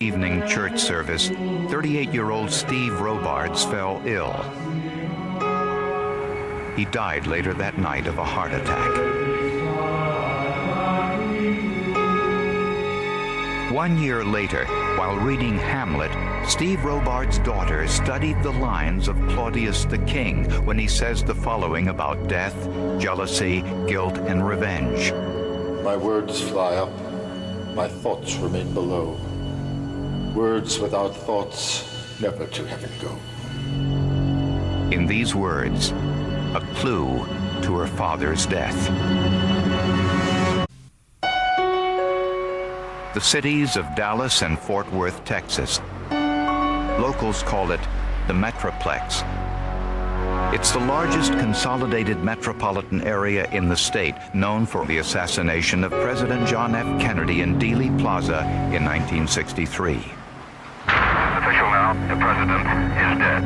Evening church service, 38-year-old Steve Robards fell ill. He died later that night of a heart attack. 1 year later, while reading Hamlet, Steve Robards' daughter studied the lines of Claudius the King when he says the following about death, jealousy, guilt, and revenge. My words fly up, my thoughts remain below. Words without thoughts never to heaven go. In these words, a clue to her father's death. The cities of Dallas and Fort Worth, Texas. Locals call it the Metroplex. It's the largest consolidated metropolitan area in the state, known for the assassination of President John F. Kennedy in Dealey Plaza in 1963. Official now, the president is dead.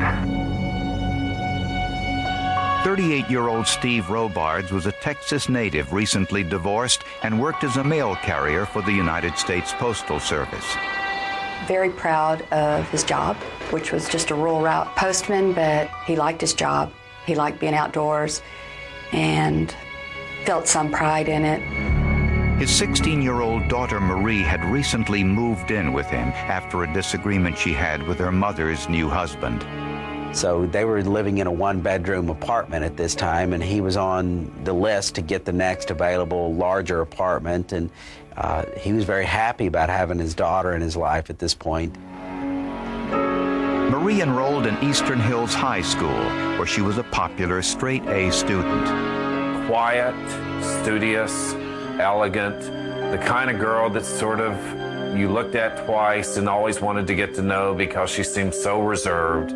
38-year-old Steve Robards was a Texas native, recently divorced, and worked as a mail carrier for the United States Postal Service. Very proud of his job, which was just a rural route postman, but he liked his job. He liked being outdoors and felt some pride in it. His 16-year-old daughter Marie had recently moved in with him after a disagreement she had with her mother's new husband. So they were living in a one-bedroom apartment at this time, and he was on the list to get the next available larger apartment, and he was very happy about having his daughter in his life at this point. Marie enrolled in Eastern Hills High School, where she was a popular straight-A student. Quiet, studious, elegant, the kind of girl that sort of you looked at twice and always wanted to get to know because she seemed so reserved,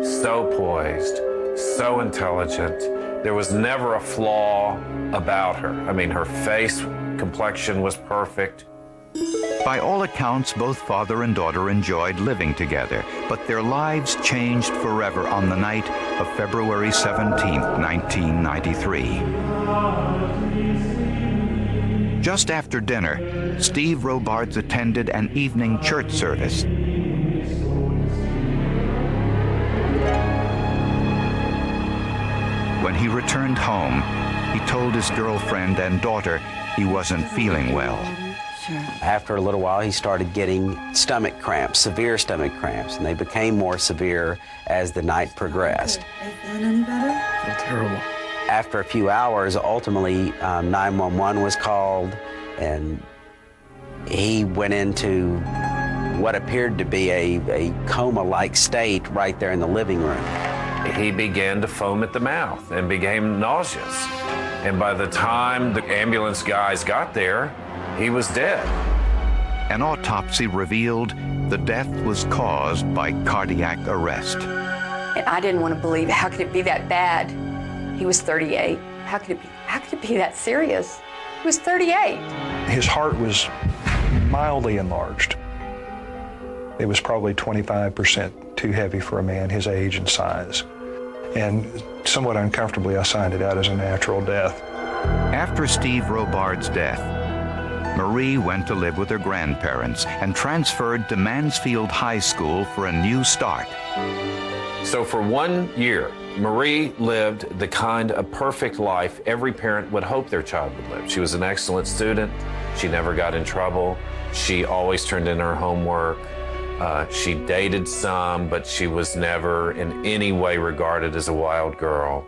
so poised, so intelligent. There was never a flaw about her. I mean, her face complexion was perfect. By all accounts, both father and daughter enjoyed living together, but their lives changed forever on the night of February 17, 1993. Just after dinner, Steve Robards attended an evening church service. When he returned home, he told his girlfriend and daughter he wasn't feeling well. After a little while, he started getting stomach cramps, severe stomach cramps, and they became more severe as the night progressed. Is that any better? I feel terrible. After a few hours, ultimately, 911 was called, and he went into what appeared to be a coma-like state right there in the living room. He began to foam at the mouth and became nauseous. And by the time the ambulance guys got there, he was dead. An autopsy revealed the death was caused by cardiac arrest. And I didn't want to believe it. How could it be that bad? He was 38. How could it be that serious? He was 38. His heart was mildly enlarged. It was probably 25% too heavy for a man his age and size. And somewhat uncomfortably, I signed it out as a natural death. After Steve Robards' death, Marie went to live with her grandparents and transferred to Mansfield High School for a new start. So for 1 year, Marie lived the kind of perfect life every parent would hope their child would live. She was an excellent student. She never got in trouble. She always turned in her homework. She dated some, but she was never in any way regarded as a wild girl.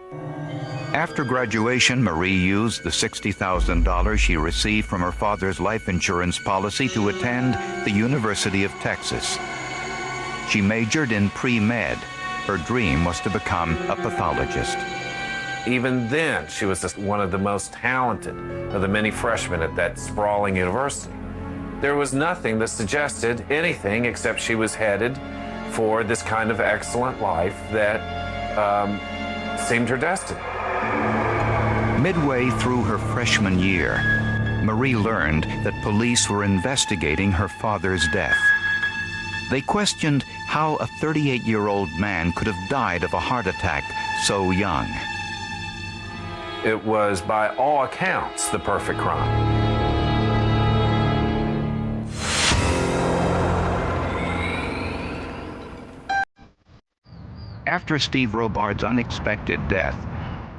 After graduation, Marie used the $60,000 she received from her father's life insurance policy to attend the University of Texas. She majored in pre-med. Her dream was to become a pathologist. Even then, she was one of the most talented of the many freshmen at that sprawling university. There was nothing that suggested anything except she was headed for this kind of excellent life that seemed her destiny. Midway through her freshman year, Marie learned that police were investigating her father's death. They questioned how a 38-year-old man could have died of a heart attack so young. It was, by all accounts, the perfect crime. After Steve Robards' unexpected death,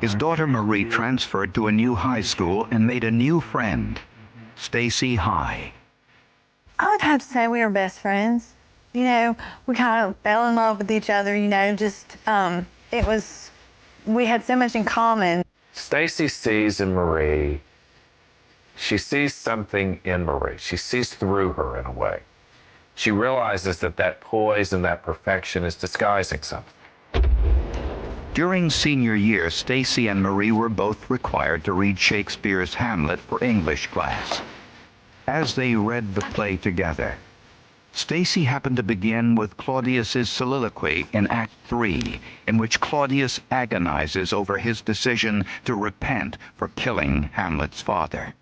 his daughter Marie transferred to a new high school and made a new friend, Stacy High. I would have to say we were best friends. You know, we kind of fell in love with each other, you know, just, we had so much in common. Stacy sees in Marie, she sees something in Marie. She sees through her in a way. She realizes that that poise and that perfection is disguising something. During senior year, Stacy and Marie were both required to read Shakespeare's Hamlet for English class. As they read the play together, Stacy happened to begin with Claudius's soliloquy in Act 3, in which Claudius agonizes over his decision to repent for killing Hamlet's father.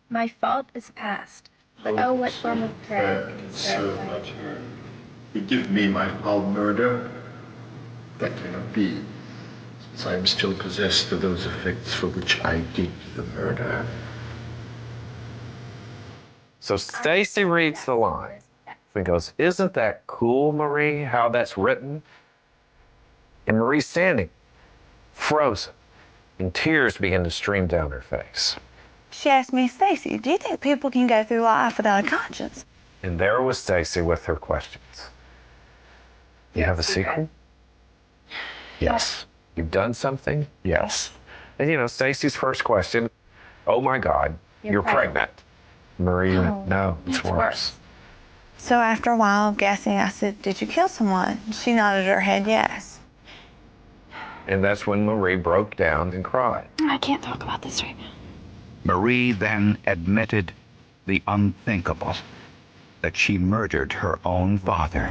My fault is past, but oh, what form of prayer can serve my turn? Forgive me my foul murder. That cannot be, since I am still possessed of those effects for which I did the murder. So Stacy reads the line and goes, "Isn't that cool, Marie, how that's written?" And Marie's standing, frozen, and tears begin to stream down her face. She asked me, "Stacy, do you think people can go through life without a conscience?" And there was Stacy with her questions. You have a secret? Yes. You've done something? Yes. And you know, Stacy's first question, "Oh my God, you're pregnant." Marie went, "No, it's worse." So after a while of guessing, I said, "Did you kill someone?" She nodded her head yes. And that's when Marie broke down and cried. I can't talk about this right now. Marie then admitted the unthinkable, that she murdered her own father.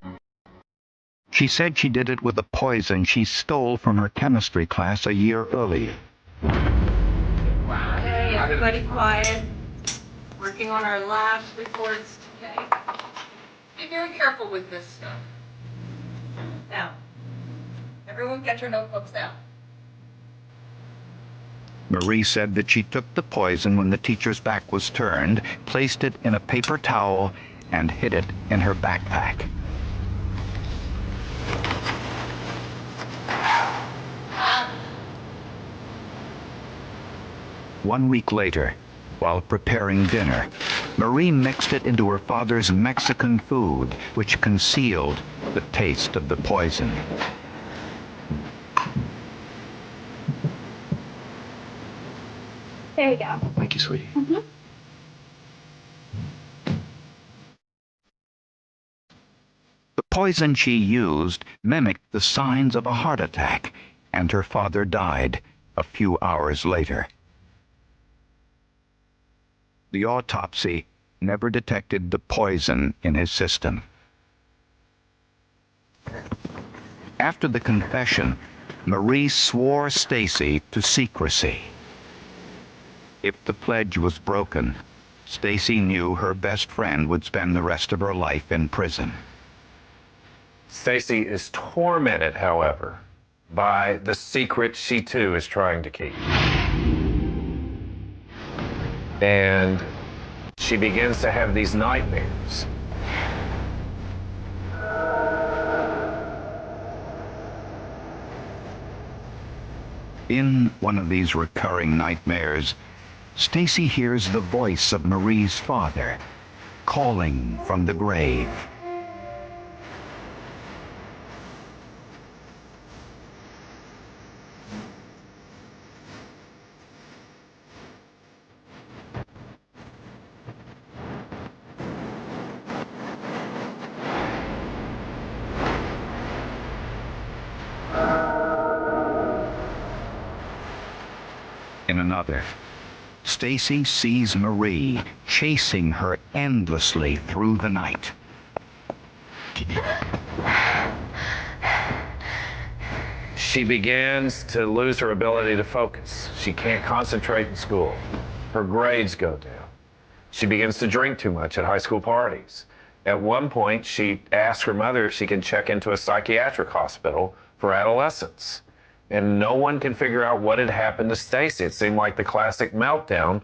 She said she did it with a poison she stole from her chemistry class a year earlier. Okay, everybody quiet. Working on our lab reports today. Be very careful with this stuff. Now, everyone get your notebooks out. Marie said that she took the poison when the teacher's back was turned, placed it in a paper towel, and hid it in her backpack. One week later, while preparing dinner, Marie mixed it into her father's Mexican food, which concealed the taste of the poison. There you go. Thank you, sweetie. Mm-hmm. The poison she used mimicked the signs of a heart attack, and her father died a few hours later. The autopsy never detected the poison in his system. After the confession, Marie swore Stacy to secrecy. If the pledge was broken, Stacy knew her best friend would spend the rest of her life in prison. Stacy is tormented, however, by the secret she too is trying to keep. And she begins to have these nightmares. In one of these recurring nightmares, Stacy hears the voice of Marie's father calling from the grave. In another, Stacy sees Marie chasing her endlessly through the night. She begins to lose her ability to focus. She can't concentrate in school. Her grades go down. She begins to drink too much at high school parties. At one point, she asks her mother if she can check into a psychiatric hospital for adolescents. And no one can figure out what had happened to Stacy. It seemed like the classic meltdown.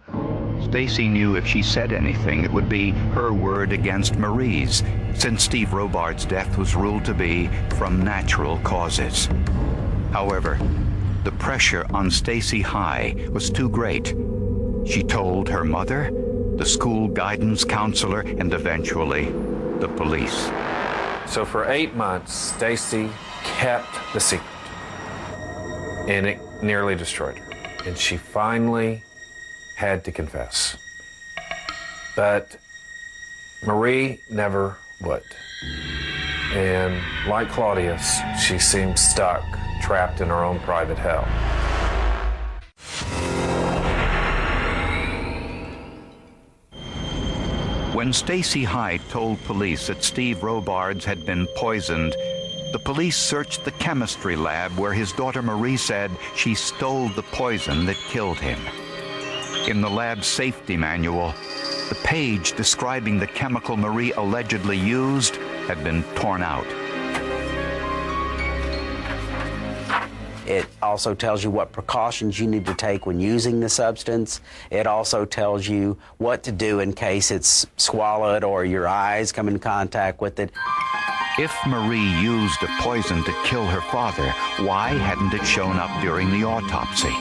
Stacy knew if she said anything, it would be her word against Marie's, since Steve Robards' death was ruled to be from natural causes. However, the pressure on Stacy High was too great. She told her mother, the school guidance counselor, and eventually the police. So for 8 months, Stacy kept the secret, and it nearly destroyed her. And she finally had to confess. But Marie never would. And like Claudius, she seemed stuck, trapped in her own private hell. When Stacy Hyde told police that Steve Robards had been poisoned, the police searched the chemistry lab where his daughter Marie said she stole the poison that killed him. In the lab's safety manual, the page describing the chemical Marie allegedly used had been torn out. It also tells you what precautions you need to take when using the substance. It also tells you what to do in case it's swallowed or your eyes come in contact with it. If Marie used a poison to kill her father, why hadn't it shown up during the autopsy?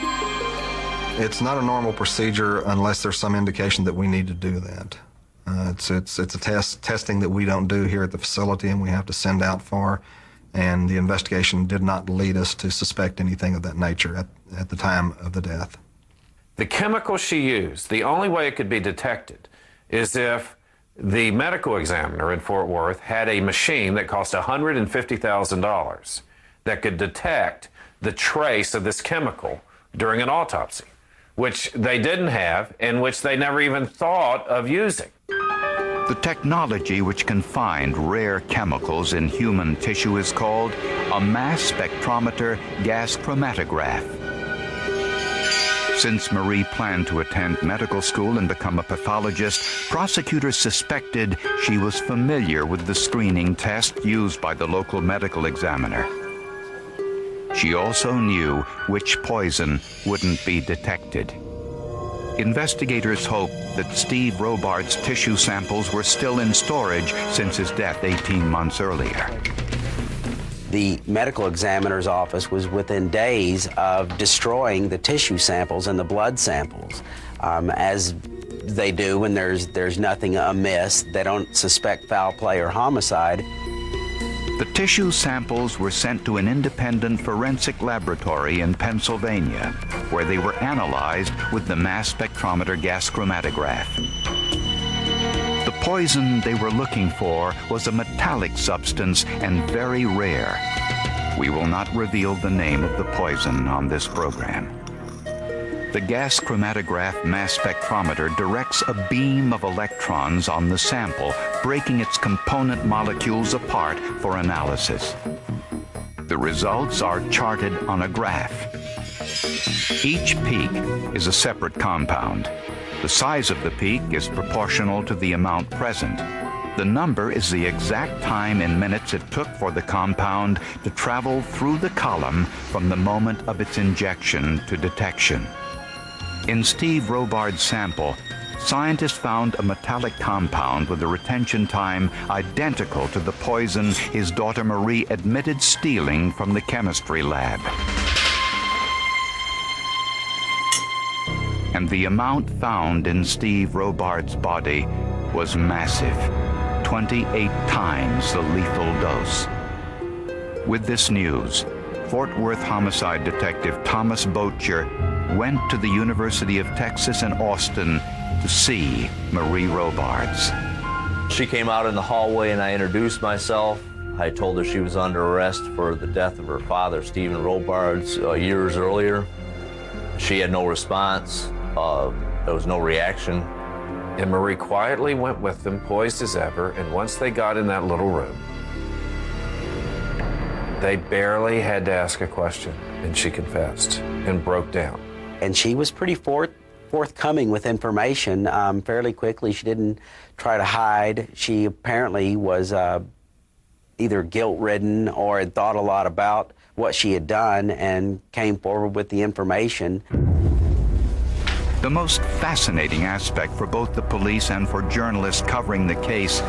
It's not a normal procedure unless there's some indication that we need to do that. It's a testing that we don't do here at the facility and we have to send out for. And the investigation did not lead us to suspect anything of that nature at the time of the death. The chemical she used, the only way it could be detected is if the medical examiner in Fort Worth had a machine that cost $150,000 that could detect the trace of this chemical during an autopsy, which they didn't have and which they never even thought of using. The technology which can find rare chemicals in human tissue is called a mass spectrometer gas chromatograph. Since Marie planned to attend medical school and become a pathologist, prosecutors suspected she was familiar with the screening test used by the local medical examiner. She also knew which poison wouldn't be detected. Investigators hoped that Steve Robards' tissue samples were still in storage since his death 18 months earlier. The medical examiner's office was within days of destroying the tissue samples and the blood samples. As they do when there's nothing amiss, they don't suspect foul play or homicide. The tissue samples were sent to an independent forensic laboratory in Pennsylvania, where they were analyzed with the mass spectrometer gas chromatograph. The poison they were looking for was a metallic substance and very rare. We will not reveal the name of the poison on this program. The gas chromatograph mass spectrometer directs a beam of electrons on the sample, breaking its component molecules apart for analysis. The results are charted on a graph. Each peak is a separate compound. The size of the peak is proportional to the amount present. The number is the exact time in minutes it took for the compound to travel through the column from the moment of its injection to detection. In Steve Robards' sample, scientists found a metallic compound with a retention time identical to the poison his daughter Marie admitted stealing from the chemistry lab. And the amount found in Steve Robards' body was massive, 28 times the lethal dose. With this news, Fort Worth homicide detective Thomas Boettcher went to the University of Texas in Austin to see Marie Robards. She came out in the hallway and I introduced myself. I told her she was under arrest for the death of her father, Stephen Robards, years earlier. She had no response. There was no reaction. And Marie quietly went with them, poised as ever, and once they got in that little room, they barely had to ask a question, and she confessed and broke down. And she was pretty forthcoming with information fairly quickly. She didn't try to hide. She apparently was either guilt-ridden or had thought a lot about what she had done and came forward with the information. The most fascinating aspect for both the police and for journalists covering the case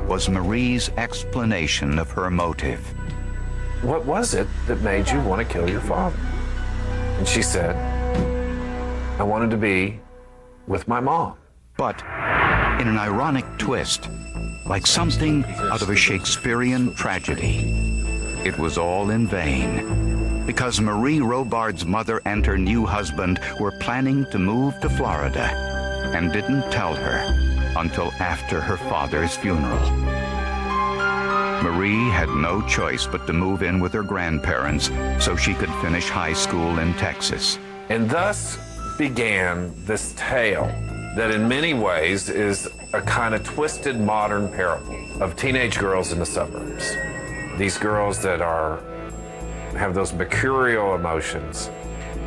was Marie's explanation of her motive. What was it that made you want to kill your father? And she said, I wanted to be with my mom. But in an ironic twist, like something out of a Shakespearean tragedy, it was all in vain, because Marie Robard's mother and her new husband were planning to move to Florida and didn't tell her until after her father's funeral. Marie had no choice but to move in with her grandparents so she could finish high school in Texas. And thus began this tale that in many ways is a kind of twisted modern parable of teenage girls in the suburbs. These girls that have those mercurial emotions,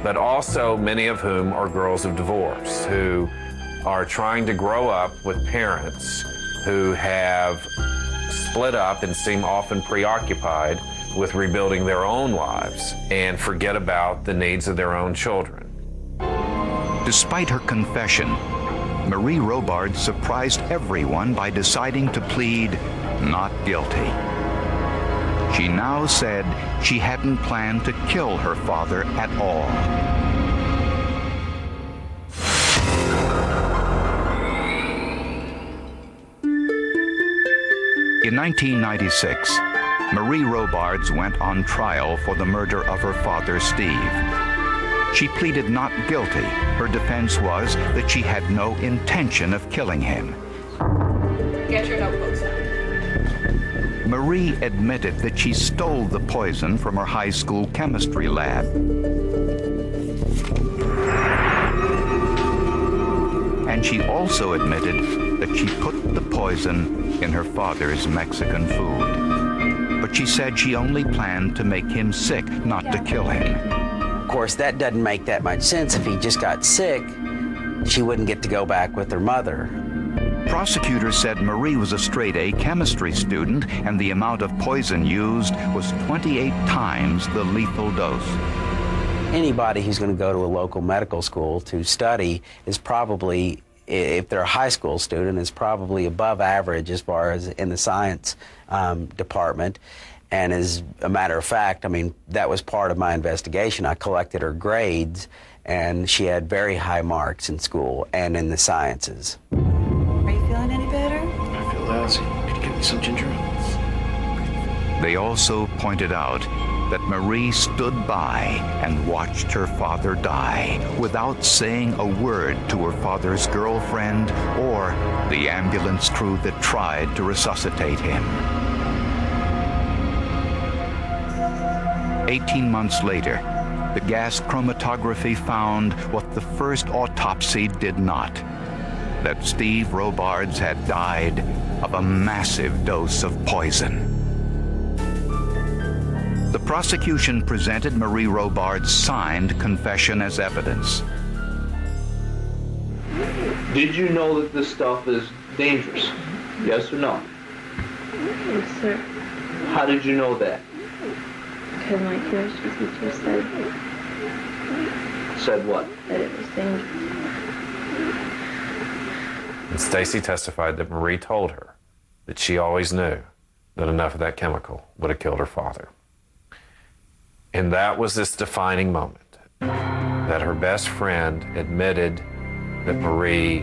but also many of whom are girls of divorce who are trying to grow up with parents who have split up and seem often preoccupied with rebuilding their own lives and forget about the needs of their own children. Despite her confession, Marie Robard surprised everyone by deciding to plead not guilty. She now said she hadn't planned to kill her father at all. In 1996, Marie Robards went on trial for the murder of her father, Steve. She pleaded not guilty. Her defense was that she had no intention of killing him. Get your notebooks out. Marie admitted that she stole the poison from her high school chemistry lab. And she also admitted that she put the poison in her father's Mexican food. But she said she only planned to make him sick, not to kill him. Of course, that doesn't make that much sense. If he just got sick, she wouldn't get to go back with her mother. Prosecutors said Marie was a straight-A chemistry student, and the amount of poison used was 28 times the lethal dose. Anybody who's going to go to a local medical school to study is probably, if they're a high school student, is probably above average as far as in the science department. And as a matter of fact, I mean, that was part of my investigation. I collected her grades, and she had very high marks in school and in the sciences. Are you feeling any better? I feel lousy. Could you give me some ginger ale? They also pointed out that Marie stood by and watched her father die without saying a word to her father's girlfriend or the ambulance crew that tried to resuscitate him. 18 months later, the gas chromatography found what the first autopsy did not, that Steve Robards had died of a massive dose of poison. The prosecution presented Marie Robard's signed confession as evidence. Did you know that this stuff is dangerous? Yes or no? Yes, sir. How did you know that? Because my chemistry teacher said Said what? that it was dangerous. And Stacy testified that Marie told her that she always knew that enough of that chemical would have killed her father. And that was this defining moment, that her best friend admitted that Marie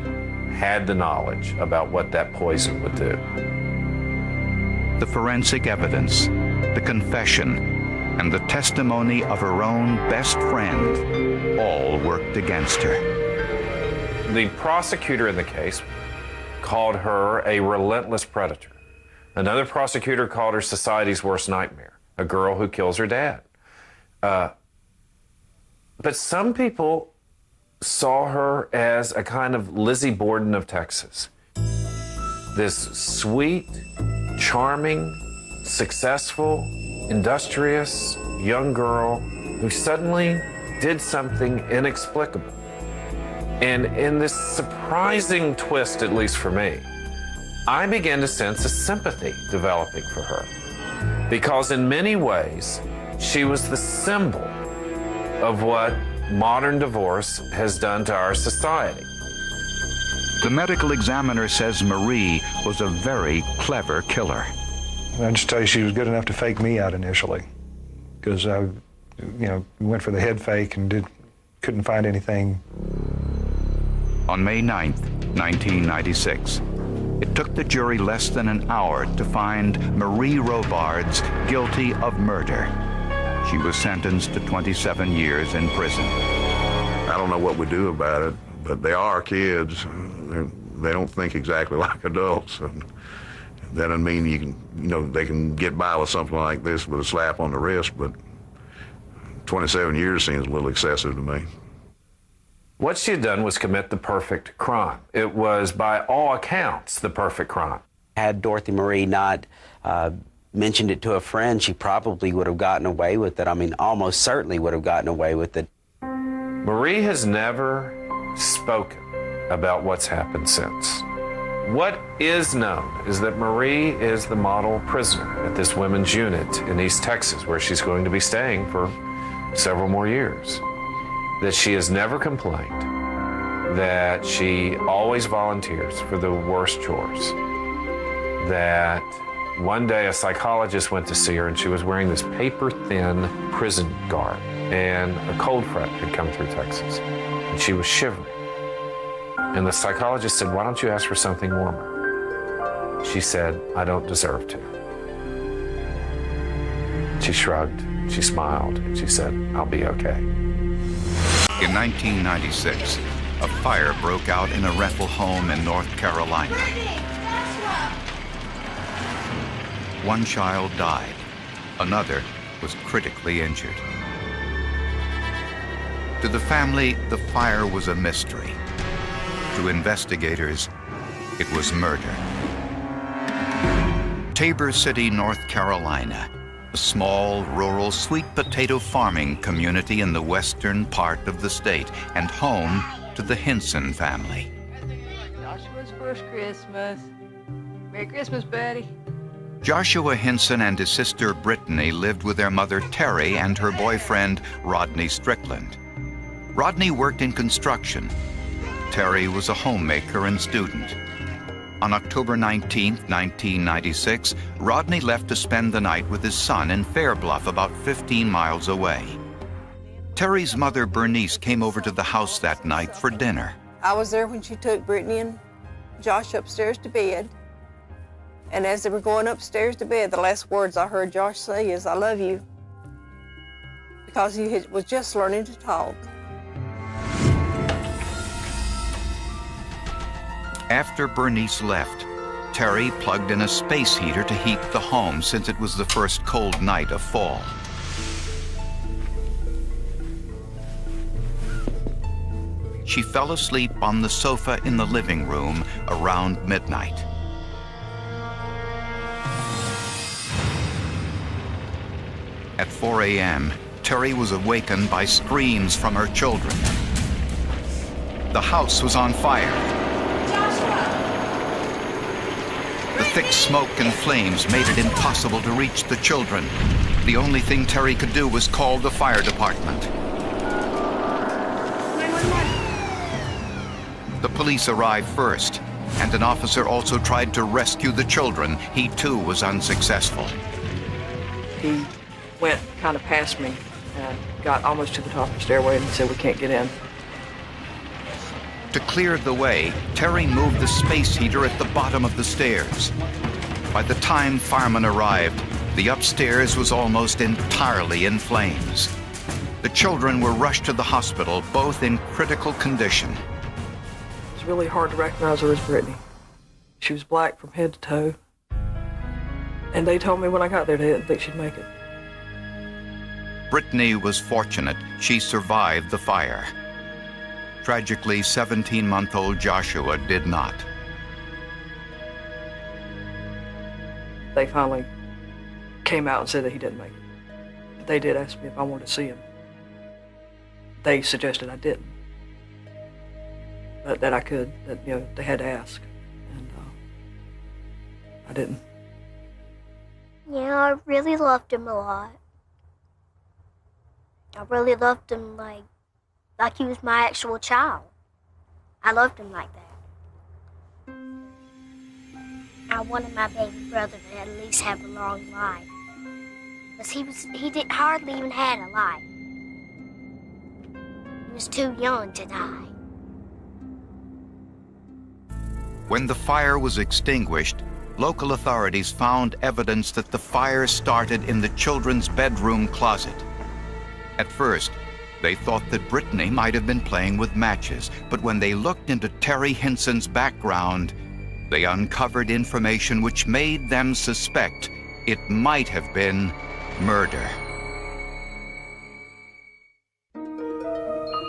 had the knowledge about what that poison would do. The forensic evidence, the confession, and the testimony of her own best friend all worked against her. The prosecutor in the case called her a relentless predator. Another prosecutor called her society's worst nightmare, a girl who kills her dad. But some people saw her as a kind of Lizzie Borden of Texas. This sweet, charming, successful, industrious young girl who suddenly did something inexplicable. And in this surprising twist, at least for me, I began to sense a sympathy developing for her. Because in many ways, she was the symbol of what modern divorce has done to our society. The medical examiner says Marie was a very clever killer. I'll just tell you, she was good enough to fake me out initially, because I, went for the head fake and couldn't find anything. On May 9th, 1996, it took the jury less than an hour to find Marie Robards guilty of murder. She was sentenced to 27 years in prison. I don't know what we do about it, but they are kids. They don't think exactly like adults. And that doesn't mean they can get by with something like this with a slap on the wrist, but 27 years seems a little excessive to me. What she had done was commit the perfect crime. It was, by all accounts, the perfect crime. Had Dorothy Marie not mentioned it to a friend, she probably would have gotten away with it. I mean, almost certainly would have gotten away with it. Marie has never spoken about what's happened since. What is known is that Marie is the model prisoner at this women's unit in East Texas, where she's going to be staying for several more years. That she has never complained, that she always volunteers for the worst chores, that one day a psychologist went to see her and she was wearing this paper-thin prison garb, and a cold front had come through Texas, and she was shivering. And the psychologist said, "Why don't you ask for something warmer?" She said, "I don't deserve to." She shrugged, she smiled, and she said, "I'll be okay." In 1996, a fire broke out in a rental home in North Carolina. One child died. Another was critically injured. To the family, the fire was a mystery. To investigators, it was murder. Tabor City, North Carolina, a small, rural sweet potato farming community in the western part of the state, and home to the Hinson family. Joshua's first Christmas. Merry Christmas, buddy. Joshua Hinson and his sister Brittany lived with their mother Terry and her boyfriend Rodney Strickland. Rodney worked in construction. Terry was a homemaker and student. On October 19, 1996, Rodney left to spend the night with his son in Fairbluff, about 15 miles away. Terry's mother, Bernice, came over to the house that night for dinner. I was there when she took Brittany and Josh upstairs to bed. And as they were going upstairs to bed, the last words I heard Josh say is, "I love you," because he was just learning to talk. After Bernice left, Terry plugged in a space heater to heat the home since it was the first cold night of fall. She fell asleep on the sofa in the living room around midnight. At 4 a.m., Terry was awakened by screams from her children. The house was on fire. The thick smoke and flames made it impossible to reach the children. The only thing Terry could do was call the fire department. The police arrived first, and an officer also tried to rescue the children. He too was unsuccessful. He went kind of past me and got almost to the top of the stairway and said, "We can't get in." To clear the way, Terry moved the space heater at the bottom of the stairs. By the time firemen arrived, the upstairs was almost entirely in flames. The children were rushed to the hospital, both in critical condition. It's really hard to recognize her as Brittany. She was black from head to toe. And they told me when I got there they didn't think she'd make it. Brittany was fortunate. She survived the fire. Tragically, 17-month-old Joshua did not. They finally came out and said that he didn't make it. They did ask me if I wanted to see him. They suggested I didn't. But that I could, that, they had to ask. And I didn't. Yeah, I really loved him a lot. I really loved him, like, like he was my actual child. I loved him like that. I wanted my baby brother to at least have a long life. Because he hardly even had a life. He was too young to die. When the fire was extinguished, local authorities found evidence that the fire started in the children's bedroom closet. At first, they thought that Brittany might have been playing with matches, but when they looked into Terry Hinson's background, they uncovered information which made them suspect it might have been murder.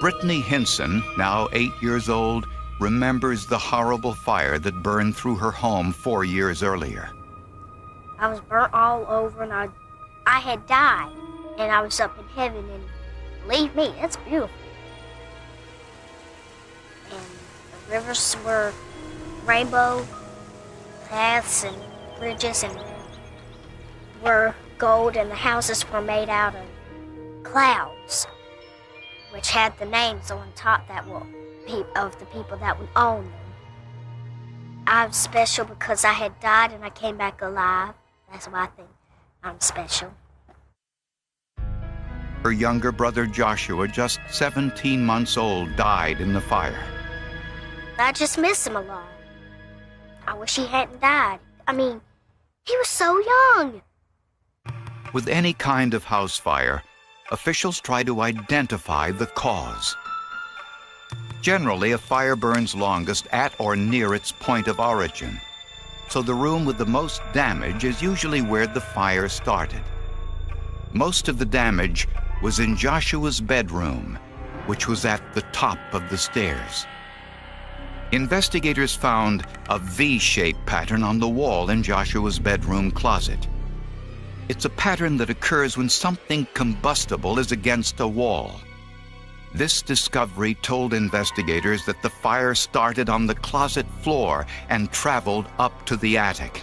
Brittany Hinson, now 8 years old, remembers the horrible fire that burned through her home 4 years earlier. I was burnt all over, and I had died, and I was up in heaven, and believe me, that's beautiful. And the rivers were rainbow paths and bridges, and were gold, and the houses were made out of clouds, which had the names on top that were of the people that would own them. I'm special because I had died and I came back alive. That's why I think I'm special. Her younger brother Joshua, just 17 months old, died in the fire. I just miss him a lot. I wish he hadn't died. I mean, he was so young. With any kind of house fire, officials try to identify the cause. Generally, a fire burns longest at or near its point of origin, so the room with the most damage is usually where the fire started. Most of the damage was in Joshua's bedroom, which was at the top of the stairs. Investigators found a V-shaped pattern on the wall in Joshua's bedroom closet. It's a pattern that occurs when something combustible is against a wall. This discovery told investigators that the fire started on the closet floor and traveled up to the attic.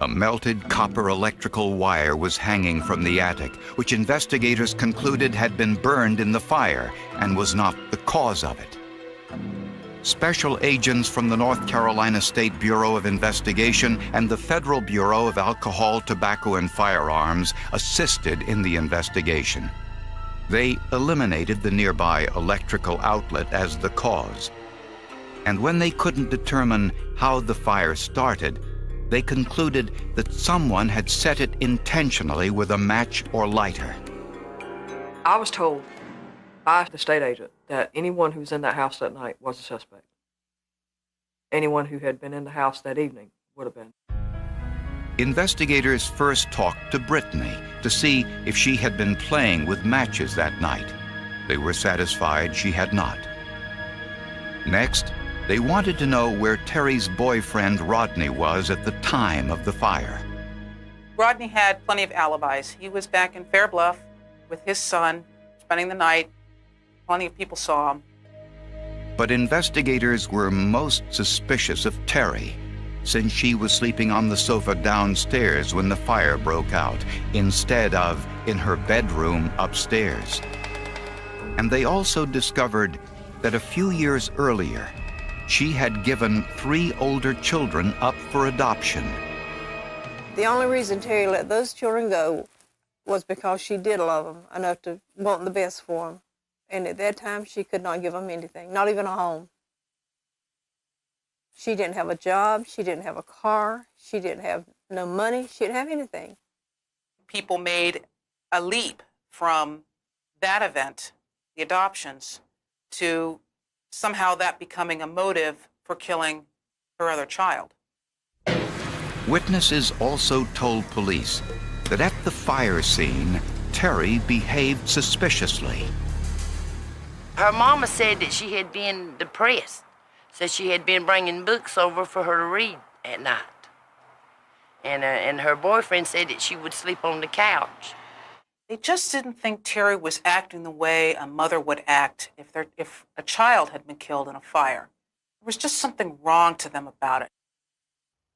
A melted copper electrical wire was hanging from the attic, which investigators concluded had been burned in the fire and was not the cause of it. Special agents from the North Carolina State Bureau of Investigation and the Federal Bureau of Alcohol, Tobacco, and Firearms assisted in the investigation. They eliminated the nearby electrical outlet as the cause. And when they couldn't determine how the fire started, they concluded that someone had set it intentionally with a match or lighter. I was told by the state agent that anyone who was in that house that night was a suspect. Anyone who had been in the house that evening would have been. Investigators first talked to Brittany to see if she had been playing with matches that night. They were satisfied she had not. Next, they wanted to know where Terry's boyfriend Rodney was at the time of the fire. Rodney had plenty of alibis. He was back in Fair Bluff with his son, spending the night. Plenty of people saw him. But investigators were most suspicious of Terry, since she was sleeping on the sofa downstairs when the fire broke out, instead of in her bedroom upstairs. And they also discovered that a few years earlier, she had given 3 older children up for adoption. The only reason Terry let those children go was because she did love them enough to want the best for them. And at that time, she could not give them anything, not even a home. She didn't have a job, she didn't have a car, she didn't have no money, she didn't have anything. People made a leap from that event, the adoptions, to somehow that becoming a motive for killing her other child. Witnesses also told police that at the fire scene, Terry behaved suspiciously. Her mama said that she had been depressed, said she had been bringing books over for her to read at night. And her boyfriend said that she would sleep on the couch. They just didn't think Terry was acting the way a mother would act if a child had been killed in a fire. There was just something wrong to them about it.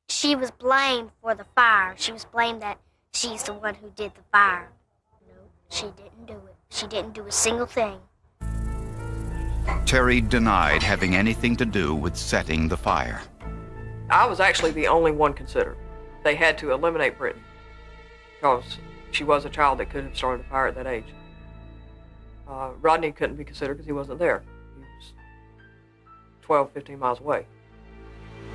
She was blamed for the fire. She was blamed that she's the one who did the fire. No, she didn't do it. She didn't do a single thing. Terry denied having anything to do with setting the fire. I was actually the only one considered. They had to eliminate Brittany because she was a child that could have started a fire at that age. Rodney couldn't be considered because he wasn't there. He was 12, 15 miles away.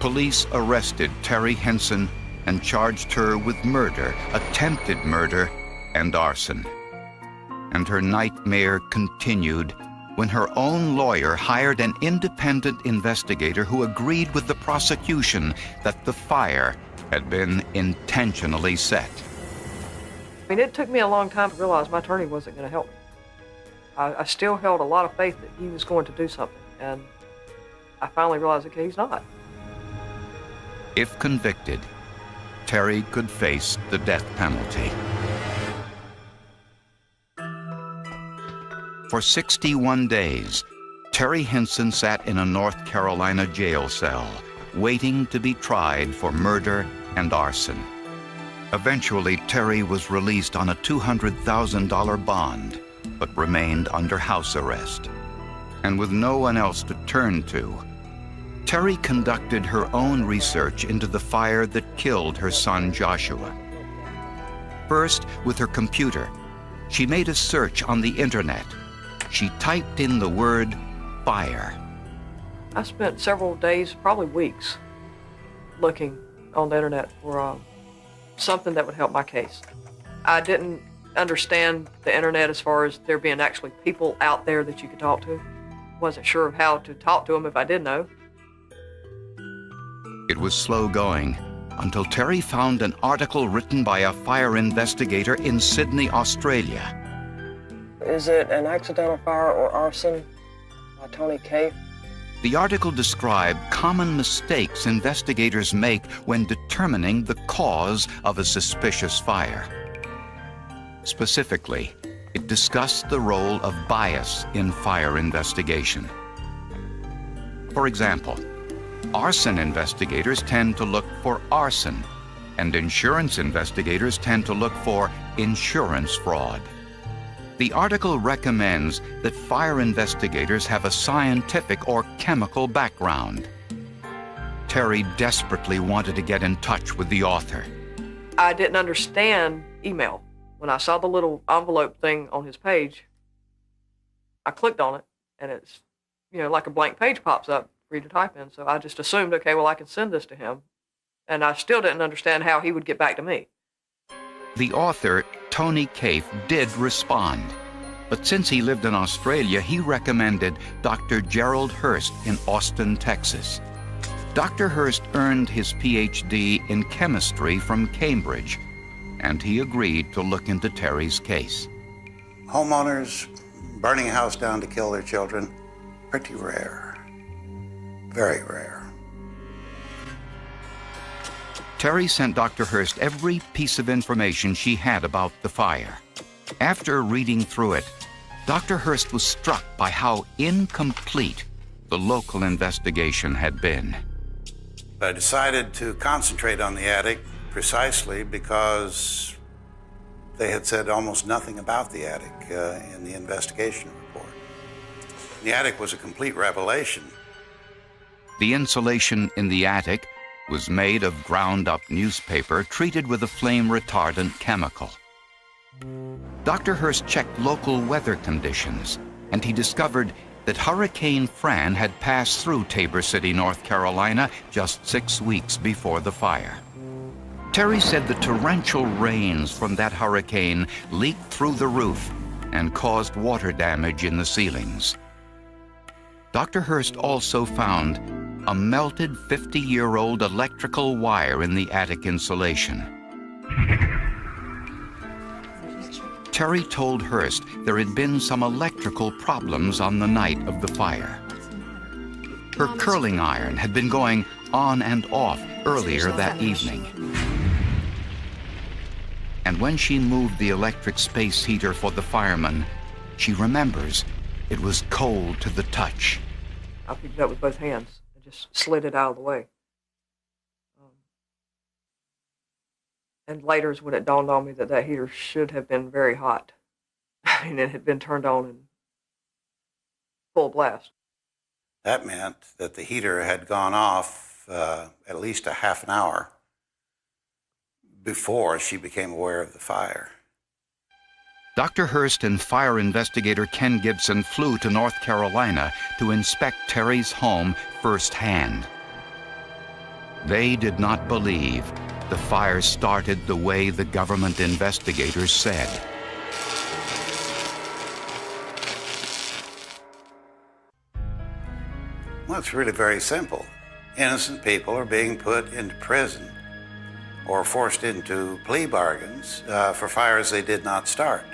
Police arrested Terry Henson and charged her with murder, attempted murder, and arson. And her nightmare continued when her own lawyer hired an independent investigator who agreed with the prosecution that the fire had been intentionally set. I mean, it took me a long time to realize my attorney wasn't going to help me. I still held a lot of faith that he was going to do something, and I finally realized, okay, he's not. If convicted, Terry could face the death penalty. For 61 days, Terry Henson sat in a North Carolina jail cell, waiting to be tried for murder and arson. Eventually, Terry was released on a $200,000 bond, but remained under house arrest. And with no one else to turn to, Terry conducted her own research into the fire that killed her son Joshua. First, with her computer, she made a search on the internet. She typed in the word fire. I spent several days, probably weeks, looking on the internet for something that would help my case. I didn't understand the internet as far as there being actually people out there that you could talk to. Wasn't sure of how to talk to them if I did know. It was slow going until Terry found an article written by a fire investigator in Sydney, Australia. Is it an accidental fire or arson? By Tony Cave. The article described common mistakes investigators make when determining the cause of a suspicious fire. Specifically, it discussed the role of bias in fire investigation. For example, arson investigators tend to look for arson, and insurance investigators tend to look for insurance fraud. The article recommends that fire investigators have a scientific or chemical background. Terry desperately wanted to get in touch with the author. I didn't understand email. When I saw the little envelope thing on his page, I clicked on it, and it's, like a blank page pops up for you to type in. So I just assumed, okay, well, I can send this to him. And I still didn't understand how he would get back to me. The author, Tony Cave, did respond. But since he lived in Australia, he recommended Dr. Gerald Hurst in Austin, Texas. Dr. Hurst earned his PhD in chemistry from Cambridge, and he agreed to look into Terry's case. Homeowners burning a house down to kill their children, pretty rare. Very rare. Terry sent Dr. Hurst every piece of information she had about the fire. After reading through it, Dr. Hurst was struck by how incomplete the local investigation had been. I decided to concentrate on the attic precisely because they had said almost nothing about the attic in the investigation report. The attic was a complete revelation. The insulation in the attic was made of ground-up newspaper treated with a flame-retardant chemical. Dr. Hurst checked local weather conditions, and he discovered that Hurricane Fran had passed through Tabor City, North Carolina, just 6 weeks before the fire. Terry said the torrential rains from that hurricane leaked through the roof and caused water damage in the ceilings. Dr. Hurst also found a melted 50-year-old electrical wire in the attic insulation. Terry told Hurst there had been some electrical problems on the night of the fire. Her curling iron had been going on and off earlier that evening. And when she moved the electric space heater for the firemen, she remembers it was cold to the touch. I picked it up with both hands and just slid it out of the way. And later is when it dawned on me that that heater should have been very hot. I mean, it had been turned on full blast. That meant that the heater had gone off at least a half an hour before she became aware of the fire. Dr. Hurst and fire investigator Ken Gibson flew to North Carolina to inspect Terry's home firsthand. They did not believe the fire started the way the government investigators said. Well, it's really very simple. Innocent people are being put into prison or forced into plea bargains for fires they did not start.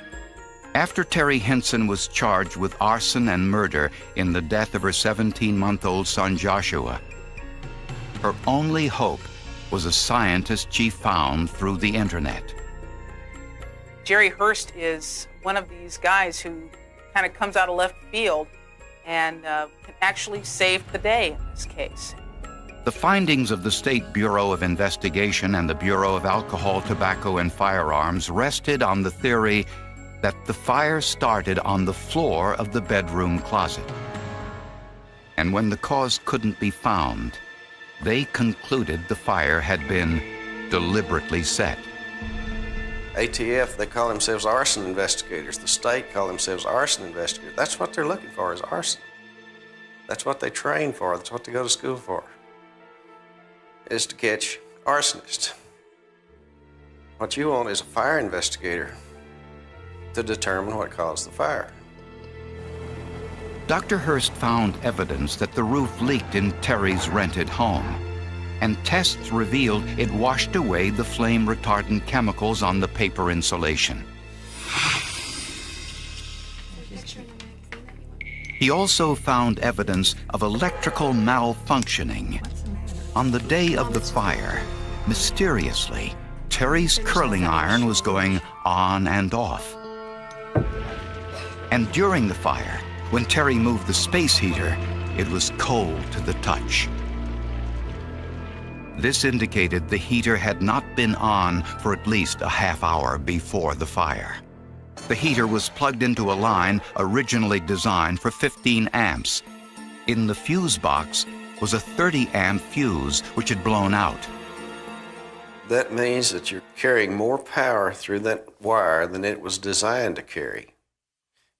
After Terry Henson was charged with arson and murder in the death of her 17-month-old son Joshua, her only hope was a scientist she found through the internet. Jerry Hurst is one of these guys who kind of comes out of left field and can actually save the day in this case. The findings of the State Bureau of Investigation and the Bureau of Alcohol, Tobacco, and Firearms rested on the theory that the fire started on the floor of the bedroom closet. And when the cause couldn't be found, they concluded the fire had been deliberately set. ATF, they call themselves arson investigators. The state call themselves arson investigators. That's what they're looking for, is arson. That's what they train for. That's what they go to school for, is to catch arsonists. What you want is a fire investigator to determine what caused the fire. Dr. Hurst found evidence that the roof leaked in Terry's rented home, and tests revealed it washed away the flame-retardant chemicals on the paper insulation. He also found evidence of electrical malfunctioning. On the day of the fire, mysteriously, Terry's curling iron was going on and off. And during the fire, when Terry moved the space heater, it was cold to the touch. This indicated the heater had not been on for at least a half hour before the fire. The heater was plugged into a line originally designed for 15 amps. In the fuse box was a 30-amp fuse which had blown out. That means that you're carrying more power through that wire than it was designed to carry.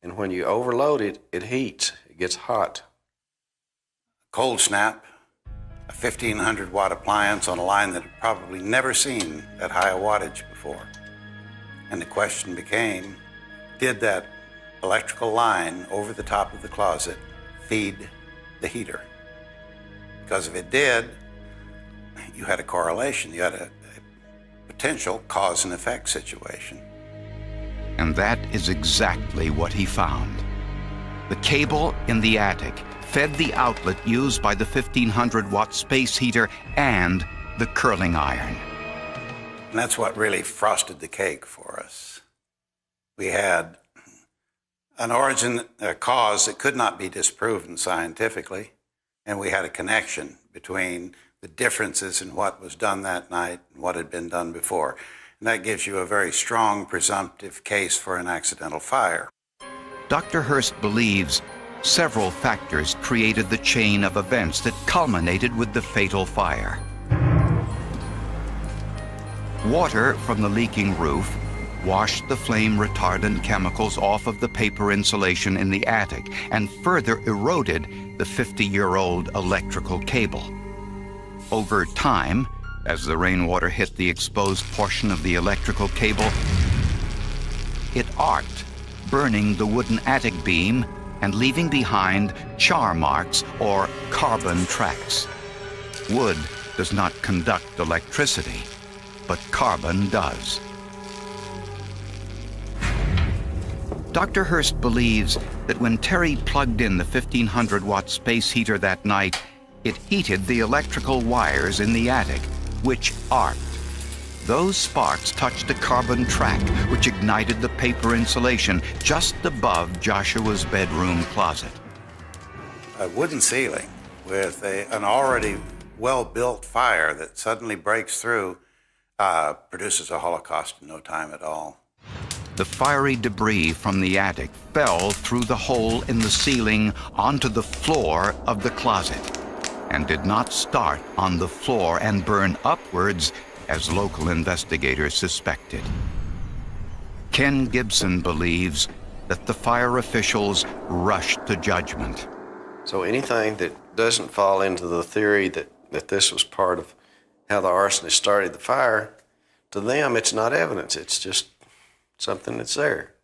And when you overload it, it heats, it gets hot. Cold snap, a 1,500-watt appliance on a line that had probably never seen that high a wattage before. And the question became, did that electrical line over the top of the closet feed the heater? Because if it did, you had a correlation. You had a potential cause and effect situation. And that is exactly what he found. The cable in the attic fed the outlet used by the 1,500-watt space heater and the curling iron. And that's what really frosted the cake for us. We had an origin, a cause that could not be disproven scientifically, and we had a connection between the differences in what was done that night and what had been done before. And that gives you a very strong presumptive case for an accidental fire. Dr. Hurst believes several factors created the chain of events that culminated with the fatal fire. Water from the leaking roof washed the flame-retardant chemicals off of the paper insulation in the attic and further eroded the 50-year-old electrical cable. Over time, as the rainwater hit the exposed portion of the electrical cable, it arced, burning the wooden attic beam and leaving behind char marks or carbon tracks. Wood does not conduct electricity, but carbon does. Dr. Hurst believes that when Terry plugged in the 1,500-watt space heater that night, it heated the electrical wires in the attic, which arced. Those sparks touched a carbon track, which ignited the paper insulation just above Joshua's bedroom closet. A wooden ceiling with an already well-built fire that suddenly breaks through produces a holocaust in no time at all. the fiery debris from the attic fell through the hole in the ceiling onto the floor of the closet and did not start on the floor and burn upwards as local investigators suspected. Ken Gibson believes that the fire officials rushed to judgment. So anything that doesn't fall into the theory that this was part of how the arsonist started the fire, to them it's not evidence, it's just something that's there.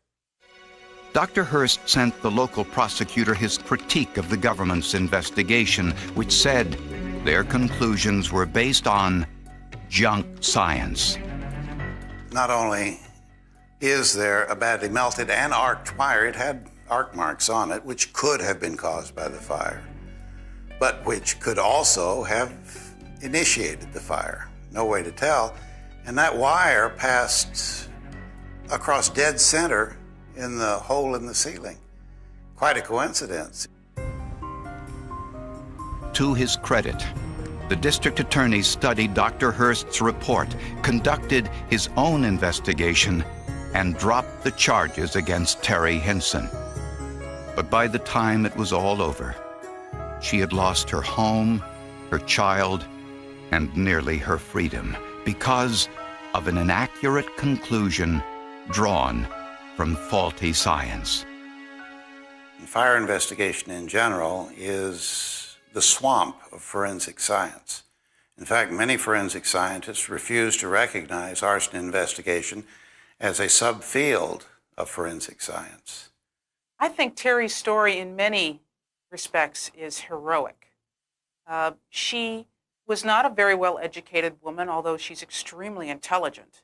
Dr. Hurst sent the local prosecutor his critique of the government's investigation, which said their conclusions were based on junk science. Not only is there a badly melted and arced fire, it had arc marks on it, which could have been caused by the fire, but which could also have initiated the fire. No way to tell. And that wire passed across dead center in the hole in the ceiling. Quite a coincidence. To his credit, the district attorney studied Dr. Hurst's report, conducted his own investigation, and dropped the charges against Terry Hinson. But by the time it was all over, she had lost her home, her child, and nearly her freedom because of an inaccurate conclusion drawn from faulty science. Fire investigation in general is the swamp of forensic science. In fact, many forensic scientists refuse to recognize arson investigation as a subfield of forensic science. I think Terry's story in many respects is heroic. She was not a very well-educated woman, although she's extremely intelligent.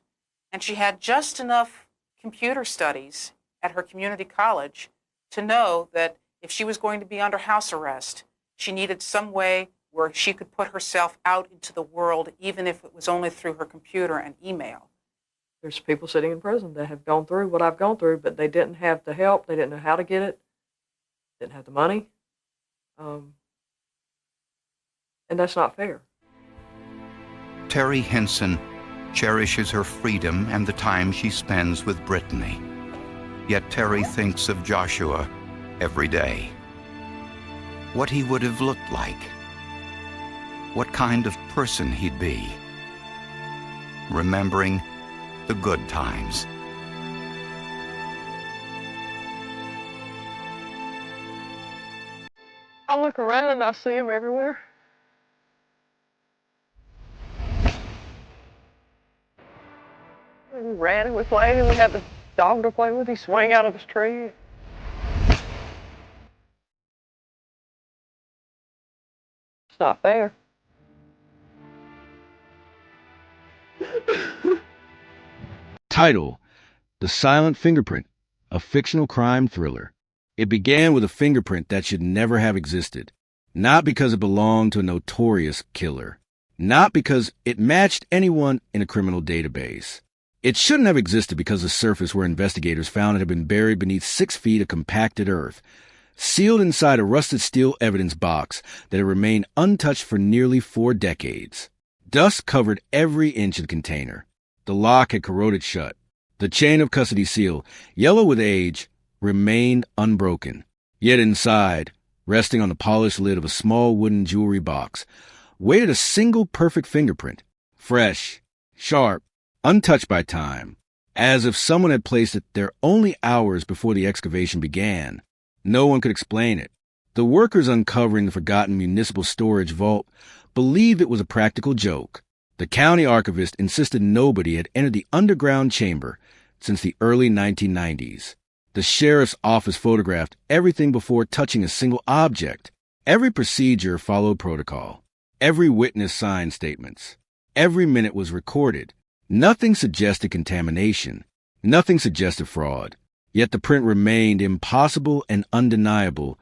And she had just enough computer studies at her community college to know that if she was going to be under house arrest, she needed some way where she could put herself out into the world, even if it was only through her computer and email. There's people sitting in prison that have gone through what I've gone through, but they didn't have the help, they didn't know how to get it, didn't have the money, and that's not fair. Terry Hinson cherishes her freedom and the time she spends with Brittany. Yet Terry thinks of Joshua every day. What he would have looked like. What kind of person he'd be. Remembering the good times. I look around and I see him everywhere. We ran and we played and we had the dog to play with. He swung out of his tree. It's not fair. Title: The Silent Fingerprint, a fictional crime thriller. It began with a fingerprint that should never have existed. Not because it belonged to a notorious killer. Not because it matched anyone in a criminal database. It shouldn't have existed because the surface where investigators found it had been buried beneath 6 feet of compacted earth, sealed inside a rusted steel evidence box that had remained untouched for nearly 4 decades. Dust covered every inch of the container. The lock had corroded shut. The chain of custody seal, yellow with age, remained unbroken. Yet inside, resting on the polished lid of a small wooden jewelry box, waited a single perfect fingerprint, fresh, sharp, untouched by time, as if someone had placed it there only hours before the excavation began. No one could explain it. The workers uncovering the forgotten municipal storage vault believed it was a practical joke. The county archivist insisted nobody had entered the underground chamber since the early 1990s. The sheriff's office photographed everything before touching a single object. Every procedure followed protocol. Every witness signed statements. Every minute was recorded. Nothing suggested contamination. Nothing suggested fraud. Yet the print remained impossible and undeniable.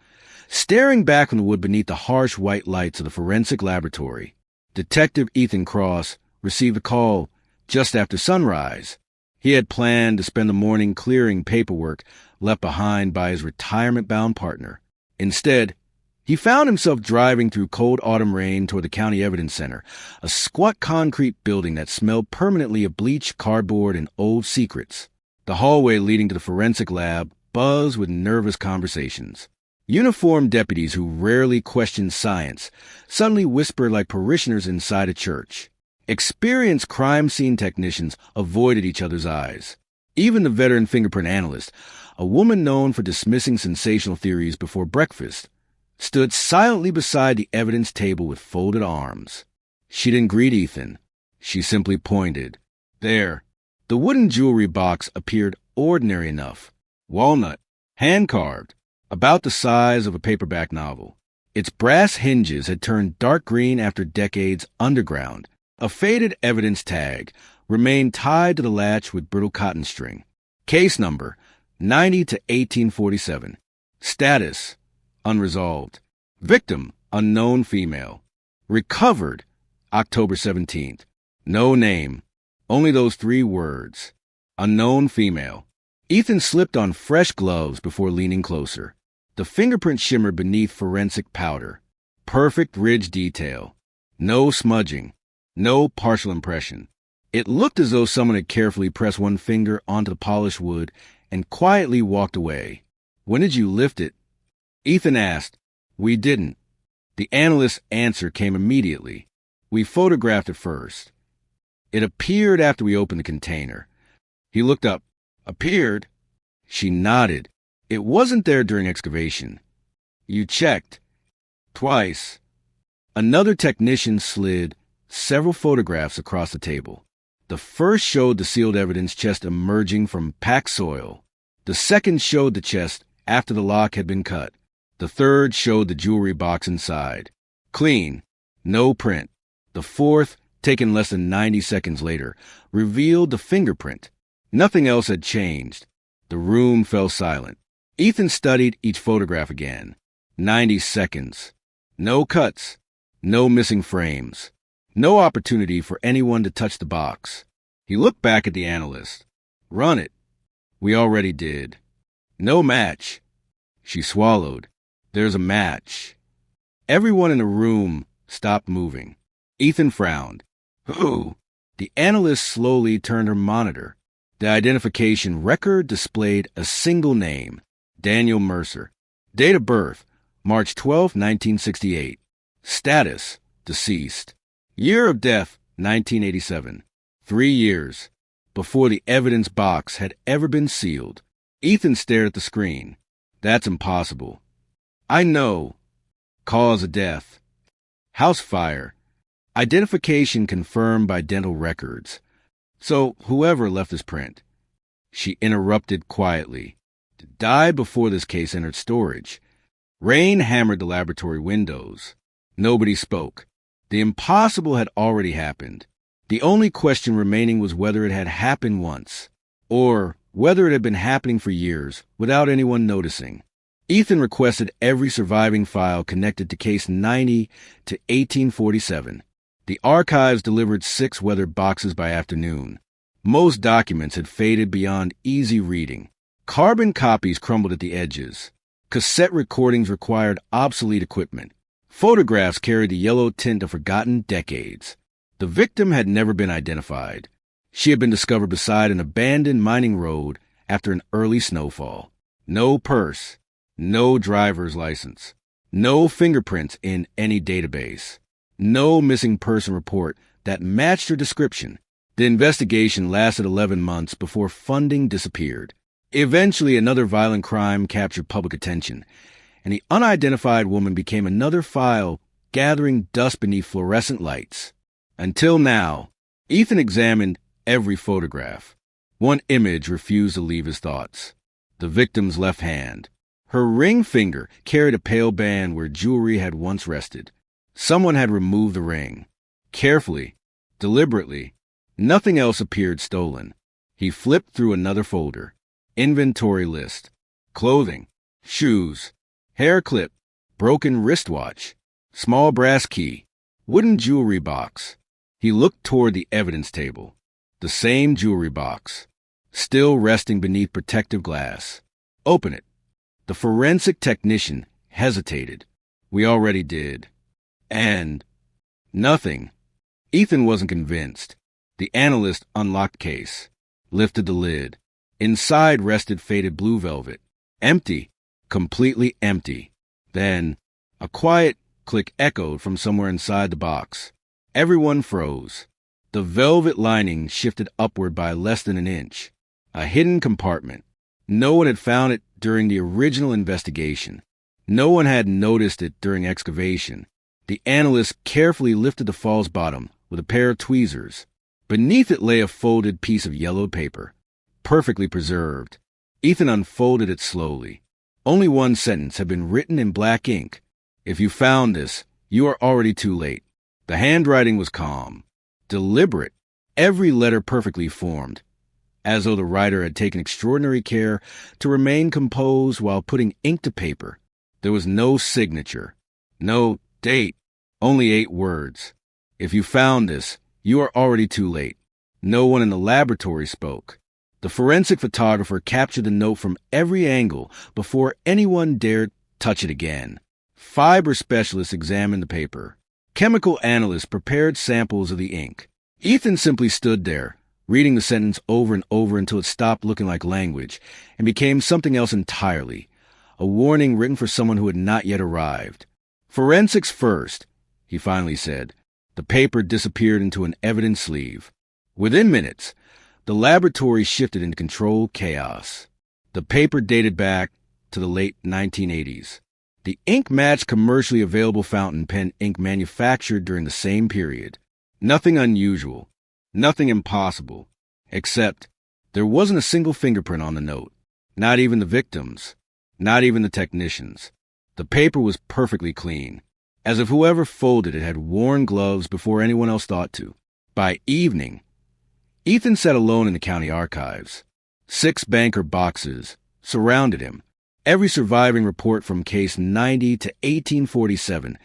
Staring back on the wood beneath the harsh white lights of the forensic laboratory, Detective Ethan Cross received a call just after sunrise. He had planned to spend the morning clearing paperwork left behind by his retirement-bound partner. Instead, he found himself driving through cold autumn rain toward the County Evidence Center, a squat concrete building that smelled permanently of bleach, cardboard, and old secrets. The hallway leading to the forensic lab buzzed with nervous conversations. Uniformed deputies who rarely questioned science suddenly whispered like parishioners inside a church. Experienced crime scene technicians avoided each other's eyes. Even the veteran fingerprint analyst, a woman known for dismissing sensational theories before breakfast, stood silently beside the evidence table with folded arms. She didn't greet Ethan. She simply pointed. There. The wooden jewelry box appeared ordinary enough. Walnut, hand-carved, about the size of a paperback novel. Its brass hinges had turned dark green after decades underground. A faded evidence tag remained tied to the latch with brittle cotton string. Case number 90 to 1847. Status unresolved. Victim unknown female. Recovered October 17th. No name. Only those 3 words. Unknown female. Ethan slipped on fresh gloves before leaning closer. The fingerprint shimmered beneath forensic powder. Perfect ridge detail. No smudging. No partial impression. It looked as though someone had carefully pressed one finger onto the polished wood and quietly walked away. When did you lift it? Ethan asked. We didn't. The analyst's answer came immediately. We photographed it first. It appeared after we opened the container. He looked up. Appeared? She nodded. It wasn't there during excavation. You checked. Twice. Another technician slid several photographs across the table. The first showed the sealed evidence chest emerging from packed soil. The second showed the chest after the lock had been cut. The third showed the jewelry box inside. Clean. No print. The fourth, taken less than 90 seconds later, revealed the fingerprint. Nothing else had changed. The room fell silent. Ethan studied each photograph again. 90 seconds. No cuts. No missing frames. No opportunity for anyone to touch the box. He looked back at the analyst. Run it. We already did. No match. She swallowed. There's a match. Everyone in the room stopped moving. Ethan frowned. Who? The analyst slowly turned her monitor. The identification record displayed a single name. Daniel Mercer. Date of birth, March 12, 1968. Status, deceased. Year of death, 1987. 3 years. Before the evidence box had ever been sealed. Ethan stared at the screen. That's impossible. I know. Cause of death. House fire. Identification confirmed by dental records. So whoever left this print. She interrupted quietly. Died before this case entered storage. Rain hammered the laboratory windows. Nobody spoke. The impossible had already happened. The only question remaining was whether it had happened once, or whether it had been happening for years without anyone noticing. Ethan requested every surviving file connected to case 90 to 1847. The archives delivered 6 weathered boxes by afternoon. Most documents had faded beyond easy reading. Carbon copies crumbled at the edges. Cassette recordings required obsolete equipment. Photographs carried the yellow tint of forgotten decades. The victim had never been identified. She had been discovered beside an abandoned mining road after an early snowfall. No purse. No driver's license. No fingerprints in any database. No missing person report that matched her description. The investigation lasted 11 months before funding disappeared. Eventually, another violent crime captured public attention, and the unidentified woman became another file gathering dust beneath fluorescent lights. Until now, Ethan examined every photograph. One image refused to leave his thoughts. The victim's left hand. Her ring finger carried a pale band where jewelry had once rested. Someone had removed the ring. Carefully, deliberately, nothing else appeared stolen. He flipped through another folder. Inventory list. Clothing. Shoes. Hair clip. Broken wristwatch. Small brass key. Wooden jewelry box. He looked toward the evidence table. The same jewelry box. Still resting beneath protective glass. Open it. The forensic technician hesitated. We already did. And nothing. Ethan wasn't convinced. The analyst unlocked the case, lifted the lid. Inside rested faded blue velvet. Empty, completely empty. Then, a quiet click echoed from somewhere inside the box. Everyone froze. The velvet lining shifted upward by less than an inch. A hidden compartment. No one had found it during the original investigation. No one had noticed it during excavation. The analyst carefully lifted the false bottom with a pair of tweezers. Beneath it lay a folded piece of yellowed paper, perfectly preserved. Ethan unfolded it slowly. Only one sentence had been written in black ink. If you found this, you are already too late. The handwriting was calm, deliberate, every letter perfectly formed, as though the writer had taken extraordinary care to remain composed while putting ink to paper. There was no signature, no date, only 8 words. If you found this, you are already too late. No one in the laboratory spoke. The forensic photographer captured the note from every angle before anyone dared touch it again. Fiber specialists examined the paper. Chemical analysts prepared samples of the ink. Ethan simply stood there, reading the sentence over and over until it stopped looking like language and became something else entirely, a warning written for someone who had not yet arrived. Forensics first, he finally said. The paper disappeared into an evidence sleeve. Within minutes, the laboratory shifted into controlled chaos. The paper dated back to the late 1980s. The ink matched commercially available fountain pen ink manufactured during the same period. Nothing unusual, nothing impossible, except there wasn't a single fingerprint on the note, not even the victims, not even the technicians. The paper was perfectly clean, as if whoever folded it had worn gloves before anyone else thought to. By evening, Ethan sat alone in the county archives. 6 banker boxes surrounded him. Every surviving report from case 90 to 1847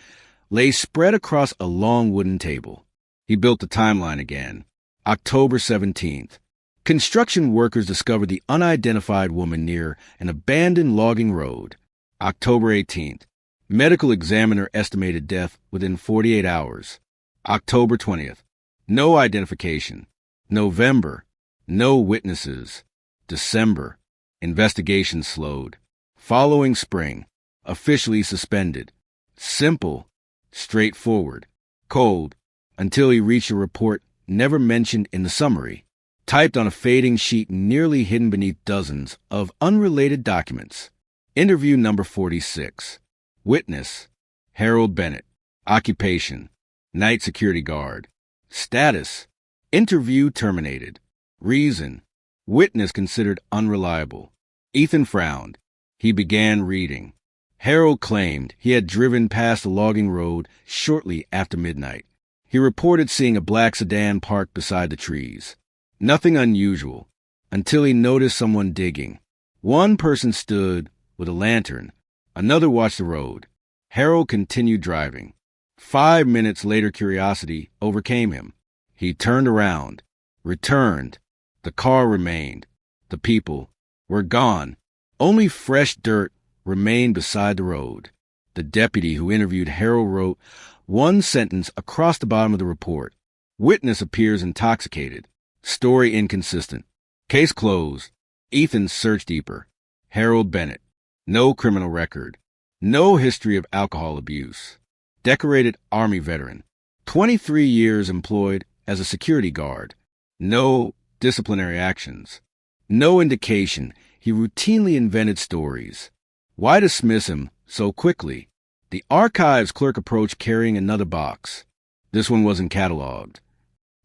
lay spread across a long wooden table. He built the timeline again. October 17th. Construction workers discovered the unidentified woman near an abandoned logging road. October 18th. Medical examiner estimated death within 48 hours. October 20th. No identification. November. No witnesses. December. Investigation slowed. Following spring. Officially suspended. Simple. Straightforward. Cold. Until he reached a report never mentioned in the summary, typed on a fading sheet nearly hidden beneath dozens of unrelated documents. Interview number 46. Witness, Harold Bennett. Occupation, night security guard. Status, interview terminated. Reason, witness considered unreliable. Ethan frowned. He began reading. Harold claimed he had driven past the logging road shortly after midnight. He reported seeing a black sedan parked beside the trees. Nothing unusual, until he noticed someone digging. One person stood with a lantern. Another watched the road. Harold continued driving. 5 minutes later, curiosity overcame him. He turned around, returned. The car remained. The people were gone. Only fresh dirt remained beside the road. The deputy who interviewed Harold wrote one sentence across the bottom of the report. Witness appears intoxicated. Story inconsistent. Case closed. Ethan searched deeper. Harold Bennett. No criminal record. No history of alcohol abuse. Decorated Army veteran. 23 years employed as a security guard. No disciplinary actions. No indication he routinely invented stories. Why dismiss him so quickly? The archives clerk approached carrying another box. This one wasn't cataloged.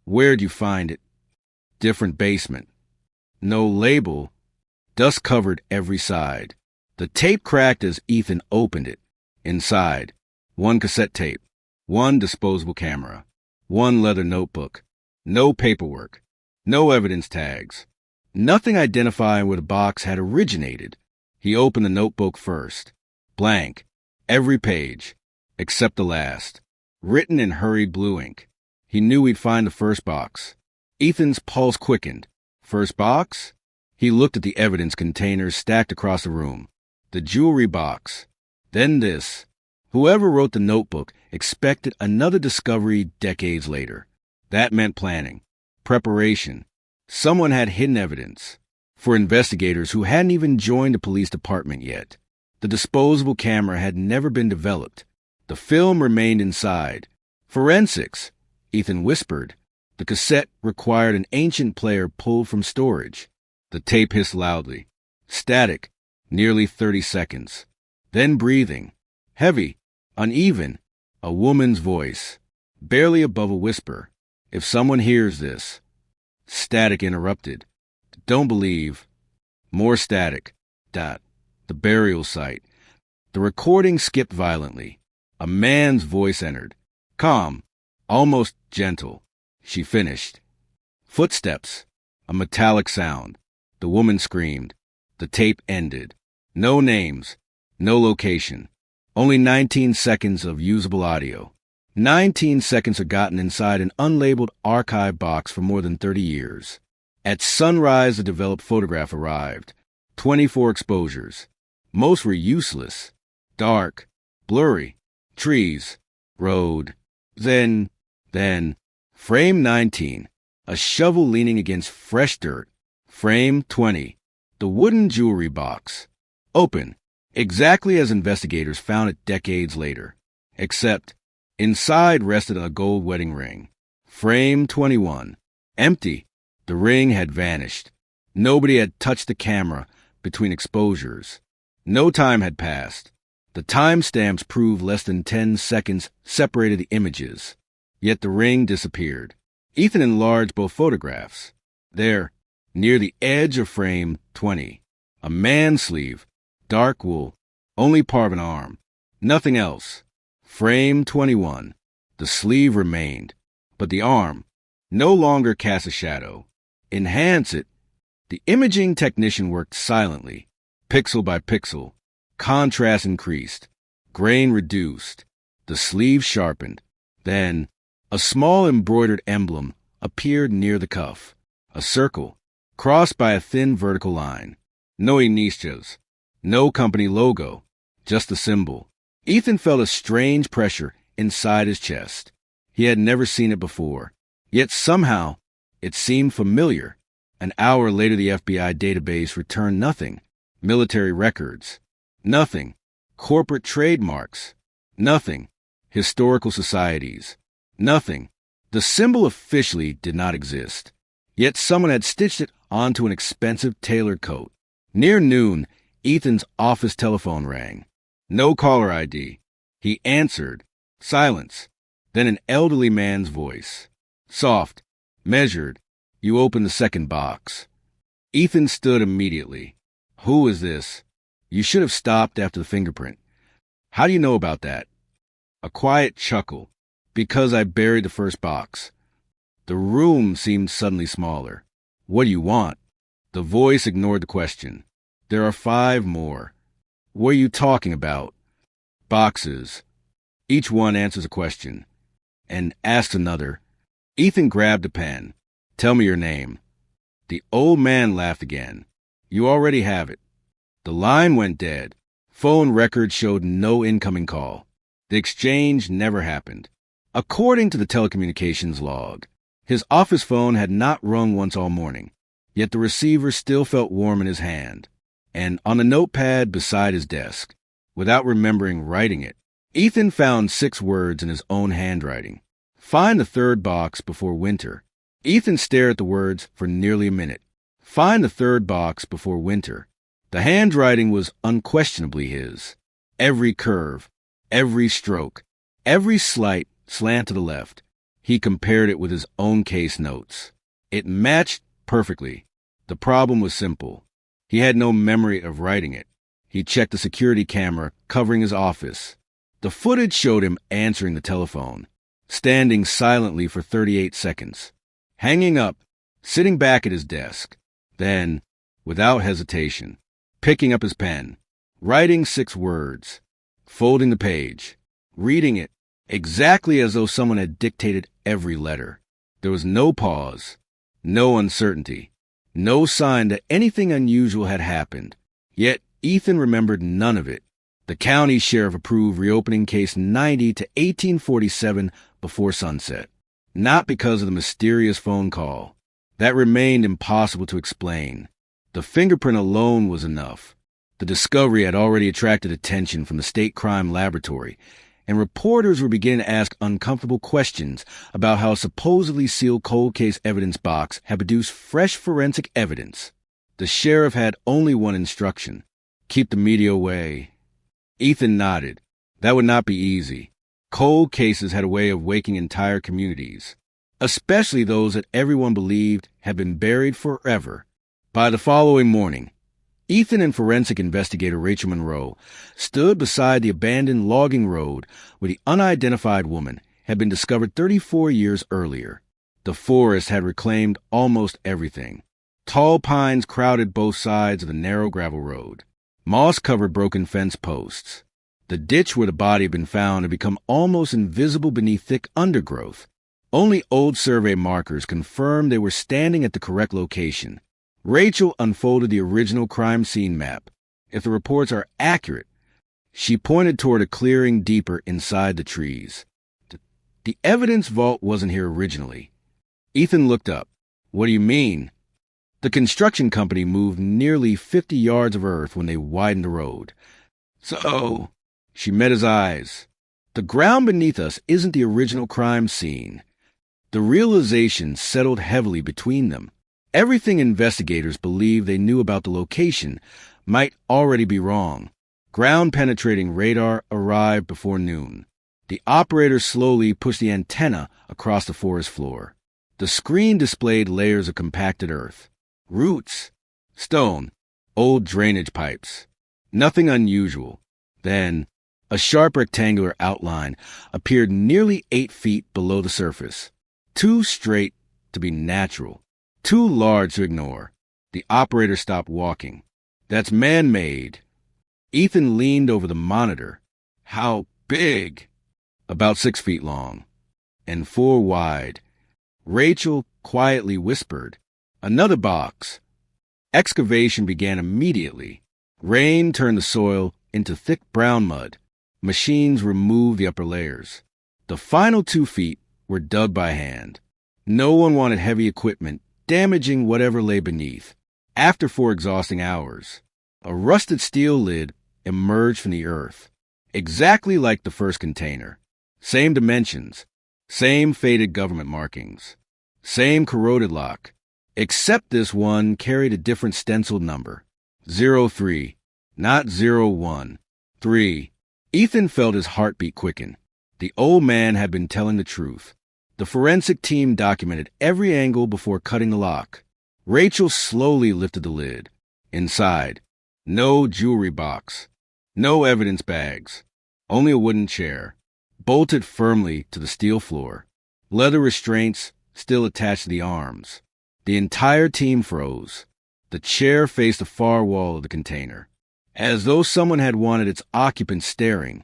Where'd you find it? Different basement. No label. Dust covered every side. The tape cracked as Ethan opened it. Inside, 1 cassette tape, 1 disposable camera, 1 leather notebook. No paperwork. No evidence tags. Nothing identifying where the box had originated. He opened the notebook first. Blank. Every page, except the last. Written in hurried blue ink. He knew he'd find the first box. Ethan's pulse quickened. First box? He looked at the evidence containers stacked across the room. The jewelry box. Then this. Whoever wrote the notebook expected another discovery decades later. That meant planning. Preparation. Someone had hidden evidence. For investigators who hadn't even joined the police department yet, the disposable camera had never been developed. The film remained inside. Forensics, Ethan whispered. The cassette required an ancient player pulled from storage. The tape hissed loudly. Static, nearly 30 seconds. Then breathing. Heavy, uneven. A woman's voice, barely above a whisper. If someone hears this. Static interrupted. Don't believe. More static. The burial site. The recording skipped violently. A man's voice entered. Calm, almost gentle. She finished. Footsteps. A metallic sound. The woman screamed. The tape ended. No names. No location. Only 19 seconds of usable audio. 19 seconds are gotten inside an unlabeled archive box for more than 30 years. At sunrise, the developed photograph arrived. 24 exposures. Most were useless. Dark. Blurry. Trees. Road. Then, frame 19. A shovel leaning against fresh dirt. Frame 20. The wooden jewelry box. Open. Exactly as investigators found it decades later. Except, inside rested a gold wedding ring. Frame 21. Empty. The ring had vanished. Nobody had touched the camera between exposures. No time had passed. The timestamps proved less than 10 seconds separated the images. Yet the ring disappeared. Ethan enlarged both photographs. There, near the edge of frame 20, a man's sleeve, dark wool, only part of an arm, nothing else. Frame 21, the sleeve remained, but the arm no longer cast a shadow. Enhance it. The imaging technician worked silently, pixel by pixel. Contrast increased, grain reduced, the sleeve sharpened. Then, a small embroidered emblem appeared near the cuff, a circle, crossed by a thin vertical line. No initials, no company logo, just the symbol. Ethan felt a strange pressure inside his chest. He had never seen it before, yet somehow it seemed familiar. An hour later, the FBI database returned nothing. Military records. Nothing. Corporate trademarks. Nothing. Historical societies. Nothing. The symbol officially did not exist. Yet someone had stitched it onto an expensive tailored coat. Near noon, Ethan's office telephone rang. No caller ID. He answered. Silence. Then an elderly man's voice. Soft. Measured. You open the second box. Ethan stood immediately. Who is this? You should have stopped after the fingerprint. How do you know about that? A quiet chuckle. Because I buried the first box. The room seemed suddenly smaller. What do you want? The voice ignored the question. There are 5 more. What are you talking about? Boxes. Each one answers a question. And asks another. Ethan grabbed a pen. Tell me your name. The old man laughed again. You already have it. The line went dead. Phone records showed no incoming call. The exchange never happened. According to the telecommunications log, his office phone had not rung once all morning, yet the receiver still felt warm in his hand. And on a notepad beside his desk, without remembering writing it, Ethan found 6 words in his own handwriting. Find the third box before winter. Ethan stared at the words for nearly a minute. Find the third box before winter. The handwriting was unquestionably his. Every curve, every stroke, every slight slant to the left. He compared it with his own case notes. It matched perfectly. The problem was simple. He had no memory of writing it. He checked the security camera covering his office. The footage showed him answering the telephone, standing silently for 38 seconds, hanging up, sitting back at his desk, then, without hesitation, picking up his pen, writing 6 words, folding the page, reading it, exactly as though someone had dictated every letter. There was no pause, no uncertainty, no sign that anything unusual had happened. Yet Ethan remembered none of it. The county sheriff approved reopening case 90 to 1847 before sunset. Not because of the mysterious phone call. That remained impossible to explain. The fingerprint alone was enough. The discovery had already attracted attention from the State Crime Laboratory, and reporters were beginning to ask uncomfortable questions about how a supposedly sealed cold case evidence box had produced fresh forensic evidence. The sheriff had only one instruction: keep the media away. Ethan nodded. That would not be easy. Cold cases had a way of waking entire communities, especially those that everyone believed had been buried forever. By the following morning, Ethan and forensic investigator Rachel Monroe stood beside the abandoned logging road where the unidentified woman had been discovered 34 years earlier. The forest had reclaimed almost everything. Tall pines crowded both sides of the narrow gravel road. Moss covered broken fence posts. The ditch where the body had been found had become almost invisible beneath thick undergrowth. Only old survey markers confirmed they were standing at the correct location. Rachel unfolded the original crime scene map. If the reports are accurate, she pointed toward a clearing deeper inside the trees. The evidence vault wasn't here originally. Ethan looked up. What do you mean? The construction company moved nearly 50 yards of earth when they widened the road. So, she met his eyes. The ground beneath us isn't the original crime scene. The realization settled heavily between them. Everything investigators believed they knew about the location might already be wrong. Ground-penetrating radar arrived before noon. The operator slowly pushed the antenna across the forest floor. The screen displayed layers of compacted earth. Roots, stone, old drainage pipes. Nothing unusual. Then, a sharp rectangular outline appeared nearly 8 feet below the surface. Too straight to be natural. Too large to ignore. The operator stopped walking. That's man-made. Ethan leaned over the monitor. How big? About 6 feet long. And 4 wide. Rachel quietly whispered, "Another box." Excavation began immediately. Rain turned the soil into thick brown mud. Machines removed the upper layers. The final 2 feet were dug by hand. No one wanted heavy equipment damaging whatever lay beneath. After 4 exhausting hours, a rusted steel lid emerged from the earth, exactly like the first container. Same dimensions, same faded government markings, same corroded lock, except this one carried a different stenciled number. 03, not 01. 3. Ethan felt his heartbeat quicken. The old man had been telling the truth. The forensic team documented every angle before cutting the lock. Rachel slowly lifted the lid. Inside, no jewelry box, no evidence bags, only a wooden chair, bolted firmly to the steel floor, leather restraints still attached to the arms. The entire team froze. The chair faced the far wall of the container, as though someone had wanted its occupant staring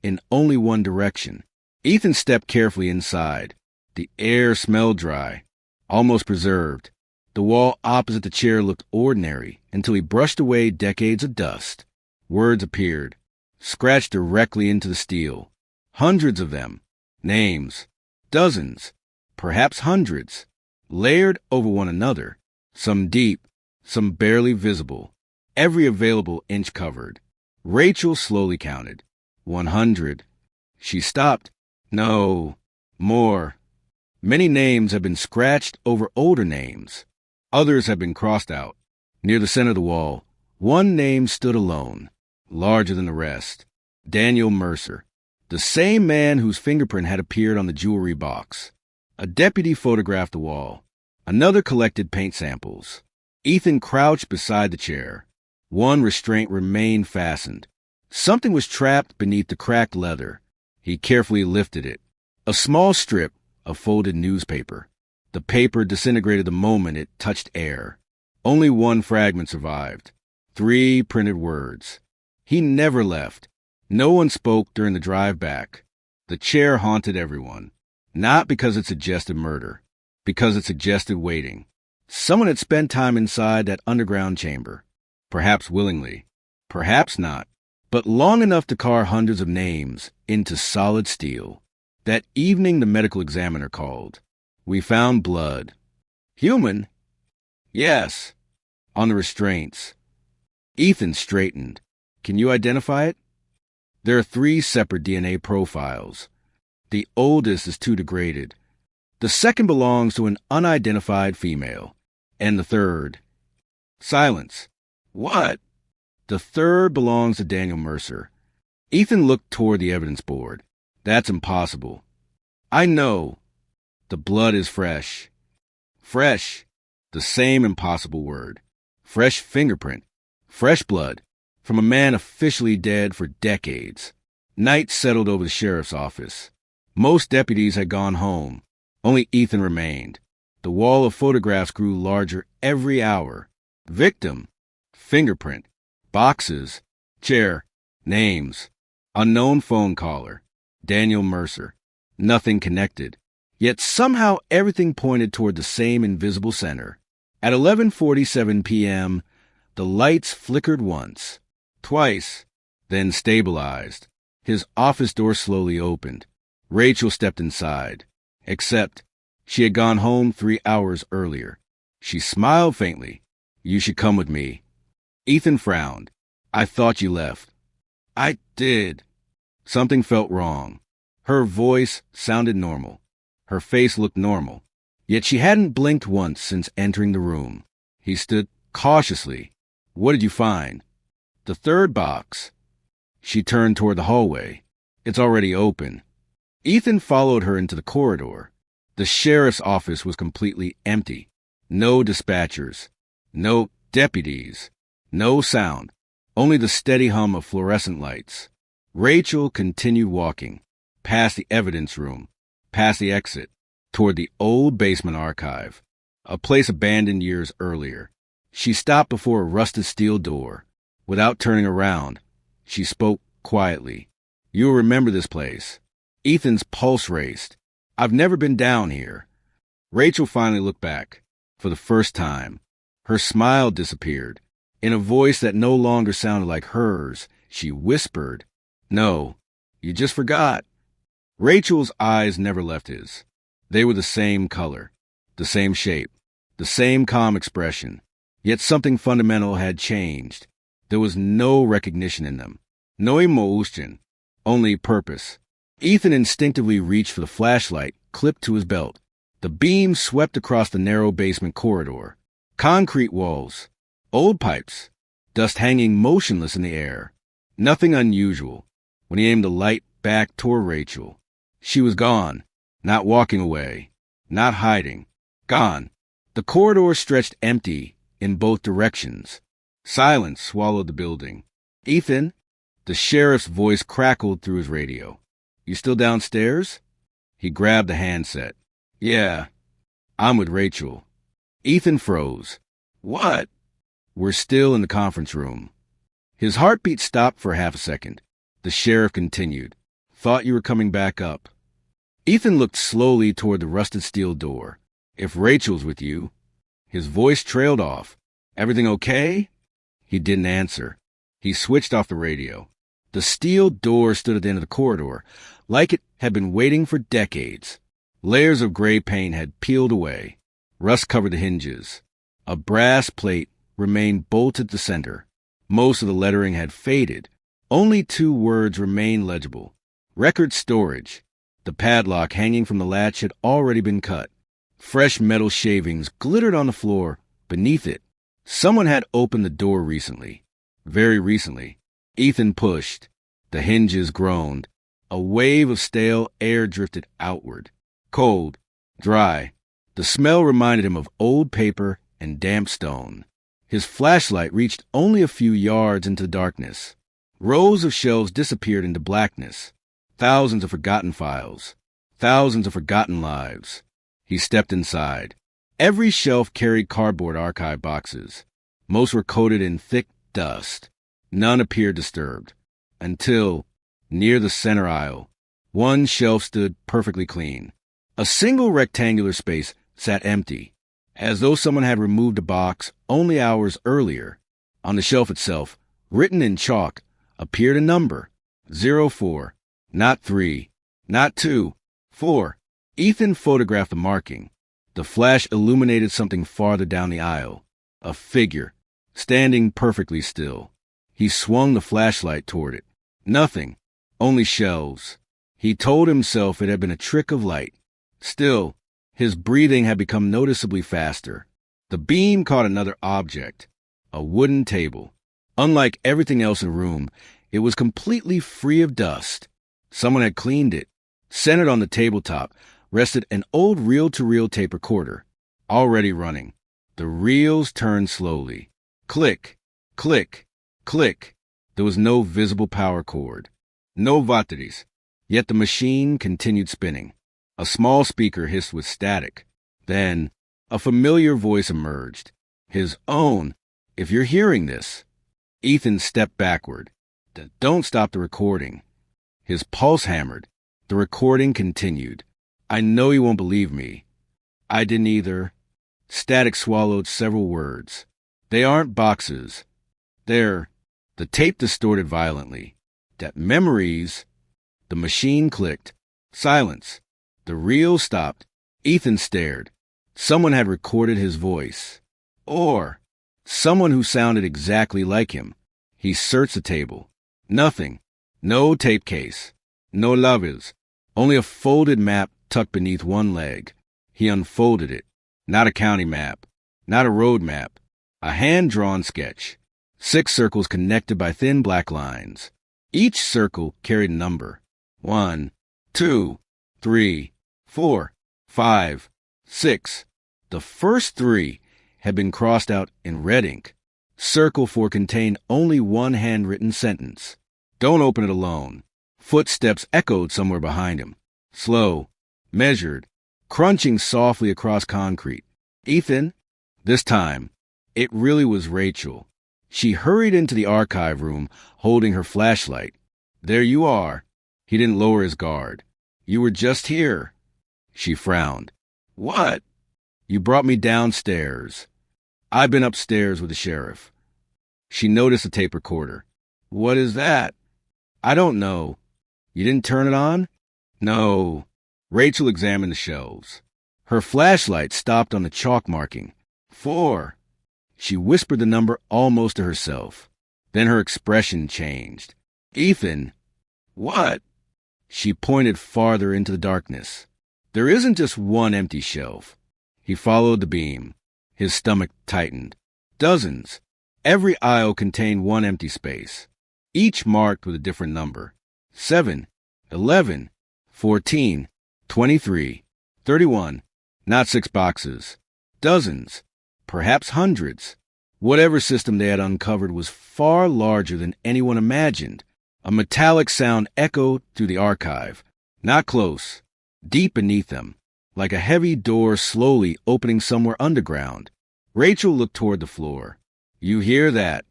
in only one direction. Ethan stepped carefully inside. The air smelled dry, almost preserved. The wall opposite the chair looked ordinary until he brushed away decades of dust. Words appeared, scratched directly into the steel. Hundreds of them. Names. Dozens. Perhaps hundreds. Layered over one another. Some deep, some barely visible. Every available inch covered. Rachel slowly counted. 100. She stopped. No. More. Many names have been scratched over older names. Others have been crossed out. Near the center of the wall, one name stood alone, larger than the rest. Daniel Mercer, the same man whose fingerprint had appeared on the jewelry box. A deputy photographed the wall. Another collected paint samples. Ethan crouched beside the chair. One restraint remained fastened. Something was trapped beneath the cracked leather. He carefully lifted it. A small strip of folded newspaper. The paper disintegrated the moment it touched air. Only one fragment survived. 3 printed words. He never left. No one spoke during the drive back. The chair haunted everyone. Not because it suggested murder, because it suggested waiting. Someone had spent time inside that underground chamber. Perhaps willingly. Perhaps not. But long enough to carve hundreds of names into solid steel. That evening the medical examiner called. We found blood. Human? Yes. on the restraints. Ethan straightened. Can you identify it? There are 3 separate DNA profiles. The oldest is too degraded. The second belongs to an unidentified female. And the third. Silence. What? The third belongs to Daniel Mercer. Ethan looked toward the evidence board. That's impossible. I know. The blood is fresh. Fresh. The same impossible word. Fresh fingerprint. Fresh blood. From a man officially dead for decades. Night settled over the sheriff's office. Most deputies had gone home. Only Ethan remained. The wall of photographs grew larger every hour. Victim. Fingerprint. Boxes. Chair. Names. Unknown phone caller. Daniel Mercer. Nothing connected. Yet somehow everything pointed toward the same invisible center. At 11:47 p.m., the lights flickered once, twice, then stabilized. His office door slowly opened. Rachel stepped inside. Except she had gone home 3 hours earlier. She smiled faintly. You should come with me. Ethan frowned. I thought you left. I did. Something felt wrong. Her voice sounded normal. Her face looked normal. Yet she hadn't blinked once since entering the room. He stood cautiously. What did you find? The third box. She turned toward the hallway. It's already open. Ethan followed her into the corridor. The sheriff's office was completely empty. No dispatchers. No deputies. No sound. Only the steady hum of fluorescent lights. Rachel continued walking, past the evidence room, past the exit, toward the old basement archive, a place abandoned years earlier. She stopped before a rusted steel door. Without turning around, she spoke quietly. You'll remember this place. Ethan's pulse raced. I've never been down here. Rachel finally looked back. For the first time, her smile disappeared. In a voice that no longer sounded like hers, she whispered, No, you just forgot. Rachel's eyes never left his. They were the same color, the same shape, the same calm expression. Yet something fundamental had changed. There was no recognition in them, no emotion, only purpose. Ethan instinctively reached for the flashlight clipped to his belt. The beam swept across the narrow basement corridor. Concrete walls, old pipes, dust hanging motionless in the air. Nothing unusual. When he aimed the light back toward Rachel, she was gone, not walking away, not hiding, gone. The corridor stretched empty in both directions. Silence swallowed the building. Ethan, the sheriff's voice crackled through his radio. You still downstairs? He grabbed the handset. Yeah, I'm with Rachel. Ethan froze. What? We're still in the conference room. His heartbeat stopped for half a second. The sheriff continued. Thought you were coming back up. Ethan looked slowly toward the rusted steel door. If Rachel's with you. His voice trailed off. Everything okay? He didn't answer. He switched off the radio. The steel door stood at the end of the corridor, like it had been waiting for decades. Layers of gray paint had peeled away. Rust covered the hinges. A brass plate remained bolted to the center. Most of the lettering had faded. Only 2 words remained legible. Record storage. The padlock hanging from the latch had already been cut. Fresh metal shavings glittered on the floor beneath it. Someone had opened the door recently. Very recently. Ethan pushed. The hinges groaned. A wave of stale air drifted outward. Cold. Dry. The smell reminded him of old paper and damp stone. His flashlight reached only a few yards into the darkness. Rows of shelves disappeared into blackness. Thousands of forgotten files. Thousands of forgotten lives. He stepped inside. Every shelf carried cardboard archive boxes. Most were coated in thick dust. None appeared disturbed. Until, near the center aisle, one shelf stood perfectly clean. A single rectangular space sat empty, as though someone had removed a box only hours earlier. On the shelf itself, written in chalk, appeared a number, 04, not 3, not 2, 4. Ethan photographed the marking. The flash illuminated something farther down the aisle, a figure standing perfectly still. He swung the flashlight toward it. Nothing, only shelves. He told himself it had been a trick of light. Still, his breathing had become noticeably faster. The beam caught another object, a wooden table. Unlike everything else in the room, it was completely free of dust. Someone had cleaned it. Centered on the tabletop rested an old reel-to-reel tape recorder, already running. The reels turned slowly. Click, click, click. There was no visible power cord. No batteries. Yet the machine continued spinning. A small speaker hissed with static. Then, a familiar voice emerged. His own. If you're hearing this. Ethan stepped backward. Don't stop the recording. His pulse hammered. The recording continued. I know you won't believe me. I didn't either. Static swallowed several words. They aren't boxes. They're... The tape distorted violently. That memories... The machine clicked. Silence. The reel stopped. Ethan stared. Someone had recorded his voice. Or someone who sounded exactly like him. He searched the table. Nothing. No tape case. No labels. Only a folded map tucked beneath one leg. He unfolded it. Not a county map. Not a road map. A hand-drawn sketch. 6 circles connected by thin black lines. Each circle carried a number. 1, 2, 3, 4, 5, 6. The first 3 had been crossed out in red ink. Circle 4 contained only one handwritten sentence. Don't open it alone. Footsteps echoed somewhere behind him. Slow, measured, crunching softly across concrete. Ethan? This time, it really was Rachel. She hurried into the archive room, holding her flashlight. There you are. He didn't lower his guard. You were just here. She frowned. What? You brought me downstairs. I've been upstairs with the sheriff. She noticed the tape recorder. What is that? I don't know. You didn't turn it on? No. Rachel examined the shelves. Her flashlight stopped on the chalk marking. 4. She whispered the number almost to herself. Then her expression changed. Ethan. What? She pointed farther into the darkness. There isn't just one empty shelf. He followed the beam. His stomach tightened. Dozens. Every aisle contained one empty space, each marked with a different number. 7, 11, 14, 23, 31. Not 6 boxes. Dozens. Perhaps hundreds. Whatever system they had uncovered was far larger than anyone imagined. A metallic sound echoed through the archive. Not close. Deep beneath them. Like a heavy door slowly opening somewhere underground. Rachel looked toward the floor. You hear that?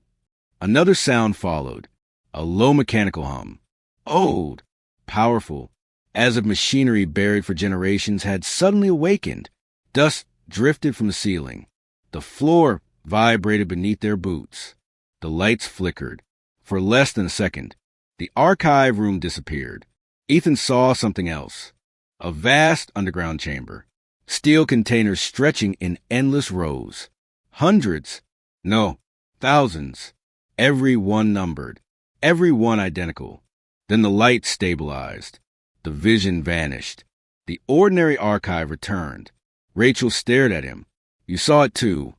Another sound followed. A low mechanical hum. Old. Powerful. As if machinery buried for generations had suddenly awakened. Dust drifted from the ceiling. The floor vibrated beneath their boots. The lights flickered. For less than a second, the archive room disappeared. Ethan saw something else. A vast underground chamber. Steel containers stretching in endless rows. Hundreds. No, thousands. Every one numbered. Every one identical. Then the light stabilized. The vision vanished. The ordinary archive returned. Rachel stared at him. You saw it too.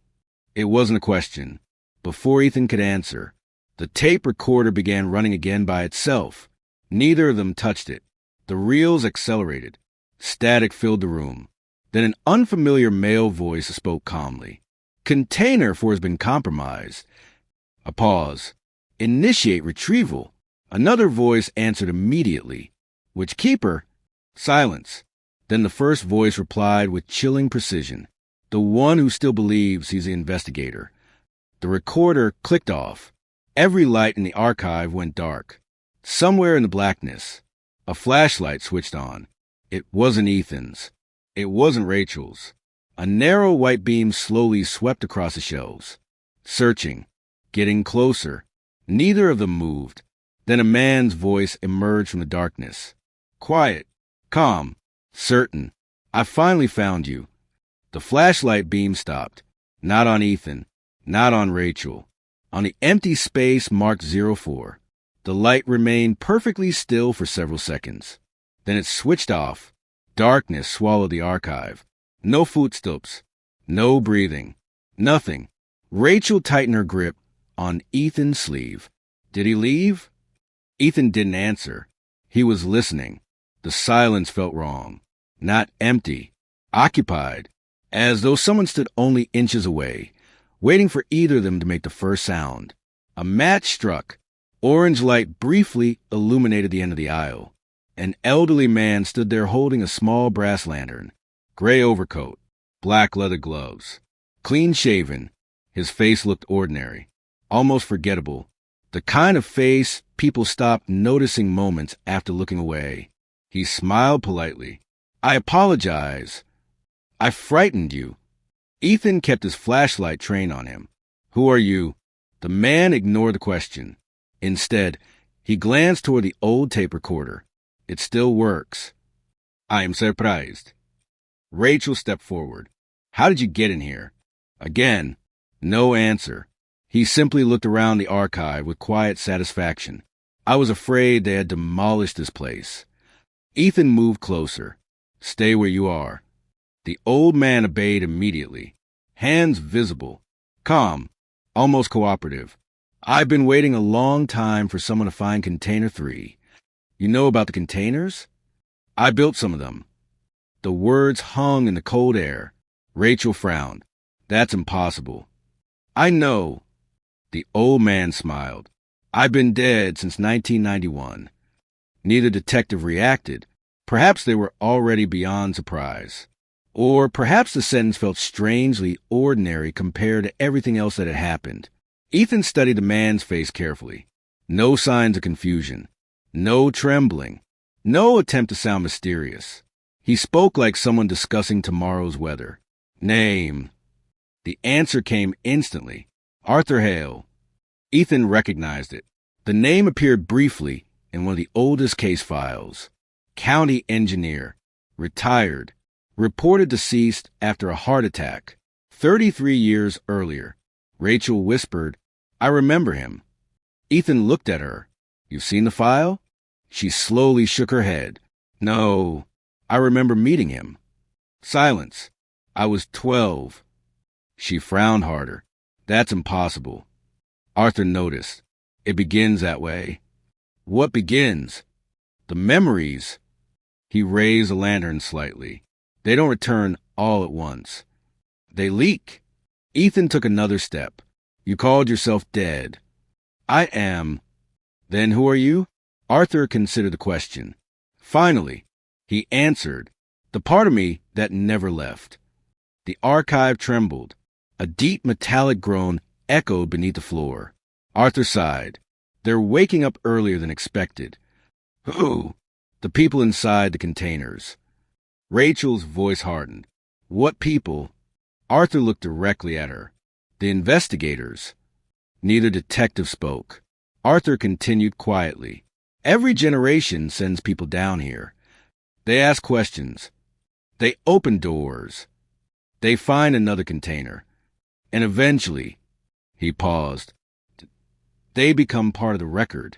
It wasn't a question. Before Ethan could answer, the tape recorder began running again by itself. Neither of them touched it. The reels accelerated. Static filled the room. Then an unfamiliar male voice spoke calmly. Container 4 has been compromised. A pause. Initiate retrieval. Another voice answered immediately. Which keeper? Silence. Then the first voice replied with chilling precision. The one who still believes he's the investigator. The recorder clicked off. Every light in the archive went dark. Somewhere in the blackness, a flashlight switched on. It wasn't Ethan's. It wasn't Rachel's. A narrow white beam slowly swept across the shelves. Searching. Getting closer. Neither of them moved. Then a man's voice emerged from the darkness. Quiet. Calm. Certain. I finally found you. The flashlight beam stopped. Not on Ethan. Not on Rachel. On the empty space marked 04, the light remained perfectly still for several seconds. Then it switched off. Darkness swallowed the archive. No footsteps. No breathing. Nothing. Rachel tightened her grip on Ethan's sleeve. Did he leave? Ethan didn't answer. He was listening. The silence felt wrong. Not empty. Occupied. As though someone stood only inches away, waiting for either of them to make the first sound. A match struck. Orange light briefly illuminated the end of the aisle. An elderly man stood there holding a small brass lantern. Gray overcoat. Black leather gloves. Clean-shaven. His face looked ordinary. Almost forgettable. The kind of face people stopped noticing moments after looking away. He smiled politely. I apologize. I frightened you. Ethan kept his flashlight trained on him. Who are you? The man ignored the question. Instead, he glanced toward the old tape recorder. It still works. I am surprised. Rachel stepped forward. How did you get in here? Again, no answer. He simply looked around the archive with quiet satisfaction. I was afraid they had demolished this place. Ethan moved closer. Stay where you are. The old man obeyed immediately. Hands visible. Calm. Almost cooperative. I've been waiting a long time for someone to find Container 3. You know about the containers? I built some of them. The words hung in the cold air. Rachel frowned. That's impossible. I know. The old man smiled. I've been dead since 1991. Neither detective reacted. Perhaps they were already beyond surprise. Or perhaps the sentence felt strangely ordinary compared to everything else that had happened. Ethan studied the man's face carefully. No signs of confusion. No trembling. No attempt to sound mysterious. He spoke like someone discussing tomorrow's weather. Name. The answer came instantly. Arthur Hale. Ethan recognized it. The name appeared briefly in one of the oldest case files. County engineer. Retired. Reported deceased after a heart attack. 33 years earlier. Rachel whispered, I remember him. Ethan looked at her. You've seen the file? She slowly shook her head. No, I remember meeting him. Silence. I was 12. She frowned harder. That's impossible. Arthur noticed. It begins that way. What begins? The memories. He raised the lantern slightly. They don't return all at once. They leak. Ethan took another step. You called yourself dead. I am. Then who are you? Arthur considered the question. Finally, he answered, the part of me that never left. The archive trembled. A deep metallic groan echoed beneath the floor. Arthur sighed. They're waking up earlier than expected. Who? The people inside the containers. Rachel's voice hardened. What people? Arthur looked directly at her. The investigators. Neither detective spoke. Arthur continued quietly. Every generation sends people down here. They ask questions. They open doors. They find another container. And eventually, he paused, they become part of the record.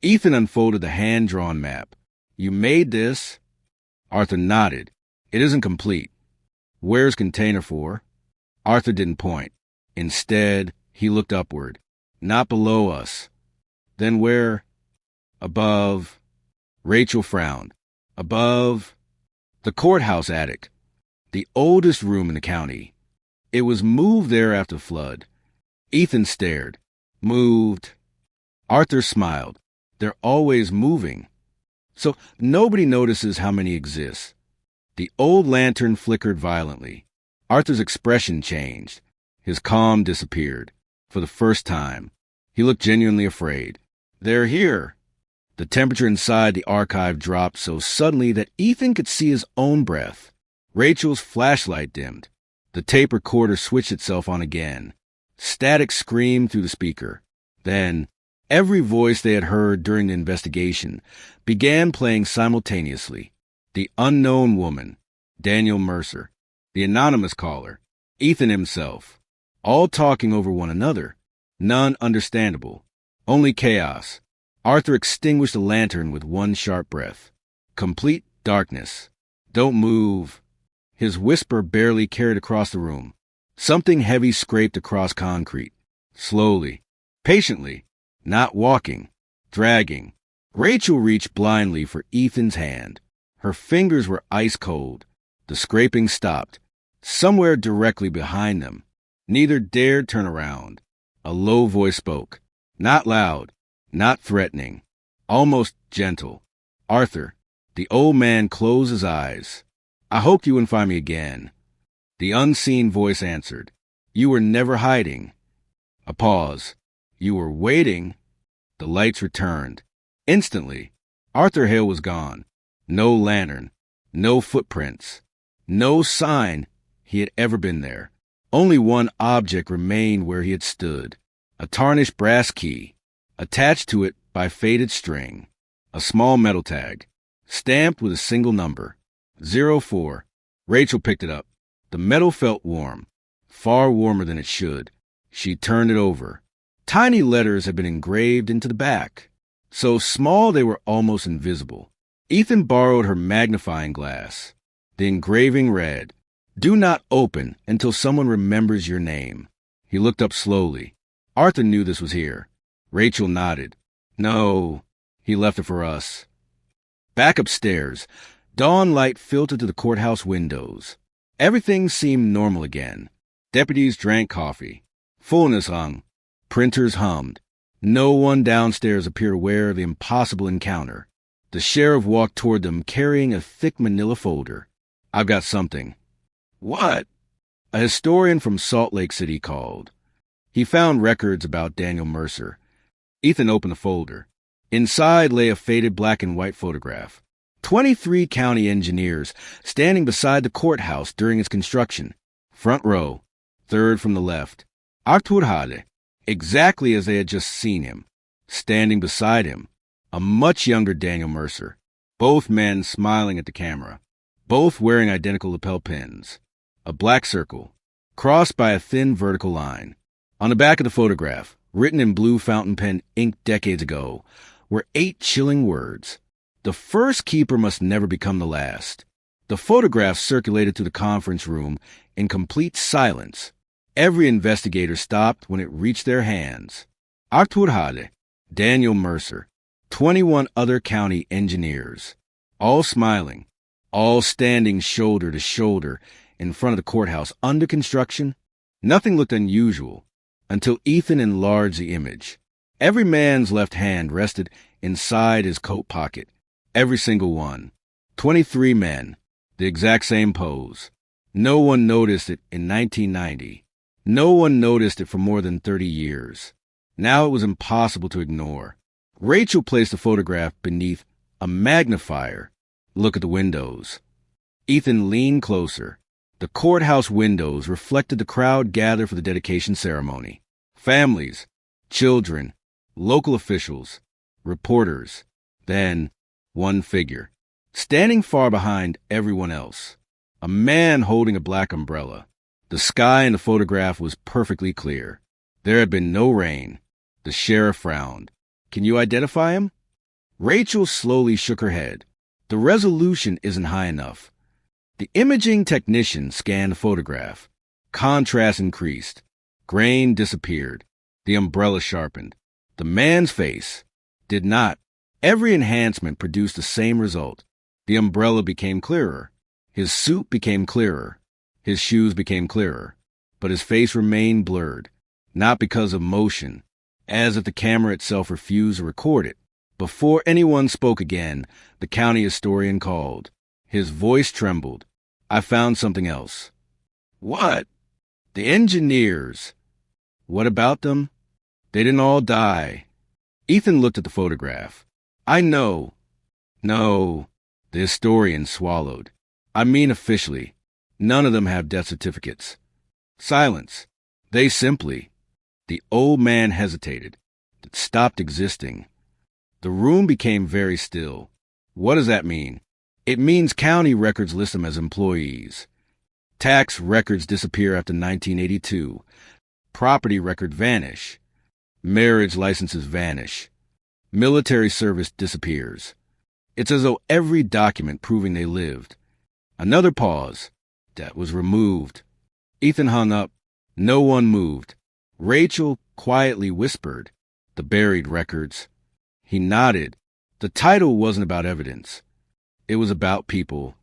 Ethan unfolded the hand-drawn map. You made this? Arthur nodded. It isn't complete. Where's Container 4? Arthur didn't point. Instead, he looked upward. Not below us. Then where? Above. Rachel frowned. Above. The courthouse attic. The oldest room in the county. It was moved there after the flood. Ethan stared. Moved. Arthur smiled. They're always moving. So nobody notices how many exist. The old lantern flickered violently. Arthur's expression changed. His calm disappeared. For the first time, he looked genuinely afraid. They're here. The temperature inside the archive dropped so suddenly that Ethan could see his own breath. Rachel's flashlight dimmed. The tape recorder switched itself on again. Static screamed through the speaker. Then, every voice they had heard during the investigation began playing simultaneously. The unknown woman, Daniel Mercer, the anonymous caller, Ethan himself, all talking over one another. None understandable. Only chaos. Arthur extinguished the lantern with one sharp breath. Complete darkness. Don't move. His whisper barely carried across the room. Something heavy scraped across concrete. Slowly. Patiently. Not walking. Dragging. Rachel reached blindly for Ethan's hand. Her fingers were ice cold. The scraping stopped. Somewhere directly behind them. Neither dared turn around. A low voice spoke. Not loud. Not threatening. Almost gentle. Arthur. The old man closed his eyes. I hoped you wouldn't find me again. The unseen voice answered. You were never hiding. A pause. You were waiting. The lights returned. Instantly, Arthur Hale was gone. No lantern. No footprints. No sign he had ever been there. Only one object remained where he had stood. A tarnished brass key, attached to it by faded string. A small metal tag, stamped with a single number. 04. Rachel picked it up. The metal felt warm, far warmer than it should. She turned it over. Tiny letters had been engraved into the back, so small they were almost invisible. Ethan borrowed her magnifying glass. The engraving read, Do not open until someone remembers your name. He looked up slowly. Arthur knew this was here. Rachel nodded. No, he left it for us. Back upstairs, dawn light filtered to the courthouse windows. Everything seemed normal again. Deputies drank coffee. Fullness hung. Printers hummed. No one downstairs appeared aware of the impossible encounter. The sheriff walked toward them carrying a thick manila folder. I've got something. What? A historian from Salt Lake City called. He found records about Daniel Mercer. Ethan opened the folder. Inside lay a faded black and white photograph. 23 county engineers standing beside the courthouse during its construction. Front row, third from the left. Arthur Hale, exactly as they had just seen him. Standing beside him, a much younger Daniel Mercer. Both men smiling at the camera. Both wearing identical lapel pins. A black circle, crossed by a thin vertical line. On the back of the photograph, written in blue fountain pen ink decades ago, were 8 chilling words. The first keeper must never become the last. The photograph circulated to the conference room in complete silence. Every investigator stopped when it reached their hands. Arthur Hale, Daniel Mercer, 21 other county engineers, all smiling, all standing shoulder to shoulder in front of the courthouse under construction. Nothing looked unusual until Ethan enlarged the image. Every man's left hand rested inside his coat pocket. Every single one. 23 men. The exact same pose. No one noticed it in 1990. No one noticed it for more than 30 years. Now it was impossible to ignore. Rachel placed the photograph beneath a magnifier. Look at the windows. Ethan leaned closer. The courthouse windows reflected the crowd gathered for the dedication ceremony. Families, children, local officials, reporters. Then, one figure, standing far behind everyone else. A man holding a black umbrella. The sky in the photograph was perfectly clear. There had been no rain. The sheriff frowned. Can you identify him? Rachel slowly shook her head. The resolution isn't high enough. The imaging technician scanned the photograph. Contrast increased. Grain disappeared. The umbrella sharpened. The man's face did not. Every enhancement produced the same result. The umbrella became clearer. His suit became clearer. His shoes became clearer. But his face remained blurred, not because of motion, as if the camera itself refused to record it. Before anyone spoke again, the county historian called. His voice trembled. I found something else. What? The engineers. What about them? They didn't all die. Ethan looked at the photograph. I know. No. The historian swallowed. I mean officially. None of them have death certificates. Silence. They simply. The old man hesitated. It stopped existing. The room became very still. What does that mean? It means county records list them as employees. Tax records disappear after 1982. Property records vanish. Marriage licenses vanish. Military service disappears. It's as though every document proving they lived. Another pause. That was removed. Ethan hung up. No one moved. Rachel quietly whispered, "The buried records." He nodded. The title wasn't about evidence. It was about people.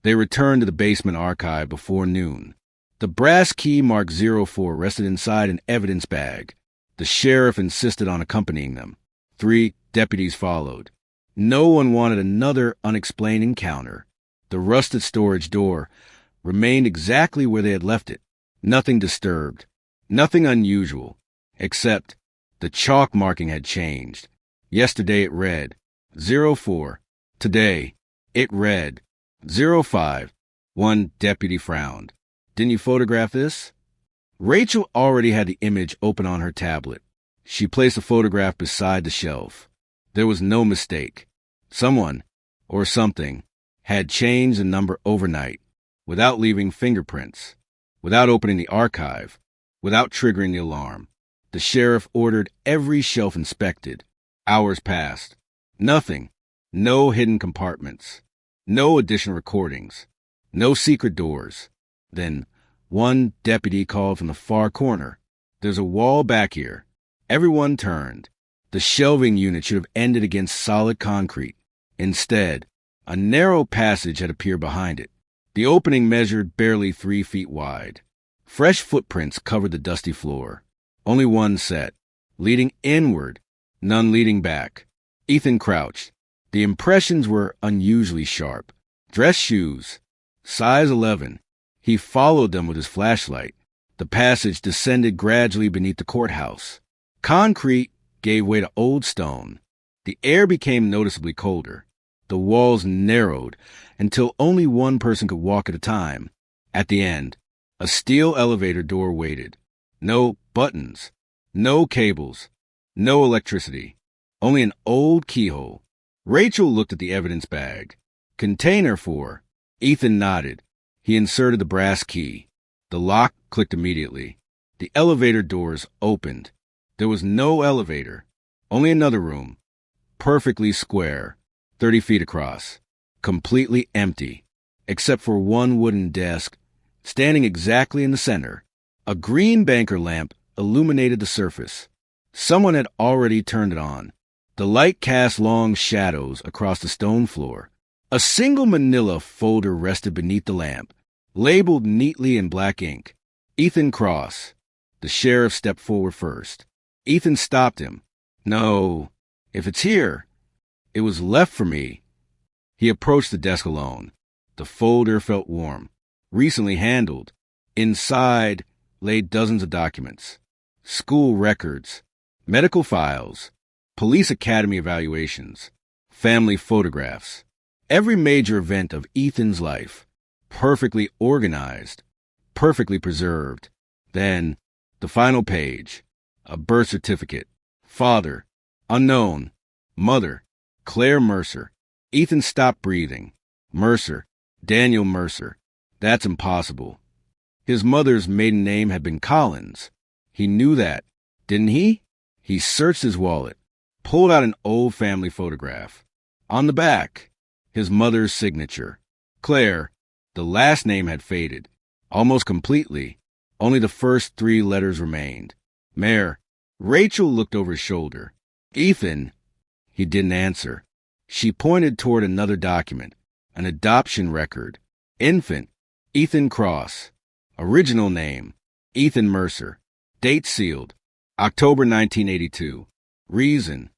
They returned to the basement archive before noon. The brass key marked 04 rested inside an evidence bag. The sheriff insisted on accompanying them. 3 deputies followed. No one wanted another unexplained encounter. The rusted storage door remained exactly where they had left it. Nothing disturbed. Nothing unusual. Except the chalk marking had changed. Yesterday it read 04. Today it read 05. One deputy frowned. "Didn't you photograph this?" Rachel already had the image open on her tablet. She placed the photograph beside the shelf. There was no mistake. Someone, or something, had changed the number overnight, without leaving fingerprints, without opening the archive, without triggering the alarm. The sheriff ordered every shelf inspected. Hours passed. Nothing. No hidden compartments. No additional recordings. No secret doors. Then one deputy called from the far corner. "There's a wall back here." Everyone turned. The shelving unit should have ended against solid concrete. Instead, a narrow passage had appeared behind it. The opening measured barely 3 feet wide. Fresh footprints covered the dusty floor. Only one set, leading inward, none leading back. Ethan crouched. The impressions were unusually sharp. Dress shoes, size 11. He followed them with his flashlight. The passage descended gradually beneath the courthouse. Concrete gave way to old stone. The air became noticeably colder. The walls narrowed until only one person could walk at a time. At the end, a steel elevator door waited. No buttons, no cables, no electricity, only an old keyhole. Rachel looked at the evidence bag. "Container for..." Ethan nodded. He inserted the brass key. The lock clicked immediately. The elevator doors opened. There was no elevator, only another room, perfectly square, 30 feet across, completely empty, except for one wooden desk standing exactly in the center. A green banker lamp illuminated the surface. Someone had already turned it on. The light cast long shadows across the stone floor. A single manila folder rested beneath the lamp, labeled neatly in black ink, "Ethan Cross." The sheriff stepped forward first. Ethan stopped him. "No, if it's here, it was left for me." He approached the desk alone. The folder felt warm, recently handled. Inside lay dozens of documents, school records, medical files, police academy evaluations, family photographs, every major event of Ethan's life, perfectly organized, perfectly preserved. Then, the final page, a birth certificate, father, unknown, mother, Claire Mercer. Ethan stopped breathing. Mercer, Daniel Mercer. That's impossible. His mother's maiden name had been Collins. He knew that, didn't he? He searched his wallet, pulled out an old family photograph. On the back, his mother's signature. Claire. The last name had faded, almost completely. Only the first 3 letters remained. Mayor. Rachel looked over his shoulder. "Ethan." He didn't answer. She pointed toward another document, an adoption record. Infant, Ethan Cross. Original name, Ethan Mercer. Date sealed, October 1982. Reason,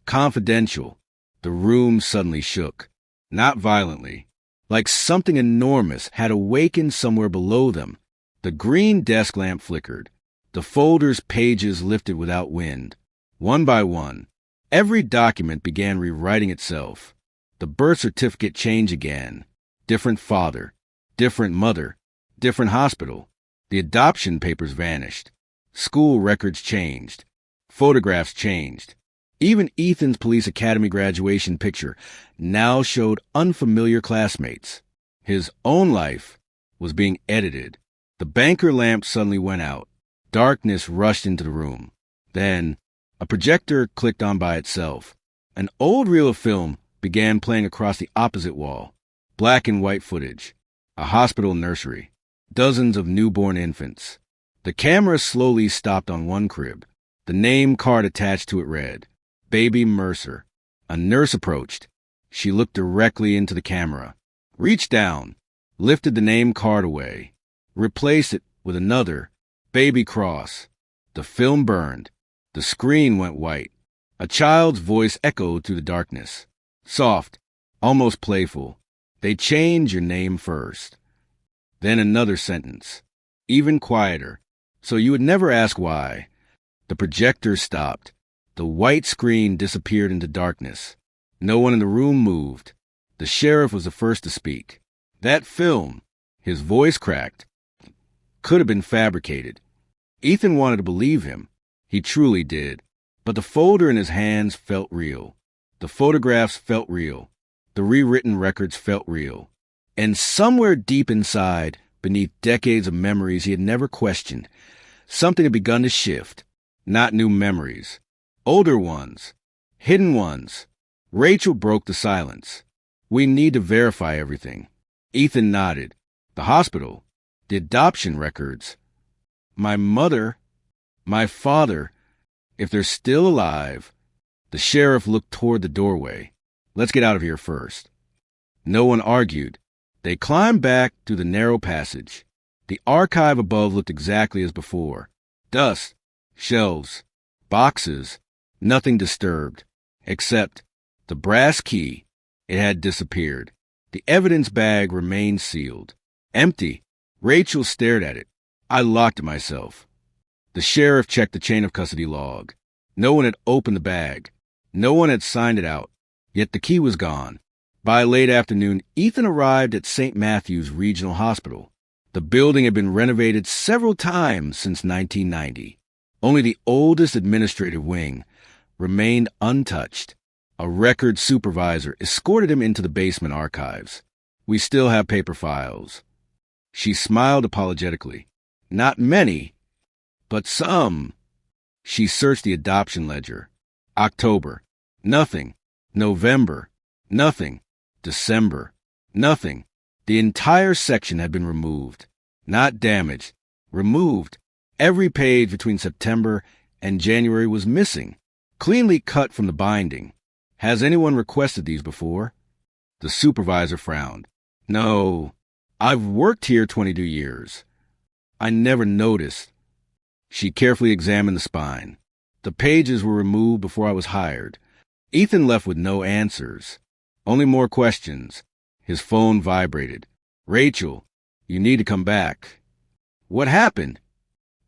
confidential. The room suddenly shook. Not violently. Like something enormous had awakened somewhere below them. The green desk lamp flickered. The folder's pages lifted without wind. One by one, every document began rewriting itself. The birth certificate changed again. Different father, different mother, different hospital. The adoption papers vanished. School records changed. Photographs changed. Even Ethan's police academy graduation picture now showed unfamiliar classmates. His own life was being edited. The banker lamp suddenly went out. Darkness rushed into the room. Then A projector clicked on by itself. An old reel of film began playing across the opposite wall. Black and white footage. A hospital nursery. Dozens of newborn infants. The camera slowly stopped on one crib. The name card attached to it read, Baby Mercer. A nurse approached. She looked directly into the camera, reached down, lifted the name card away, replaced it with another, Baby Cross. The film burned. The screen went white. A child's voice echoed through the darkness. Soft, almost playful. They change your name first. Then another sentence, even quieter, so you would never ask why. The projector stopped. The white screen disappeared into darkness. No one in the room moved. The sheriff was the first to speak. That film, his voice cracked, could have been fabricated. Ethan wanted to believe him. He truly did. But the folder in his hands felt real. The photographs felt real. The rewritten records felt real. And somewhere deep inside, beneath decades of memories he had never questioned, something had begun to shift. Not new memories. Older ones. Hidden ones. Rachel broke the silence. We need to verify everything. Ethan nodded. The hospital. The adoption records. My mother. My father. If they're still alive. The sheriff looked toward the doorway. Let's get out of here first. No one argued. They climbed back through the narrow passage. The archive above looked exactly as before. Dust, shelves, boxes, nothing disturbed, except the brass key. It had disappeared. The evidence bag remained sealed. Empty. Rachel stared at it. I locked it myself. The sheriff checked the chain of custody log. No one had opened the bag. No one had signed it out. Yet the key was gone. By late afternoon, Ethan arrived at St. Matthew's Regional Hospital. The building had been renovated several times since 1990. Only the oldest administrative wing remained untouched. A record supervisor escorted him into the basement archives. We still have paper files. She smiled apologetically. Not many, but some. She searched the adoption ledger. October. Nothing. November. Nothing. December. Nothing. The entire section had been removed. Not damaged. Removed. Every page between September and January was missing. Cleanly cut from the binding. Has anyone requested these before? The supervisor frowned. No. I've worked here 22 years. I never noticed. She carefully examined the spine. The pages were removed before I was hired. Ethan left with no answers. Only more questions. His phone vibrated. Rachel, you need to come back. What happened?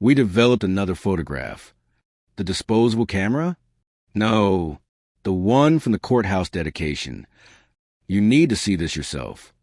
We developed another photograph. The disposable camera? No, the one from the courthouse dedication. You need to see this yourself.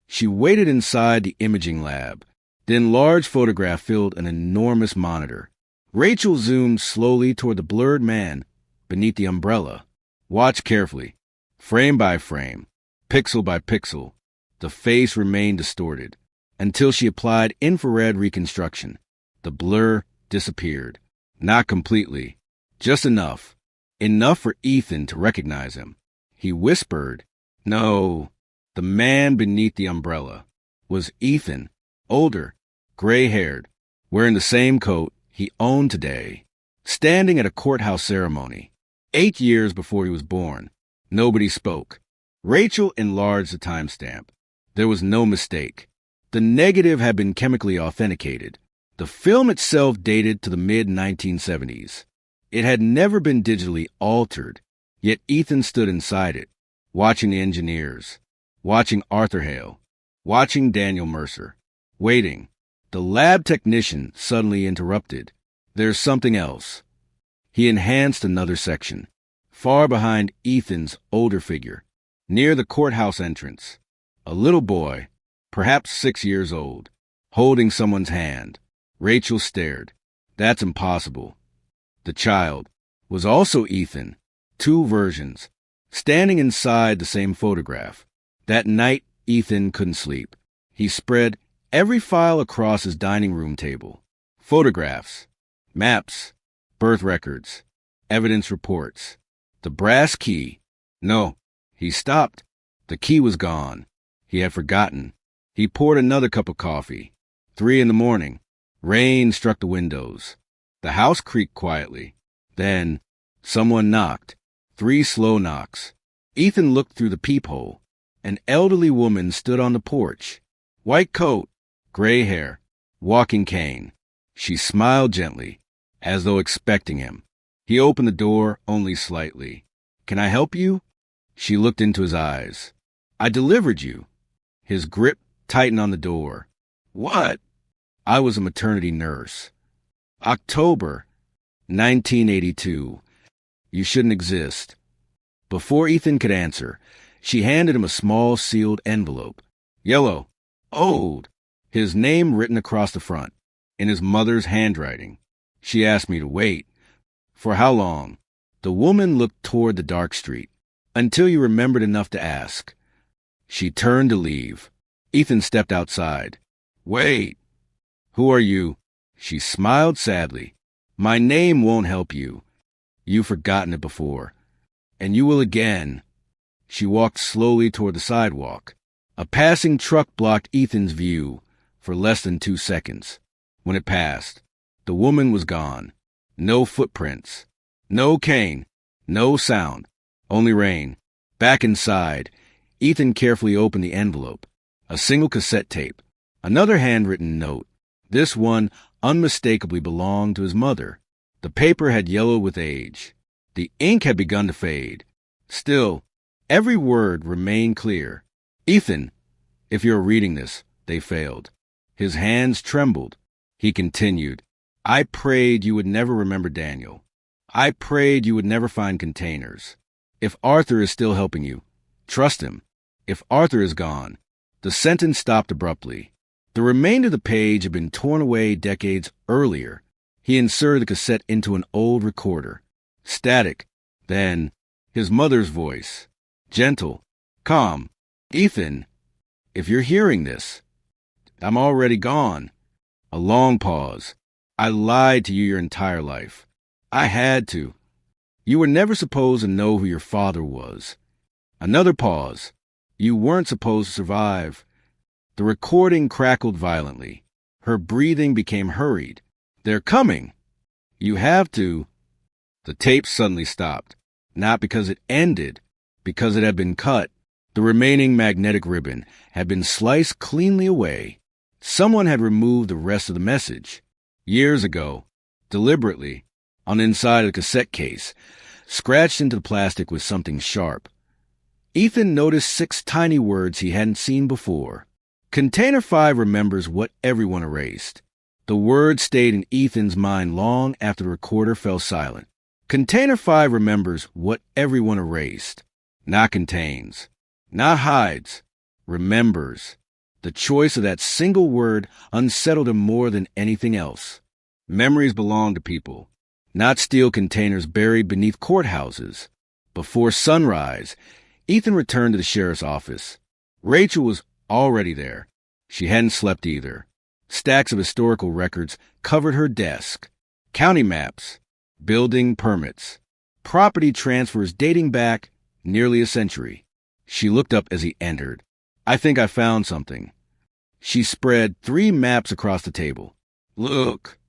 She waited inside the imaging lab. The enlarged photograph filled an enormous monitor. Rachel zoomed slowly toward the blurred man beneath the umbrella. Watch carefully. Frame by frame, pixel by pixel, the face remained distorted until she applied infrared reconstruction. The blur disappeared. Not completely. Just enough. Enough for Ethan to recognize him. He whispered, No, the man beneath the umbrella was Ethan, older, gray-haired, wearing the same coat he owned today, standing at a courthouse ceremony, 8 years before he was born. Nobody spoke. Rachel enlarged the timestamp. There was no mistake. The negative had been chemically authenticated. The film itself dated to the mid-1970s. It had never been digitally altered, yet Ethan stood inside it, watching the engineers, watching Arthur Hale, watching Daniel Mercer, waiting. The lab technician suddenly interrupted. There's something else. He enhanced another section. Far behind Ethan's older figure, near the courthouse entrance, a little boy, perhaps 6 years old, holding someone's hand. Rachel stared. That's impossible. The child was also Ethan, 2 versions, standing inside the same photograph. That night, Ethan couldn't sleep. He spread every file across his dining room table. Photographs, maps, birth records. Evidence reports. The brass key. No, he stopped. The key was gone. He had forgotten. He poured another cup of coffee. 3 a.m. Rain struck the windows. The house creaked quietly. Then, someone knocked. 3 slow knocks. Ethan looked through the peephole. An elderly woman stood on the porch. White coat, gray hair, walking cane. She smiled gently, as though expecting him. He opened the door only slightly. Can I help you? She looked into his eyes. I delivered you. His grip tightened on the door. What? I was a maternity nurse. October 1982. You shouldn't exist. Before Ethan could answer, she handed him a small sealed envelope. Yellow. Old. His name written across the front, in his mother's handwriting. She asked me to wait. For how long? The woman looked toward the dark street. Until you remembered enough to ask. She turned to leave. Ethan stepped outside. Wait. Who are you? She smiled sadly. My name won't help you. You've forgotten it before. And you will again. She walked slowly toward the sidewalk. A passing truck blocked Ethan's view for less than 2 seconds. When it passed, the woman was gone. No footprints. No cane. No sound. Only rain. Back inside, Ethan carefully opened the envelope. A single cassette tape. Another handwritten note. This one unmistakably belonged to his mother. The paper had yellowed with age. The ink had begun to fade. Still, every word remained clear. Ethan, if you're reading this, they failed. His hands trembled. He continued, I prayed you would never remember Daniel. I prayed you would never find containers. If Arthur is still helping you, trust him. If Arthur is gone, the sentence stopped abruptly. The remainder of the page had been torn away decades earlier. He inserted the cassette into an old recorder. Static. Then, his mother's voice. Gentle. Calm. Ethan, if you're hearing this, I'm already gone. A long pause. I lied to you your entire life. I had to. You were never supposed to know who your father was. Another pause. You weren't supposed to survive. The recording crackled violently. Her breathing became hurried. They're coming. You have to. The tape suddenly stopped. Not because it ended, because it had been cut. The remaining magnetic ribbon had been sliced cleanly away. Someone had removed the rest of the message. Years ago, deliberately, on the inside of the cassette case, scratched into the plastic with something sharp. Ethan noticed 6 tiny words he hadn't seen before. Container 5 remembers what everyone erased. The words stayed in Ethan's mind long after the recorder fell silent. Container 5 remembers what everyone erased. Not contains. Not hides. Remembers. The choice of that single word unsettled him more than anything else. Memories belong to people, not steel containers buried beneath courthouses. Before sunrise, Ethan returned to the sheriff's office. Rachel was already there. She hadn't slept either. Stacks of historical records covered her desk. County maps, building permits, property transfers dating back nearly a century. She looked up as he entered. I think I found something. She spread 3 maps across the table. Look.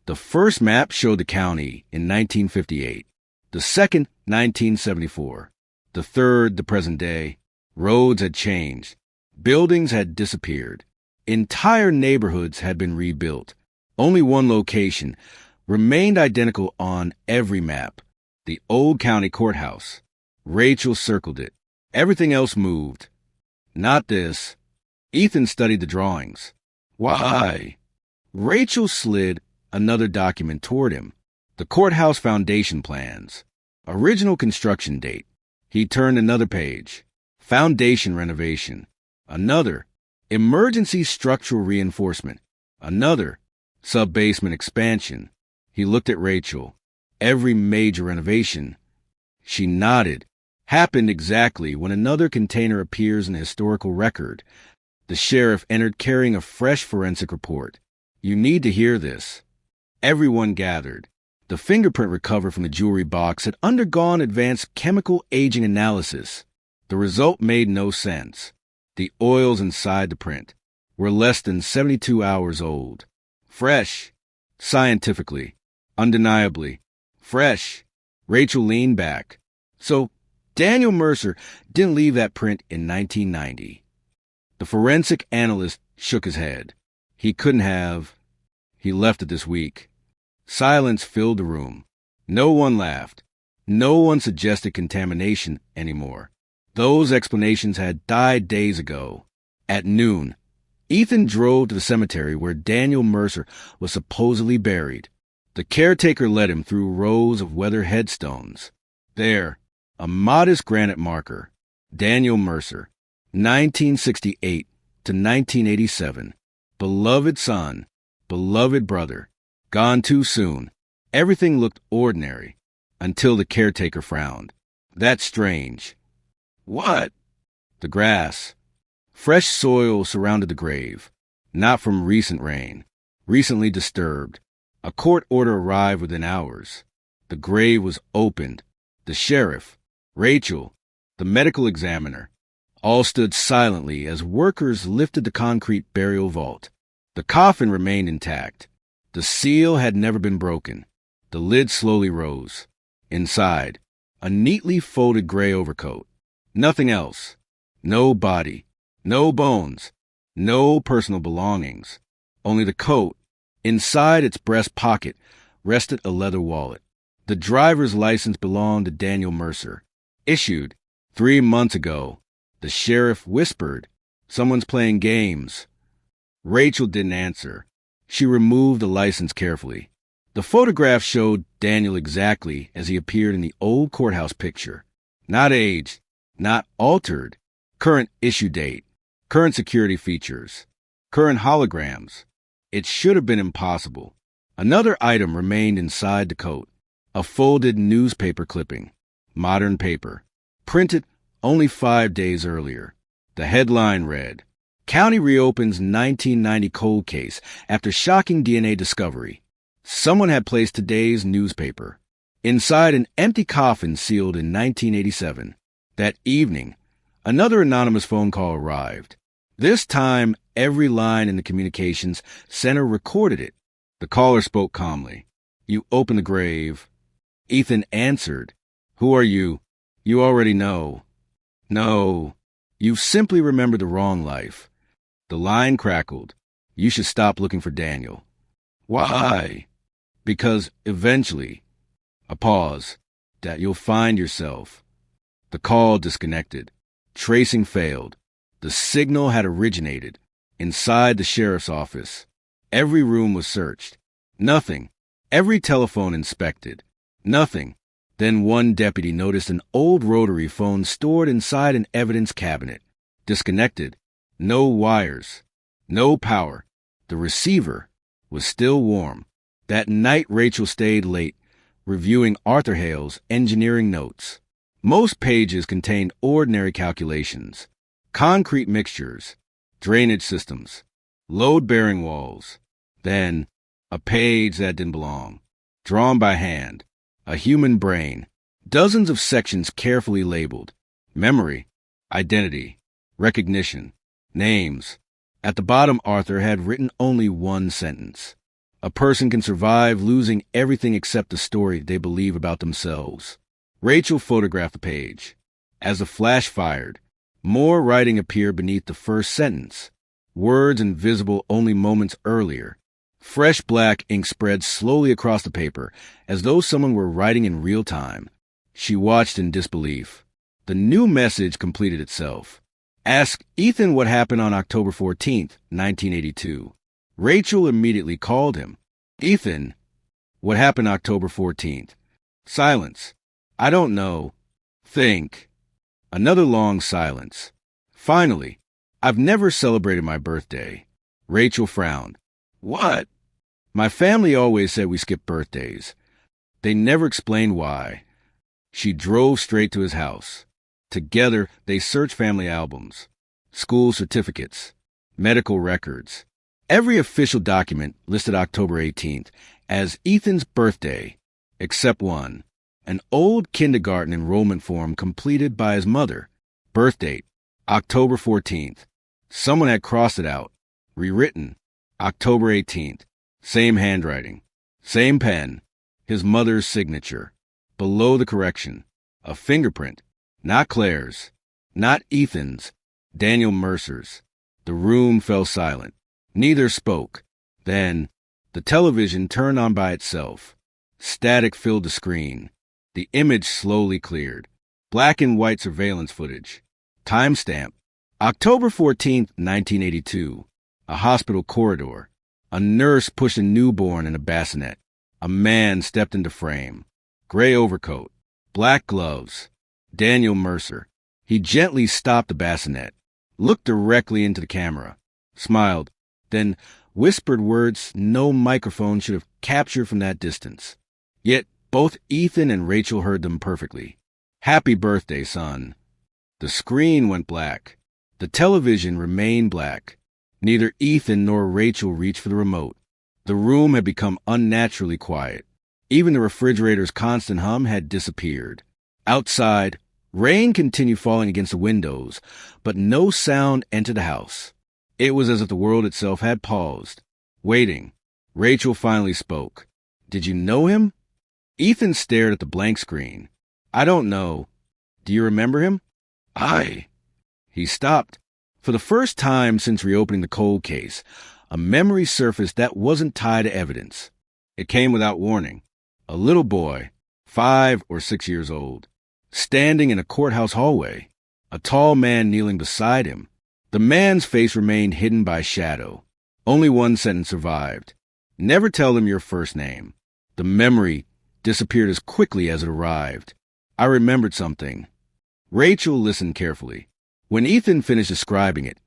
The first map showed the county in 1958. The second, 1974. The third, the present day. Roads had changed. Buildings had disappeared. Entire neighborhoods had been rebuilt. Only one location remained identical on every map. The old county courthouse. Rachel circled it. Everything else moved. Not this. Ethan studied the drawings. Why? Rachel slid another document toward him. The courthouse foundation plans. Original construction date. He turned another page. Foundation renovation. Another. Emergency structural reinforcement. Another. Sub-basement expansion. He looked at Rachel. Every major renovation. She nodded. Happened exactly when another container appears in the historical record. The sheriff entered carrying a fresh forensic report. You need to hear this. Everyone gathered. The fingerprint recovered from the jewelry box had undergone advanced chemical aging analysis. The result made no sense. The oils inside the print were less than 72 hours old. Fresh. Scientifically. Undeniably. Fresh. Rachel leaned back. So, Daniel Mercer didn't leave that print in 1990. The forensic analyst shook his head. He couldn't have. He left it this week. Silence filled the room. No one laughed. No one suggested contamination anymore. Those explanations had died days ago. At noon, Ethan drove to the cemetery where Daniel Mercer was supposedly buried. The caretaker led him through rows of weathered headstones. There, a modest granite marker. Daniel Mercer, 1968 to 1987. Beloved son, beloved brother. Gone too soon. Everything looked ordinary until the caretaker frowned. That's strange. What? The grass. Fresh soil surrounded the grave, not from recent rain, recently disturbed. A court order arrived within hours. The grave was opened. The sheriff, Rachel, the medical examiner, all stood silently as workers lifted the concrete burial vault. The coffin remained intact. The seal had never been broken. The lid slowly rose. Inside, a neatly folded gray overcoat. Nothing else. No body. No bones. No personal belongings. Only the coat. Inside its breast pocket rested a leather wallet. The driver's license belonged to Daniel Mercer. Issued 3 months ago. The sheriff whispered, "Someone's playing games." Rachel didn't answer. She removed the license carefully. The photograph showed Daniel exactly as he appeared in the old courthouse picture. Not aged, not altered. Current issue date, current security features, current holograms. It should have been impossible. Another item remained inside the coat. A folded newspaper clipping. Modern paper. Printed only 5 days earlier. The headline read, "County reopens 1990 cold case after shocking DNA discovery." Someone had placed today's newspaper inside an empty coffin sealed in 1987. That evening, another anonymous phone call arrived. This time, every line in the communications center recorded it. The caller spoke calmly. "You open the grave." Ethan answered, "Who are you?" "You already know." "No, you've simply remembered the wrong life." The line crackled. "You should stop looking for Daniel." "Why?" "Because eventually," a pause, "that you'll find yourself." The call disconnected. Tracing failed. The signal had originated inside the sheriff's office. Every room was searched. Nothing. Every telephone inspected. Nothing. Then one deputy noticed an old rotary phone stored inside an evidence cabinet. Disconnected. No wires. No power. The receiver was still warm. That night Rachel stayed late, reviewing Arthur Hale's engineering notes. Most pages contained ordinary calculations. Concrete mixtures. Drainage systems. Load-bearing walls. Then, a page that didn't belong. Drawn by hand. A human brain. Dozens of sections carefully labeled. Memory. Identity. Recognition. Names. At the bottom, Arthur had written only one sentence. A person can survive losing everything except the story they believe about themselves. Rachel photographed the page. As the flash fired, more writing appeared beneath the first sentence. Words invisible only moments earlier. Fresh black ink spread slowly across the paper, as though someone were writing in real time. She watched in disbelief. The new message completed itself. Ask Ethan what happened on October 14th, 1982. Rachel immediately called him. "Ethan, what happened October 14th? Silence. "I don't know." "Think." Another long silence. Finally, "I've never celebrated my birthday." Rachel frowned. "What?" "My family always said we skip birthdays. They never explained why." She drove straight to his house. Together, they searched family albums, school certificates, medical records. Every official document listed October 18th as Ethan's birthday. except one. An old kindergarten enrollment form completed by his mother. Birth date, October 14th. Someone had crossed it out. Rewritten, October 18th. Same handwriting. Same pen. His mother's signature. Below the correction, a fingerprint. Not Claire's. Not Ethan's. Daniel Mercer's. The room fell silent. Neither spoke. Then, the television turned on by itself. Static filled the screen. The image slowly cleared. Black and white surveillance footage. Timestamp, October 14th, 1982. A hospital corridor. A nurse pushed a newborn in a bassinet. A man stepped into frame. Gray overcoat. Black gloves. Daniel Mercer. He gently stopped the bassinet. Looked directly into the camera. Smiled. Then whispered words no microphone should have captured from that distance. Yet both Ethan and Rachel heard them perfectly. Happy birthday, son. The screen went black. The television remained black. Neither Ethan nor Rachel reached for the remote. The room had become unnaturally quiet. Even the refrigerator's constant hum had disappeared. Outside, rain continued falling against the windows, but no sound entered the house. It was as if the world itself had paused, waiting. Rachel finally spoke. Did you know him? Ethan stared at the blank screen. I don't know. Do you remember him? Aye. He stopped. For the first time since reopening the cold case, a memory surfaced that wasn't tied to evidence. It came without warning. A little boy, 5 or 6 years old, standing in a courthouse hallway, a tall man kneeling beside him. The man's face remained hidden by shadow. Only one sentence survived. Never tell them your first name. The memory disappeared as quickly as it arrived. I remembered something. Rachel listened carefully. When Ethan finished describing it,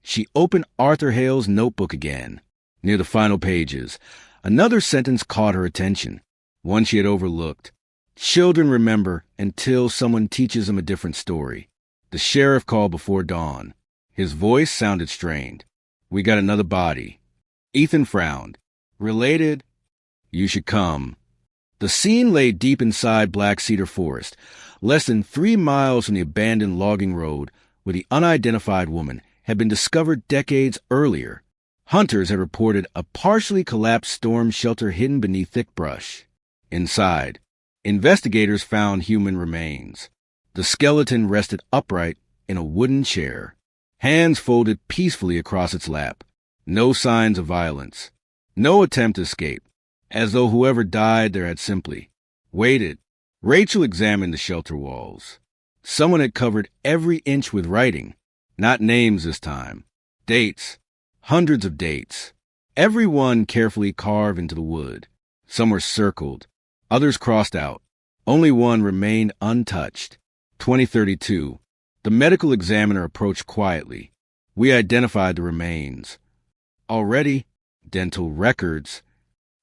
she opened Arthur Hale's notebook again. Near the final pages, another sentence caught her attention, one she had overlooked. Children remember until someone teaches them a different story. The sheriff called before dawn. His voice sounded strained. We got another body. Ethan frowned. Related? You should come. The scene lay deep inside Black Cedar Forest, less than 3 miles from the abandoned logging road where the unidentified woman had been discovered decades earlier. Hunters had reported a partially collapsed storm shelter hidden beneath thick brush. Inside, investigators found human remains. The skeleton rested upright in a wooden chair, hands folded peacefully across its lap. No signs of violence. No attempt to escape, as though whoever died there had simply waited. Rachel examined the shelter walls. Someone had covered every inch with writing. Not names this time. Dates. Hundreds of dates. Every one carefully carved into the wood. Some were circled. Others crossed out. Only one remained untouched. 2032. The medical examiner approached quietly. We identified the remains. Already, dental records.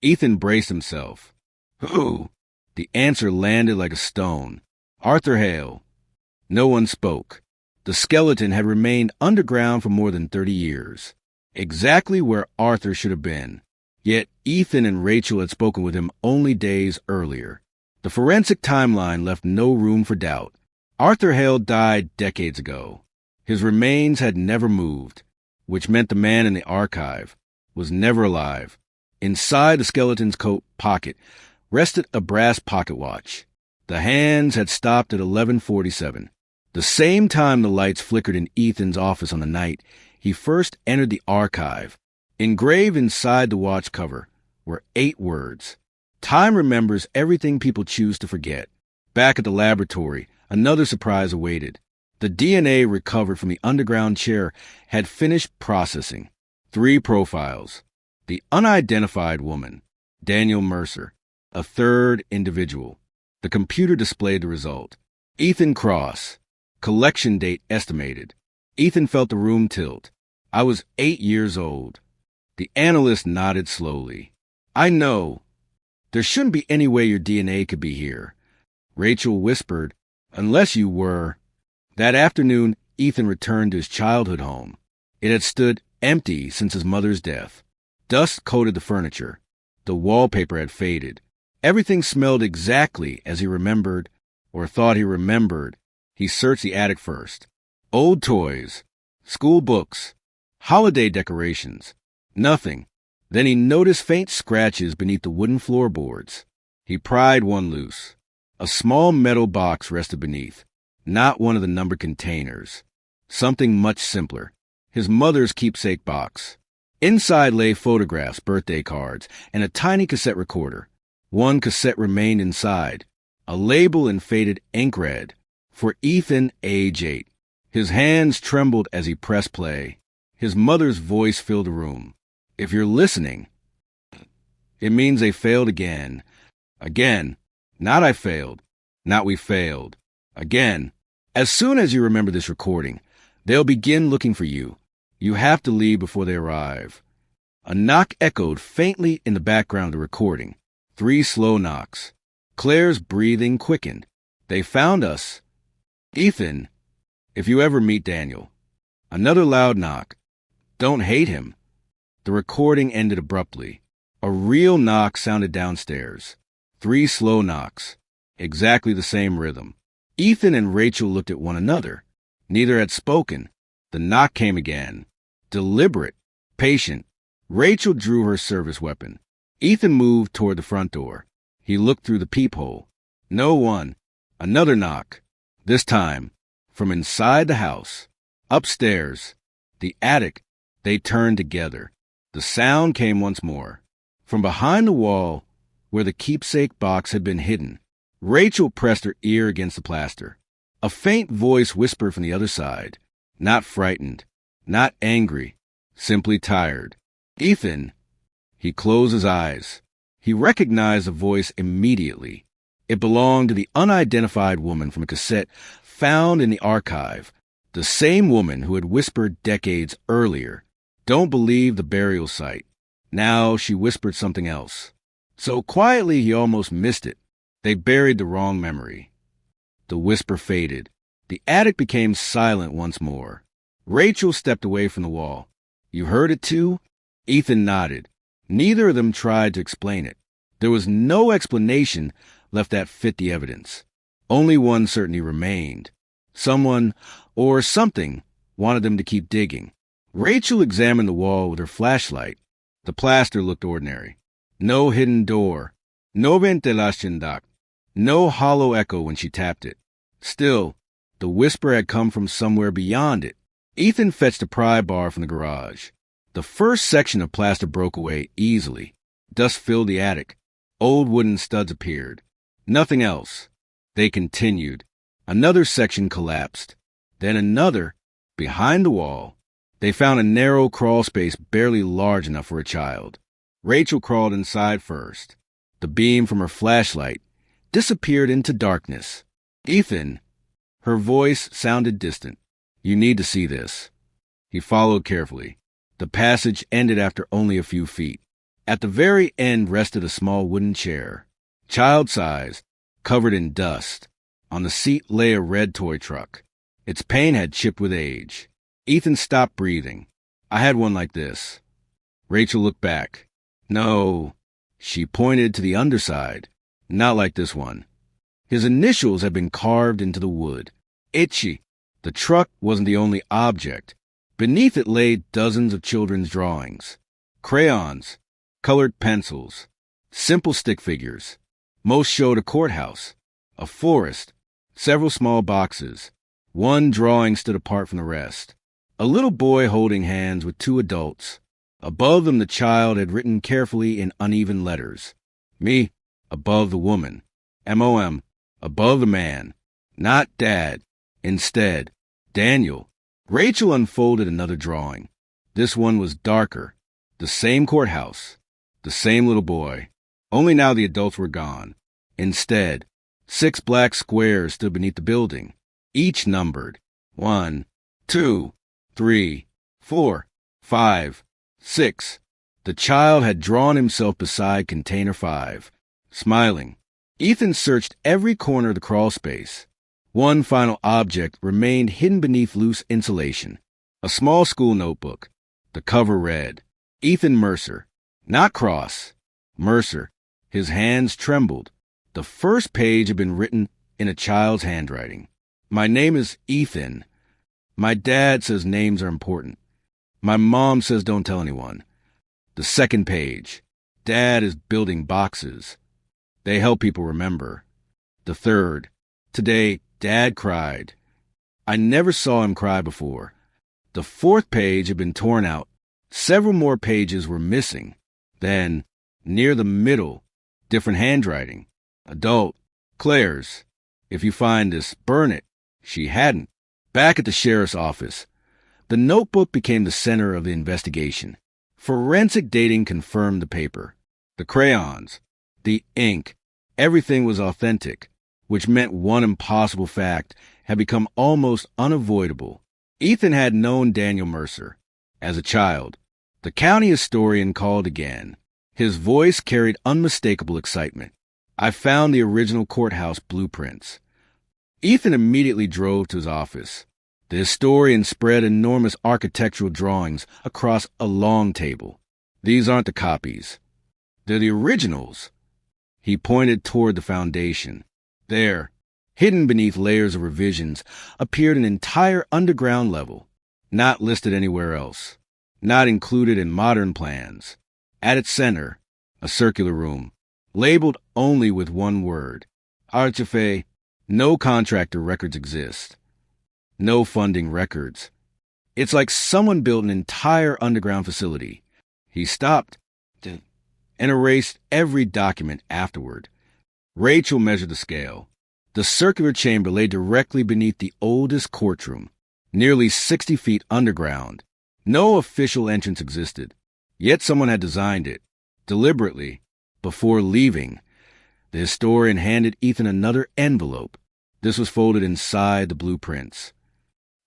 Ethan braced himself. Who? The answer landed like a stone. Arthur Hale. No one spoke. The skeleton had remained underground for more than 30 years. Exactly where Arthur should have been. Yet Ethan and Rachel had spoken with him only days earlier. The forensic timeline left no room for doubt. Arthur Hale died decades ago. His remains had never moved, which meant the man in the archive was never alive. Inside the skeleton's coat pocket rested a brass pocket watch. The hands had stopped at 11:47, the same time the lights flickered in Ethan's office on the night he first entered the archive. Engraved inside the watch cover were 8 words. Time remembers everything people choose to forget. Back at the laboratory, another surprise awaited. The DNA recovered from the underground chair had finished processing. 3 profiles. The unidentified woman, Daniel Mercer, a third individual. The computer displayed the result. Ethan Cross. Collection date estimated. Ethan felt the room tilt. I was 8 years old. The analyst nodded slowly. I know. There shouldn't be any way your DNA could be here. Rachel whispered, unless you were. That afternoon, Ethan returned to his childhood home. It had stood empty since his mother's death. Dust coated the furniture. The wallpaper had faded. Everything smelled exactly as he remembered, or thought he remembered. He searched the attic first. Old toys, school books, holiday decorations. Nothing. Then he noticed faint scratches beneath the wooden floorboards. He pried one loose. A small metal box rested beneath, not one of the numbered containers. Something much simpler. His mother's keepsake box. Inside lay photographs, birthday cards, and a tiny cassette recorder. One cassette remained inside. A label in faded ink red. For Ethan, age 8. His hands trembled as he pressed play. His mother's voice filled the room. If you're listening, it means they failed again. Again. Not I failed. Not we failed. Again. As soon as you remember this recording, they'll begin looking for you. You have to leave before they arrive. A knock echoed faintly in the background of the recording. 3 slow knocks. Claire's breathing quickened. They found us. Ethan, if you ever meet Daniel. Another loud knock. Don't hate him. The recording ended abruptly. A real knock sounded downstairs. 3 slow knocks. Exactly the same rhythm. Ethan and Rachel looked at one another. Neither had spoken. The knock came again. Deliberate. Patient. Rachel drew her service weapon. Ethan moved toward the front door. He looked through the peephole. No one. Another knock. This time, from inside the house. Upstairs. The attic. They turned together. The sound came once more. From behind the wall, where the keepsake box had been hidden, Rachel pressed her ear against the plaster. A faint voice whispered from the other side. Not frightened. Not angry. Simply tired. Ethan. He closed his eyes. He recognized the voice immediately. It belonged to the unidentified woman from a cassette found in the archive. The same woman who had whispered decades earlier, "Don't believe the burial site." Now she whispered something else. So quietly he almost missed it. They buried the wrong memory. The whisper faded. The attic became silent once more. Rachel stepped away from the wall. You heard it too? Ethan nodded. Neither of them tried to explain it. There was no explanation left that fit the evidence. Only one certainty remained. Someone, or something, wanted them to keep digging. Rachel examined the wall with her flashlight. The plaster looked ordinary. No hidden door. No ventilasyon, no hollow echo when she tapped it. Still, the whisper had come from somewhere beyond it. Ethan fetched a pry bar from the garage. The first section of plaster broke away easily. Dust filled the attic. Old wooden studs appeared. Nothing else. They continued. Another section collapsed. Then another, behind the wall. They found a narrow crawl space barely large enough for a child. Rachel crawled inside first. The beam from her flashlight disappeared into darkness. Ethan, her voice sounded distant. You need to see this. He followed carefully. The passage ended after only a few feet. At the very end rested a small wooden chair, child-size, covered in dust. On the seat lay a red toy truck. Its paint had chipped with age. Ethan stopped breathing. I had one like this. Rachel looked back. No. She pointed to the underside. Not like this one. His initials had been carved into the wood. Itchy. The truck wasn't the only object. Beneath it lay dozens of children's drawings. Crayons. Colored pencils. Simple stick figures. Most showed a courthouse. A forest. Several small boxes. One drawing stood apart from the rest. A little boy holding hands with 2 adults. Above them the child had written carefully in uneven letters. Me, above the woman. M-O-M, above the man. Not Dad. Instead, Daniel. Rachel unfolded another drawing. This one was darker. The same courthouse. The same little boy. Only now the adults were gone. Instead, 6 black squares stood beneath the building, each numbered 1, 2, 3, 4, 5, 6. The child had drawn himself beside container 5, smiling. Ethan searched every corner of the crawl space. One final object remained hidden beneath loose insulation. A small school notebook. The cover read, Ethan Mercer. Not Cross. Mercer. His hands trembled. The first page had been written in a child's handwriting. My name is Ethan. My dad says names are important. My mom says don't tell anyone. The second page. Dad is building boxes. They help people remember. The third. Today, Dad cried. I never saw him cry before. The fourth page had been torn out. Several more pages were missing. Then, near the middle, different handwriting. Adult. Claire's. If you find this, burn it. She hadn't. Back at the sheriff's office, the notebook became the center of the investigation. Forensic dating confirmed the paper. The crayons, the ink, everything was authentic, which meant one impossible fact had become almost unavoidable. Ethan had known Daniel Mercer. As a child, the county historian called again. His voice carried unmistakable excitement. I found the original courthouse blueprints. Ethan immediately drove to his office. The historian spread enormous architectural drawings across a long table. These aren't the copies. They're the originals. He pointed toward the foundation. There, hidden beneath layers of revisions, appeared an entire underground level, not listed anywhere else, not included in modern plans. At its center, a circular room, labeled only with one word. Archife, no contractor records exist. No funding records. It's like someone built an entire underground facility. He stopped and erased every document afterward. Rachel measured the scale. The circular chamber lay directly beneath the oldest courtroom, nearly 60 feet underground. No official entrance existed, yet someone had designed it, deliberately. Before leaving, the historian handed Ethan another envelope. This was folded inside the blueprints.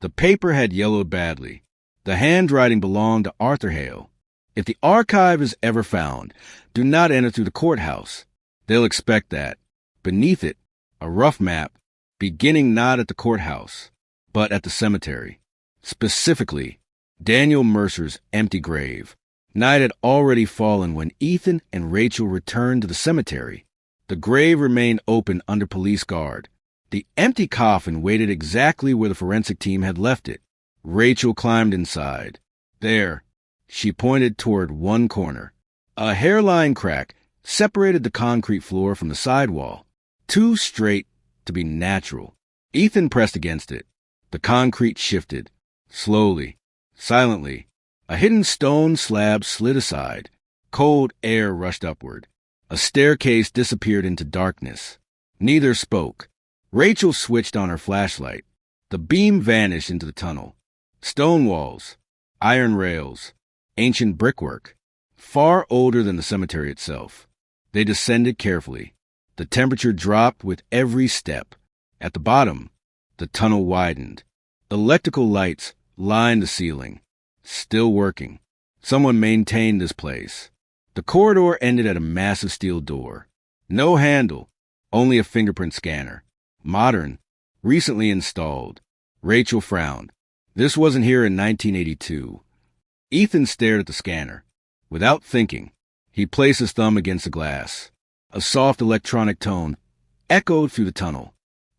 The paper had yellowed badly. The handwriting belonged to Arthur Hale. If the archive is ever found, do not enter through the courthouse. They'll expect that. Beneath it, a rough map, beginning not at the courthouse, but at the cemetery. Specifically, Daniel Mercer's empty grave. Night had already fallen when Ethan and Rachel returned to the cemetery. The grave remained open under police guard. The empty coffin waited exactly where the forensic team had left it. Rachel climbed inside. There, she pointed toward one corner. A hairline crack separated the concrete floor from the sidewall, too straight to be natural. Ethan pressed against it. The concrete shifted. Slowly, silently, a hidden stone slab slid aside. Cold air rushed upward. A staircase disappeared into darkness. Neither spoke. Rachel switched on her flashlight. The beam vanished into the tunnel. Stone walls, iron rails, ancient brickwork, far older than the cemetery itself. They descended carefully. The temperature dropped with every step. At the bottom, the tunnel widened. Electrical lights lined the ceiling. Still working. Someone maintained this place. The corridor ended at a massive steel door. No handle, only a fingerprint scanner. Modern, recently installed. Rachel frowned. This wasn't here in 1982. Ethan stared at the scanner. Without thinking, he placed his thumb against the glass. A soft electronic tone echoed through the tunnel.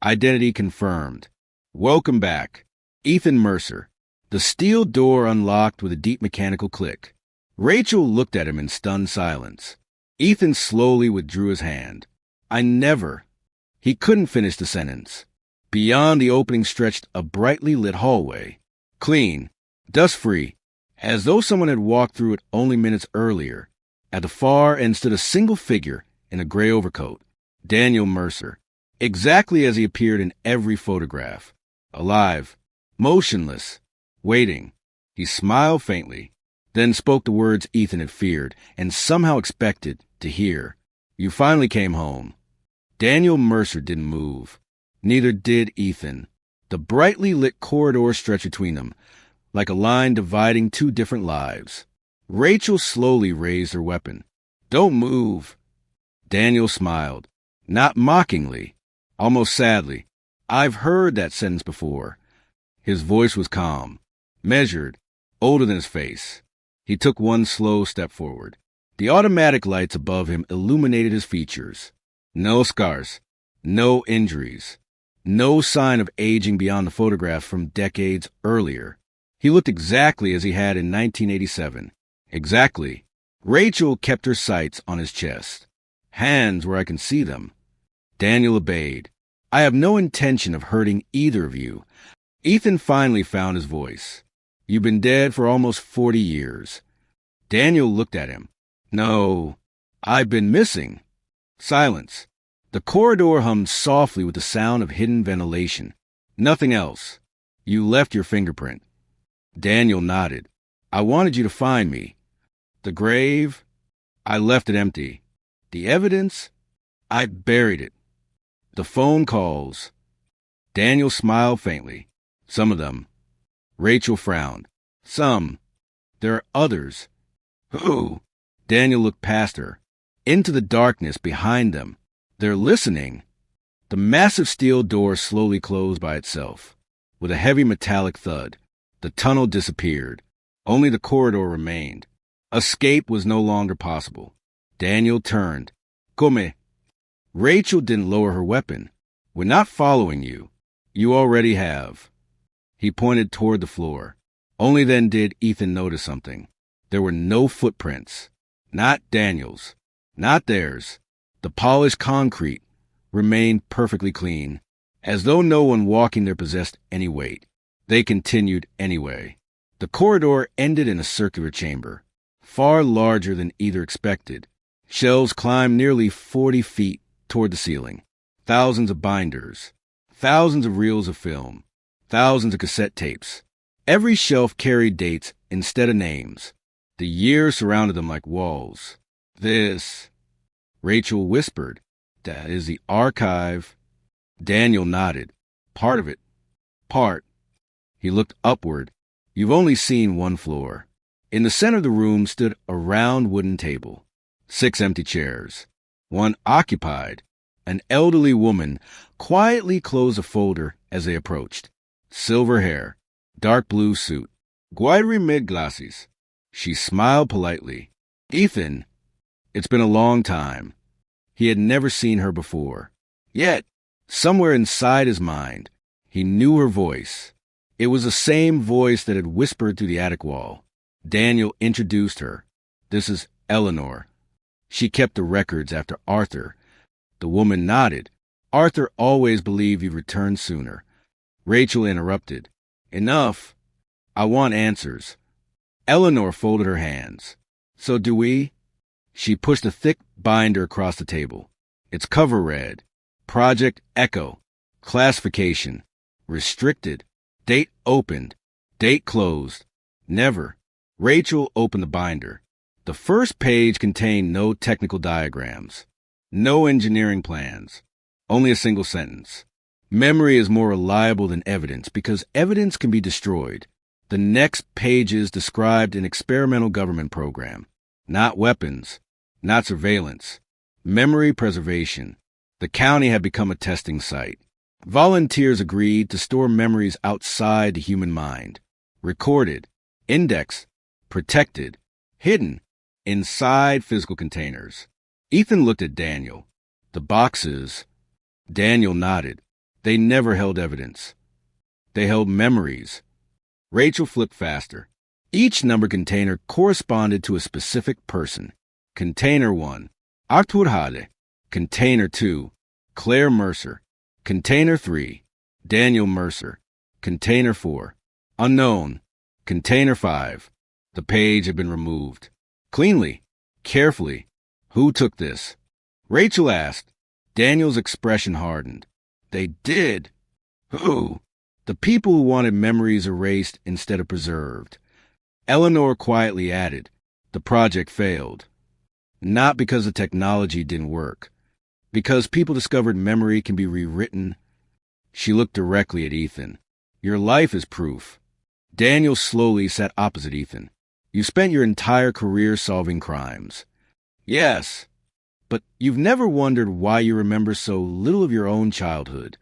Identity confirmed. Welcome back. Ethan Mercer. The steel door unlocked with a deep mechanical click. Rachel looked at him in stunned silence. Ethan slowly withdrew his hand. He couldn't finish the sentence. Beyond the opening stretched a brightly lit hallway. Clean, dust-free, as though someone had walked through it only minutes earlier. At the far end stood a single figure in a gray overcoat. Daniel Mercer. Exactly as he appeared in every photograph. Alive, motionless, waiting. He smiled faintly, then spoke the words Ethan had feared and somehow expected to hear. You finally came home. Daniel Mercer didn't move. Neither did Ethan. The brightly lit corridor stretched between them, like a line dividing two different lives. Rachel slowly raised her weapon. Don't move. Daniel smiled, not mockingly, almost sadly. I've heard that sentence before. His voice was calm, measured, older than his face. He took one slow step forward. The automatic lights above him illuminated his features. No scars, no injuries, no sign of aging beyond the photograph from decades earlier. He looked exactly as he had in 1987. Exactly. Rachel kept her sights on his chest. Hands where I can see them. Daniel obeyed. I have no intention of hurting either of you. Ethan finally found his voice. You've been dead for almost 40 years. Daniel looked at him. No, I've been missing. Silence. The corridor hummed softly with the sound of hidden ventilation. Nothing else. You left your fingerprint. Daniel nodded. I wanted you to find me. The grave? I left it empty. The evidence? I buried it. The phone calls. Daniel smiled faintly. Some of them. Rachel frowned. Some. There are others. Who? Daniel looked past her. Into the darkness behind them. They're listening. The massive steel door slowly closed by itself. With a heavy metallic thud, the tunnel disappeared. Only the corridor remained. Escape was no longer possible. Daniel turned. Come. Rachel didn't lower her weapon. We're not following you. You already have. He pointed toward the floor. Only then did Ethan notice something. There were no footprints. Not Daniel's. Not theirs. The polished concrete remained perfectly clean, as though no one walking there possessed any weight. They continued anyway. The corridor ended in a circular chamber, far larger than either expected. Shelves climbed nearly 40 feet toward the ceiling. Thousands of binders, thousands of reels of film, thousands of cassette tapes. Every shelf carried dates instead of names. The years surrounded them like walls. This, Rachel whispered, that is the archive. Daniel nodded. Part of it. Part. He looked upward. You've only seen one floor. In the center of the room stood a round wooden table. 6 empty chairs. One occupied. An elderly woman quietly closed a folder as they approached. Silver hair. Dark blue suit. Guidry mid-glasses. She smiled politely. Ethan. It's been a long time. He had never seen her before. Yet, somewhere inside his mind, he knew her voice. It was the same voice that had whispered through the attic wall. Daniel introduced her. This is Eleanor. She kept the records after Arthur. The woman nodded. Arthur always believed you'd return sooner. Rachel interrupted. Enough. I want answers. Eleanor folded her hands. So do we? She pushed a thick binder across the table. Its cover read, Project Echo, classification, restricted, date opened, date closed, never. Rachel opened the binder. The first page contained no technical diagrams, no engineering plans, only a single sentence. Memory is more reliable than evidence because evidence can be destroyed. The next pages described an experimental government program, not weapons, not surveillance, memory preservation. The county had become a testing site. Volunteers agreed to store memories outside the human mind, recorded, indexed, protected, hidden, inside physical containers. Ethan looked at Daniel. The boxes. Daniel nodded. They never held evidence. They held memories. Rachel flipped faster. Each number container corresponded to a specific person. Container 1, Arthur Hade. Container 2, Claire Mercer. Container 3, Daniel Mercer. Container 4, unknown. Container 5. The page had been removed. Cleanly, carefully. Who took this? Rachel asked. Daniel's expression hardened. They did. Who? The people who wanted memories erased instead of preserved. Eleanor quietly added, the project failed. Not because the technology didn't work. Because people discovered memory can be rewritten. She looked directly at Ethan. Your life is proof. Daniel slowly sat opposite Ethan. You spent your entire career solving crimes. Yes, but you've never wondered why you remember so little of your own childhood.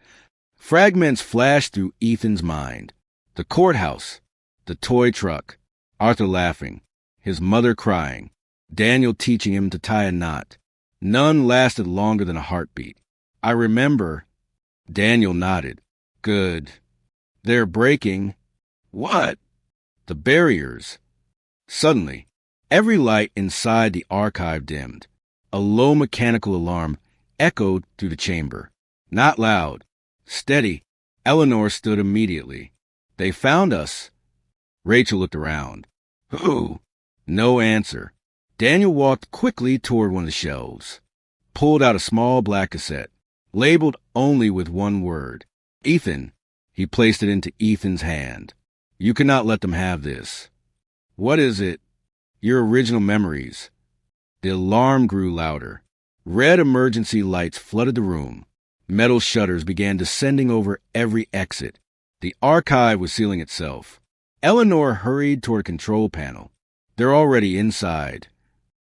Fragments flashed through Ethan's mind. The courthouse, the toy truck, Arthur laughing, his mother crying, Daniel teaching him to tie a knot. None lasted longer than a heartbeat. I remember. Daniel nodded. Good. They're breaking. What? The barriers. Suddenly, every light inside the archive dimmed. A low mechanical alarm echoed through the chamber. Not loud. Steady. Eleanor stood immediately. They found us. Rachel looked around. Who? No answer. Daniel walked quickly toward one of the shelves, pulled out a small black cassette, labeled only with one word. Ethan. He placed it into Ethan's hand. You cannot let them have this. What is it? Your original memories. The alarm grew louder. Red emergency lights flooded the room. Metal shutters began descending over every exit. The archive was sealing itself. Eleanor hurried toward a control panel. They're already inside.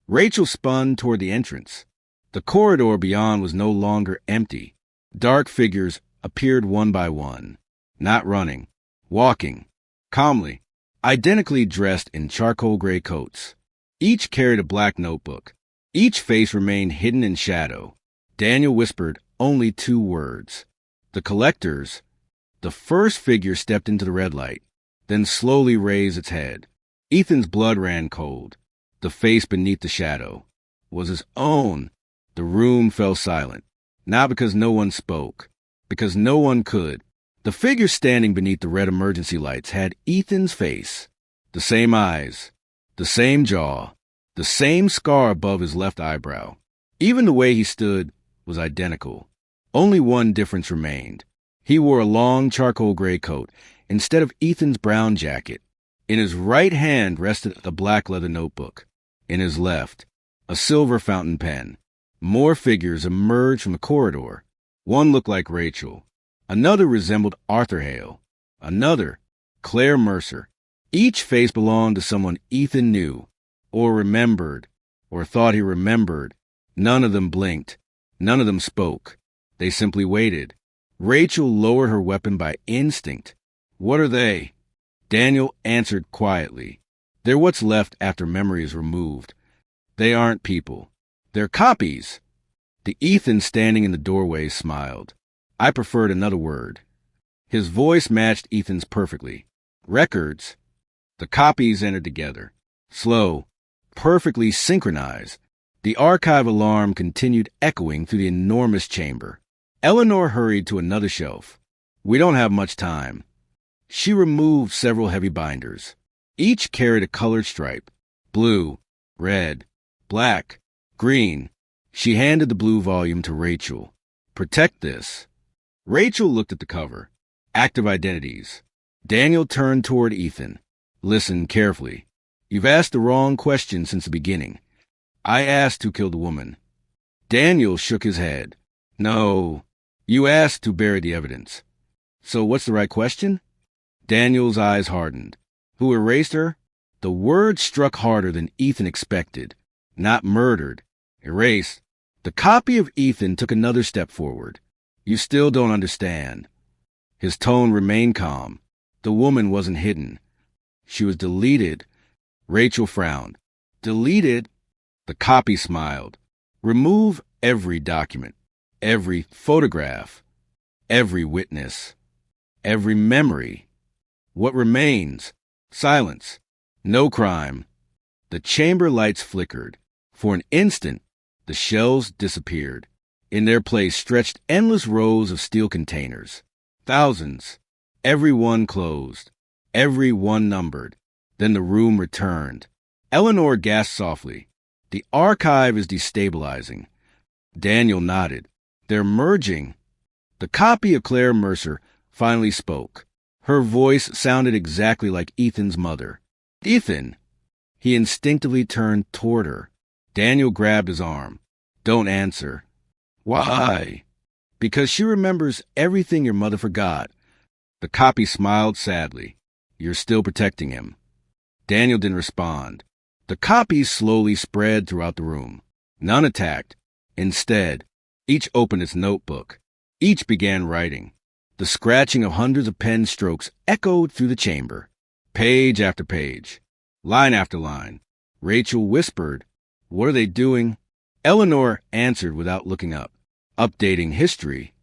Rachel spun toward the entrance. The corridor beyond was no longer empty. Dark figures appeared one by one, not running, walking, calmly, identically dressed in charcoal gray coats. Each carried a black notebook. Each face remained hidden in shadow. Daniel whispered only 2 words. The collectors. The first figure stepped into the red light, then slowly raised its head. Ethan's blood ran cold. The face beneath the shadow was his own. The room fell silent, not because no one spoke, because no one could. The figure standing beneath the red emergency lights had Ethan's face, the same eyes, the same jaw, the same scar above his left eyebrow. Even the way he stood was identical. Only one difference remained. He wore a long charcoal gray coat instead of Ethan's brown jacket. In his right hand rested a black leather notebook. In his left, a silver fountain pen. More figures emerged from the corridor. One looked like Rachel. Another resembled Arthur Hale. Another, Claire Mercer. Each face belonged to someone Ethan knew, or remembered, or thought he remembered. None of them blinked. None of them spoke. They simply waited. Rachel lowered her weapon by instinct. What are they? Daniel answered quietly. They're what's left after memory is removed. They aren't people. They're copies. The Ethan standing in the doorway smiled. I preferred another word. His voice matched Ethan's perfectly. Records. The copies entered together. Slow. Perfectly synchronized. The archive alarm continued echoing through the enormous chamber. Eleanor hurried to another shelf. We don't have much time. She removed several heavy binders. Each carried a colored stripe. Blue, red, black, green. She handed the blue volume to Rachel. Protect this. Rachel looked at the cover. Active identities. Daniel turned toward Ethan. Listen carefully. You've asked the wrong question since the beginning. I asked who killed the woman. Daniel shook his head. No, you asked who buried the evidence. So what's the right question? Daniel's eyes hardened. Who erased her? The word struck harder than Ethan expected. Not murdered. Erased. The copy of Ethan took another step forward. You still don't understand. His tone remained calm. The woman wasn't hidden. She was deleted. Rachel frowned. Deleted? The copy smiled. Remove every document, every photograph, every witness, every memory. What remains? Silence. No crime. The chamber lights flickered. For an instant, the shelves disappeared. In their place stretched endless rows of steel containers. Thousands. Every one closed. Every one numbered. Then the room returned. Eleanor gasped softly. The archive is destabilizing. Daniel nodded. They're merging. The copy of Claire Mercer finally spoke. Her voice sounded exactly like Ethan's mother. Ethan! He instinctively turned toward her. Daniel grabbed his arm. Don't answer. Why? Because she remembers everything your mother forgot. The copy smiled sadly. You're still protecting him. Daniel didn't respond. The copies slowly spread throughout the room. None attacked. Instead, each opened its notebook. Each began writing. The scratching of hundreds of pen strokes echoed through the chamber. Page after page. Line after line. Rachel whispered, What are they doing? Eleanor answered without looking up. Updating history.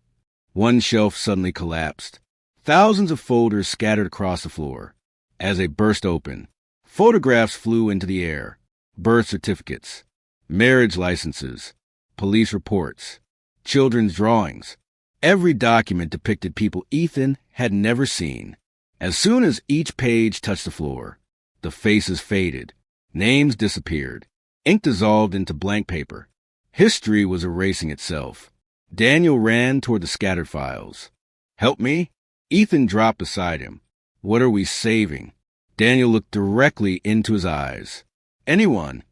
One shelf suddenly collapsed. Thousands of folders scattered across the floor. As they burst open, photographs flew into the air. Birth certificates, marriage licenses, police reports, children's drawings. Every document depicted people Ethan had never seen. As soon as each page touched the floor, the faces faded, names disappeared, ink dissolved into blank paper. History was erasing itself. Daniel ran toward the scattered files. Help me? Ethan dropped beside him. What are we saving? Daniel looked directly into his eyes. Anyone?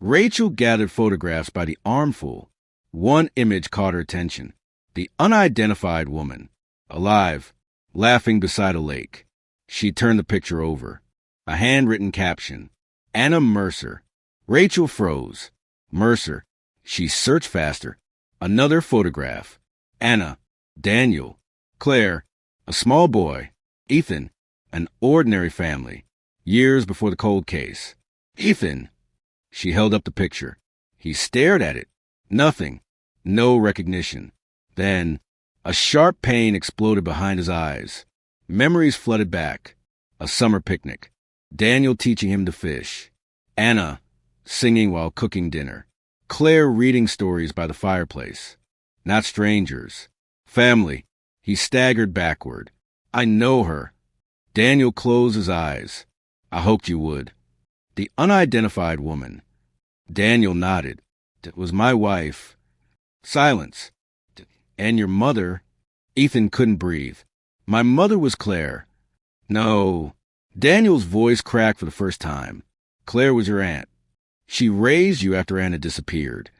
Rachel gathered photographs by the armful. One image caught her attention. The unidentified woman, alive, laughing beside a lake. She turned the picture over. A handwritten caption. Anna Mercer. Rachel froze. Mercer. She searched faster. Another photograph. Anna. Daniel. Claire. A small boy. Ethan. An ordinary family. Years before the cold case. Ethan. She held up the picture. He stared at it. Nothing. No recognition. Then, a sharp pain exploded behind his eyes. Memories flooded back. A summer picnic. Daniel teaching him to fish. Anna singing while cooking dinner. Claire reading stories by the fireplace. Not strangers. Family. He staggered backward. I know her. Daniel closed his eyes. I hoped you would. The unidentified woman. Daniel nodded. It was my wife. Silence. And your mother. Ethan couldn't breathe. My mother was Claire. No. Daniel's voice cracked for the first time. Claire was your aunt. She raised you after Anna disappeared.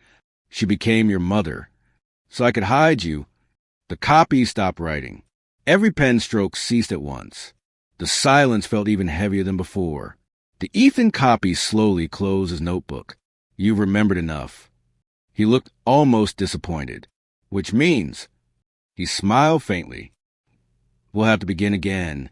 She became your mother. So I could hide you. The copy stopped writing. Every pen stroke ceased at once. The silence felt even heavier than before. The Ethan copy slowly closed his notebook. You remembered enough. He looked almost disappointed. Which means, he smiled faintly. We'll have to begin again.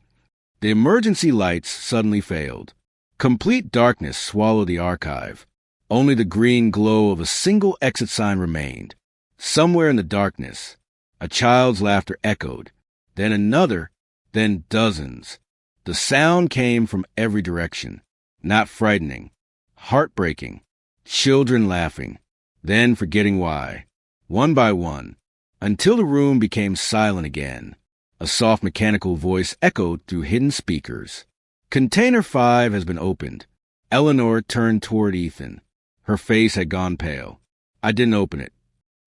The emergency lights suddenly failed. Complete darkness swallowed the archive. Only the green glow of a single exit sign remained. Somewhere in the darkness, a child's laughter echoed. Then another, then dozens. The sound came from every direction. Not frightening, heartbreaking. Children laughing, then forgetting why. One by one, until the room became silent again. A soft mechanical voice echoed through hidden speakers. Container 5 has been opened. Eleanor turned toward Ethan. Her face had gone pale. I didn't open it.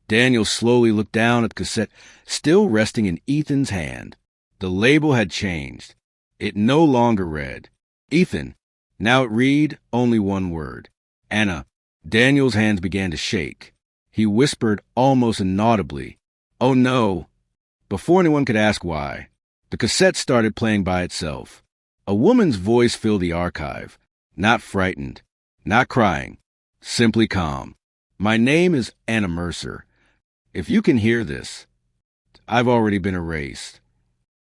Daniel slowly looked down at the cassette, still resting in Ethan's hand. The label had changed. It no longer read Ethan. Now it read only one word. Anna. Daniel's hands began to shake. He whispered almost inaudibly, "Oh no." Before anyone could ask why, the cassette started playing by itself. A woman's voice filled the archive. Not frightened, not crying, simply calm. My name is Anna Mercer. If you can hear this, I've already been erased.